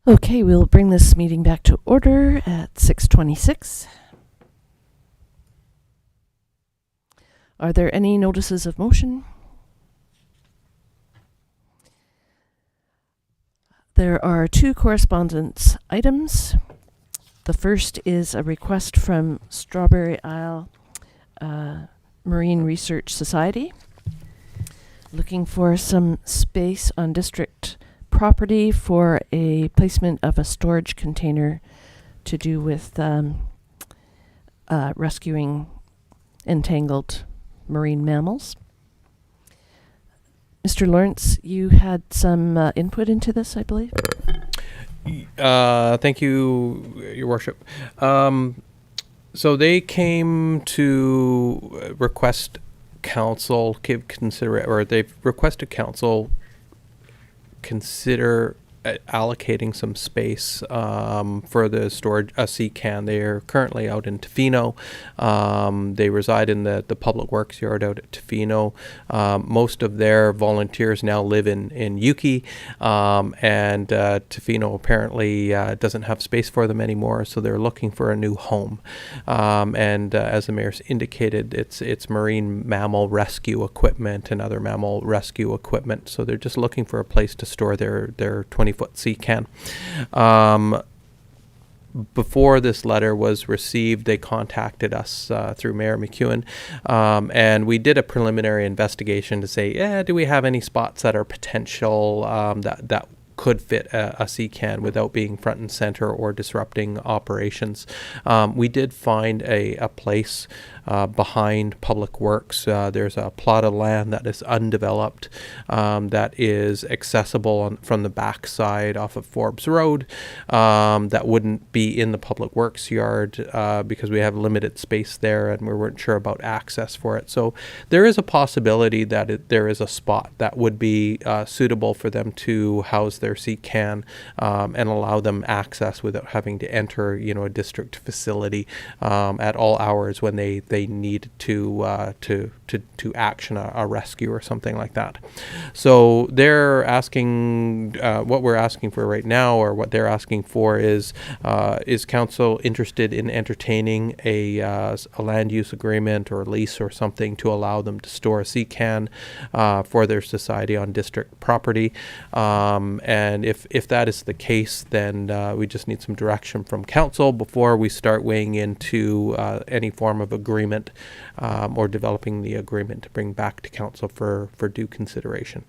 Okay, we'll bring this meeting back to order at 6:26. Are there any notices of motion? There are two correspondence items. The first is a request from Strawberry Isle Marine Research Society, looking for some space on district property for a placement of a storage container to do with rescuing entangled marine mammals. Mr. Lawrence, you had some input into this, I believe. Thank you, Your Worship. So they came to request council they've requested council consider allocating some space for the storage CCAN. They are currently out in Tofino. They reside in the public works yard out at Tofino. Most of their volunteers now live in Yuki, and Tofino apparently doesn't have space for them anymore, so they're looking for a new home. And as the mayor's indicated, it's marine mammal rescue equipment and other mammal rescue equipment, so they're just looking for a place to store their 20-foot CCAN. Before this letter was received, they contacted us through Mayor McEwen, and we did a preliminary investigation to say, do we have any spots that are potential that could fit a CCAN without being front and center or disrupting operations. We did find a place behind Public Works. There's a plot of land that is undeveloped that is accessible from the backside off of Forbes Road that wouldn't be in the Public Works yard because we have limited space there and we weren't sure about access for it. So there is a possibility that there is a spot that would be suitable for them to house their CCAN and allow them access without having to enter, a district facility at all hours when they need to action a rescue or something like that. So they're asking what we're asking for right now, or what they're asking for is council interested in entertaining a land use agreement or lease or something to allow them to store a CCAN for their society on district property, and if that is the case, then we just need some direction from council before we start weighing into any form of agreement or developing the agreement to bring back to council for due consideration.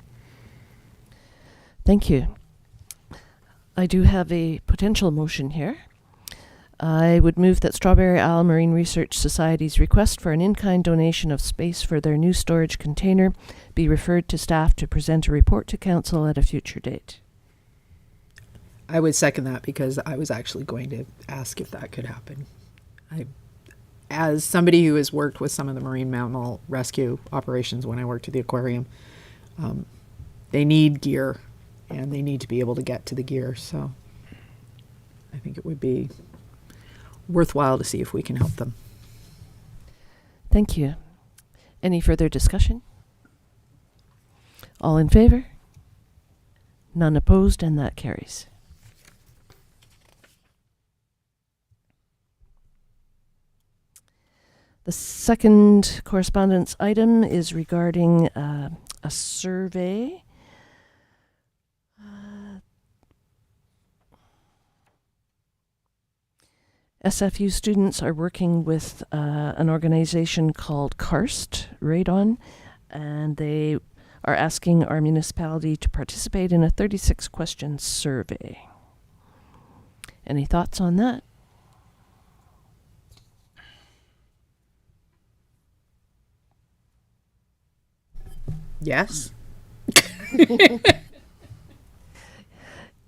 Thank you. I do have a potential motion here. I would move that Strawberry Isle Marine Research Society's request for an in-kind donation of space for their new storage container be referred to staff to present a report to council at a future date. I would second that because I was actually going to ask if that could happen. As somebody who has worked with some of the marine mammal rescue operations when I worked at the aquarium, they need gear and they need to be able to get to the gear. So I think it would be worthwhile to see if we can help them. Thank you. Any further discussion? All in favor? None opposed, and that carries. The second correspondence item is regarding a survey. SFU students are working with an organization called KARST, Radon, and they are asking our municipality to participate in a 36-question survey. Any thoughts on that? Yes.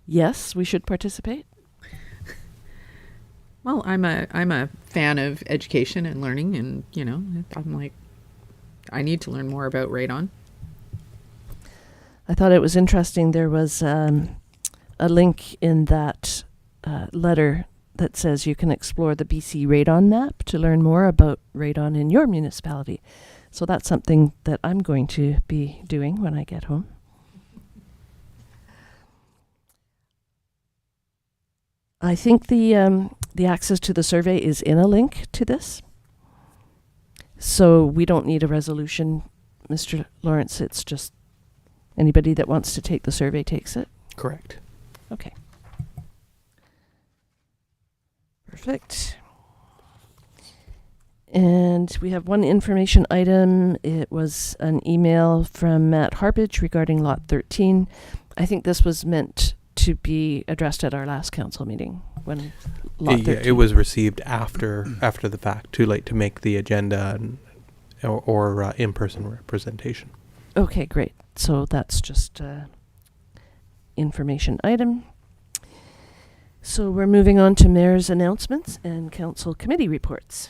Yes, we should participate. Well, I'm a fan of education and learning, and I'm like, I need to learn more about radon. I thought it was interesting. There was a link in that letter that says you can explore the BC Radon map to learn more about radon in your municipality. So that's something that I'm going to be doing when I get home. I think the access to the survey is in a link to this. So we don't need a resolution, Mr. Lawrence. It's just anybody that wants to take the survey takes it. Correct. Okay. Perfect. And we have one information item. It was an email from Matt Harpage regarding Lot 13. I think this was meant to be addressed at our last council meeting when Lot 13. It was received after the fact. Too late to make the agenda or in-person representation. Okay, great. So that's just information item. So we're moving on to mayor's announcements and council committee reports.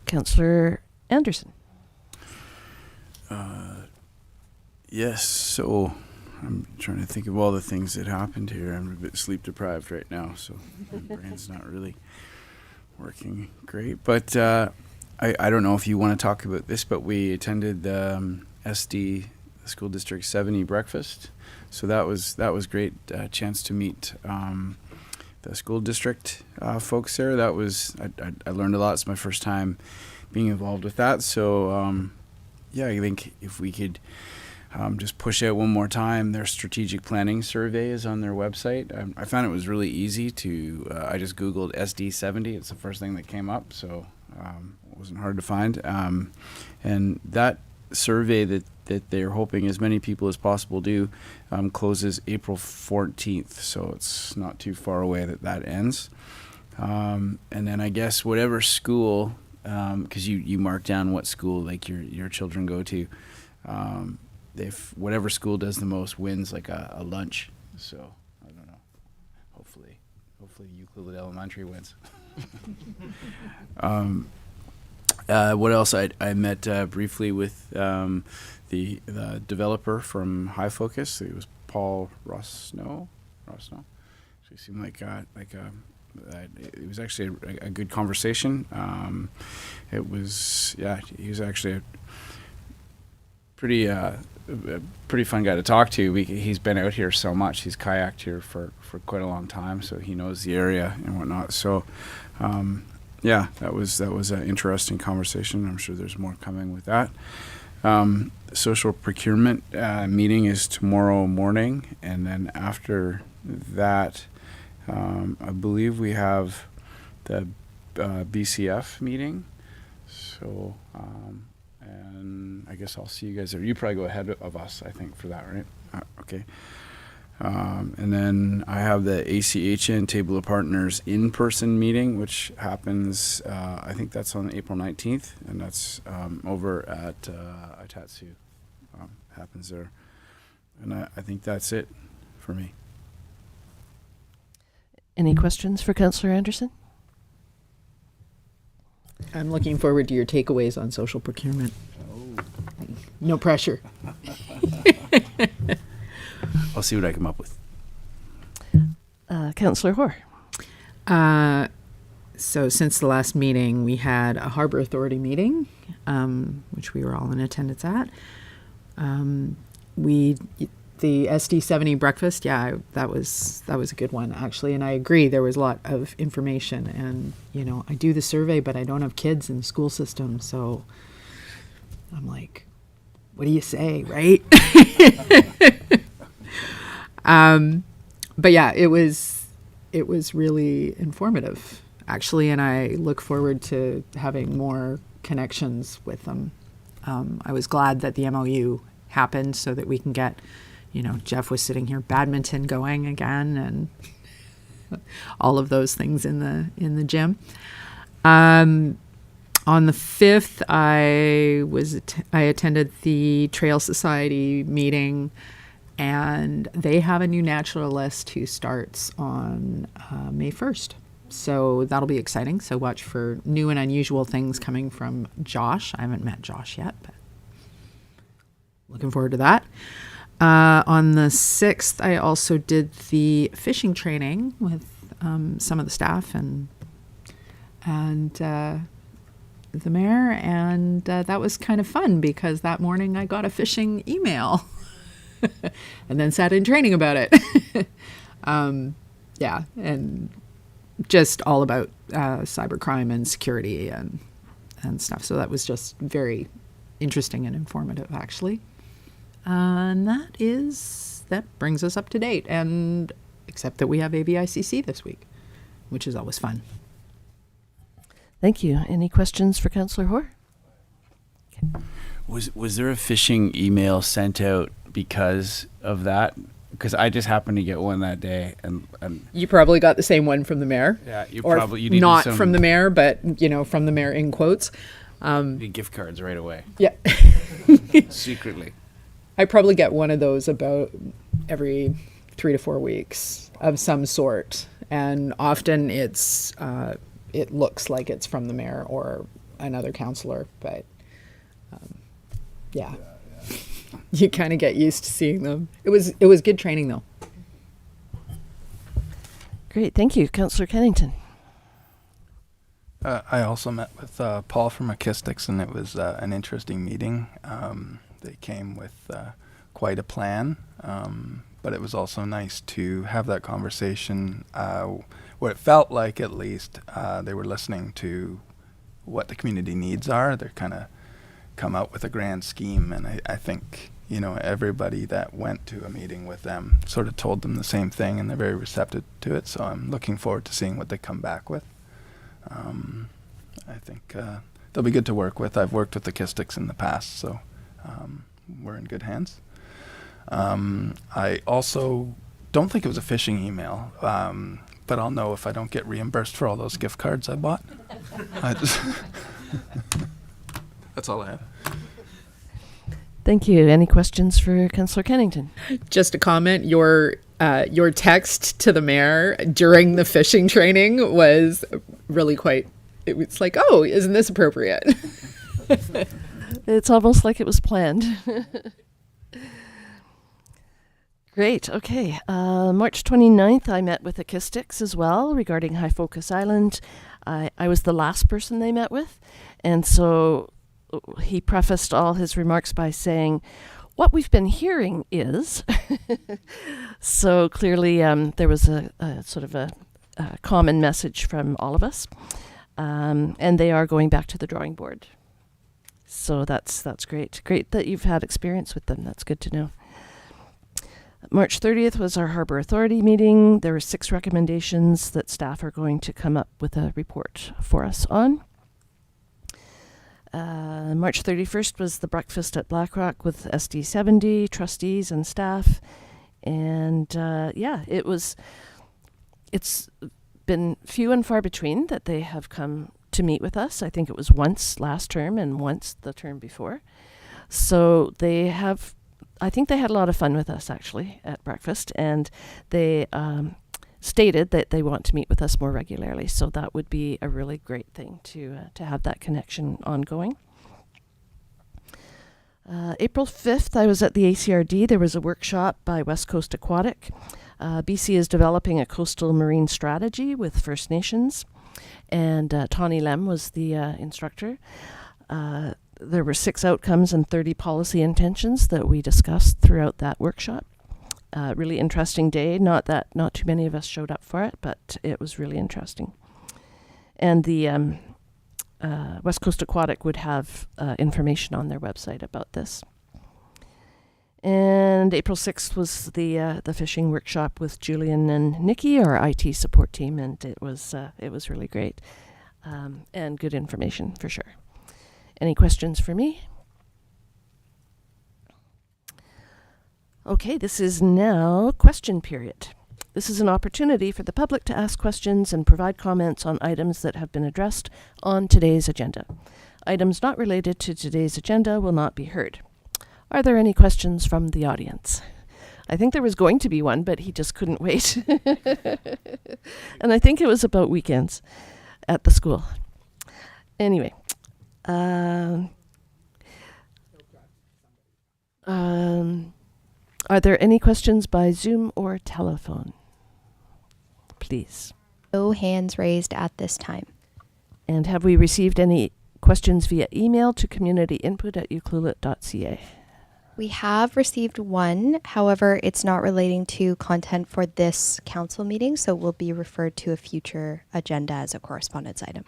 Councillor Anderson. Yes, so I'm trying to think of all the things that happened here. I'm a bit sleep deprived right now, so my brain's not really working great. But I don't know if you want to talk about this, but we attended the SD School District 70 breakfast. So that was great. Chance to meet the school district folks there. That was I learned a lot. It's my first time being involved with that. So yeah, I think if we could just push out one more time, their strategic planning survey is on their website. I found it was really easy to, I just Googled SD70. It's the first thing that came up, so it wasn't hard to find. And that survey that they're hoping as many people as possible do closes April 14th, so it's not too far away that ends. And then I guess whatever school, because you mark down what school like your children go to, if whatever school does the most wins like a lunch. So I don't know. Hopefully Euclid Elementary wins. What else? I met briefly with the developer from High Focus. It was Paul Rossno. So he seemed like it was actually a good conversation. He was actually a pretty fun guy to talk to. He's been out here so much. He's kayaked here for quite a long time, so he knows the area and whatnot. So, yeah, that was an interesting conversation. I'm sure there's more coming with that. Social procurement meeting is tomorrow morning, and then after that, I believe we have the BCF meeting. So. And I guess I'll see you guys there. You probably go ahead of us, I think, for that, right? Okay. And then I have the ACHN Table of Partners in-person meeting, which happens, I think that's on April 19th, and that's over at Itatsu. Happens there. And I think that's it for me. Any questions for Councillor Anderson? I'm looking forward to your takeaways on social procurement. No pressure. I'll see what I come up with. Councillor Hoare. So since the last meeting, we had a Harbour Authority meeting, which we were all in attendance at. The SD70 breakfast, yeah, that was a good one, actually. And I agree, there was a lot of information. And, I do the survey, but I don't have kids in the school system. So I'm like, what do you say, right? But yeah, it was really informative, actually. And I look forward to having more connections with them. I was glad that the MOU happened so that we can get, Jeff was sitting here, badminton going again, and all of those things in the gym. On the 5th, I attended the Trail Society meeting, and they have a new naturalist who starts on May 1st. So that'll be exciting. So watch for new and unusual things coming from Josh. I haven't met Josh yet, but looking forward to that. On the 6th, I also did the fishing training with some of the staff, and the mayor, and that was kind of fun because that morning I got a phishing email and then sat in training about it. Yeah, and just all about cybercrime and security and stuff. So that was just very interesting and informative, actually. And that brings us up to date, and except that we have AVICC this week, which is always fun. Thank you. Any questions for Councillor Hoare? Was there a phishing email sent out because of that? Because I just happened to get one that day, and You probably got the same one from the mayor. yeah, you Or probably you needed not some from the mayor, but from the mayor in quotes. gift cards right away, Yeah. secretly. I probably get one of those about every 3 to 4 weeks of some sort. And often it looks like it's from the mayor or another councillor, but yeah. You kind of get used to seeing them. It was good training though. Great. Thank you. Councillor Kennington. I also met with Paul from Acoustics, and it was an interesting meeting. They came with quite a plan, but it was also nice to have that conversation where it felt like at least they were listening to what the community needs are. They're kind of come out with a grand scheme, and I think everybody that went to a meeting with them sort of told them the same thing, and they're very receptive to it. So I'm looking forward to seeing what they come back with. I think they'll be good to work with. I've worked with Acoustics in the past, so we're in good hands. I also don't think it was a phishing email, but I'll know if I don't get reimbursed for all those gift cards I bought. That's all I have. Thank you. Any questions for Councillor Kennington? Just a comment, your text to the mayor during the phishing training was really quite, it was like, oh, isn't this appropriate? It's almost like it was planned. Great. Okay. March 29th, I met with Acoustics as well regarding High Focus Island. I was the last person they met with. And so he prefaced all his remarks by saying, what we've been hearing is, so clearly there was a sort of a common message from all of us. And they are going back to the drawing board. So that's great. Great that you've had experience with them. That's good to know. March 30th was our Harbour Authority meeting. There were 6 recommendations that staff are going to come up with a report for us on. March 31st was the breakfast at Blackrock with SD70 trustees and staff. And it's been few and far between that they have come to meet with us. I think it was once last term and once the term before. So I think they had a lot of fun with us actually at breakfast, and they stated that they want to meet with us more regularly. So that would be a really great thing to have that connection ongoing. April 5th, I was at the ACRD. There was a workshop by West Coast Aquatic. BC is developing a coastal marine strategy with First Nations, and Tawny Lem was the instructor. There were 6 outcomes and 30 policy intentions that we discussed throughout that workshop. Really interesting day. Not too many of us showed up for it, but it was really interesting. And the West Coast Aquatic would have information on their website about this. And April 6th was the fishing workshop with Julian and Nikki, our IT support team, and it was really great and good information for sure. Any questions for me? Okay, this is now question period. This is an opportunity for the public to ask questions and provide comments on items that have been addressed on today's agenda. Items not related to today's agenda will not be heard. Are there any questions from the audience? I think there was going to be one, but he just couldn't wait. And I think it was about weekends at the school. Anyway. Are there any questions by Zoom or telephone? Please. No hands raised at this time. And have we received any questions via email to communityinput@ucluelet.ca. We have received one. However, it's not relating to content for this council meeting, so will be referred to a future agenda as a correspondence item.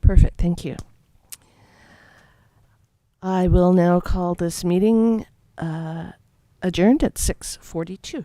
Perfect, thank you. I will now call this meeting adjourned at 6:42.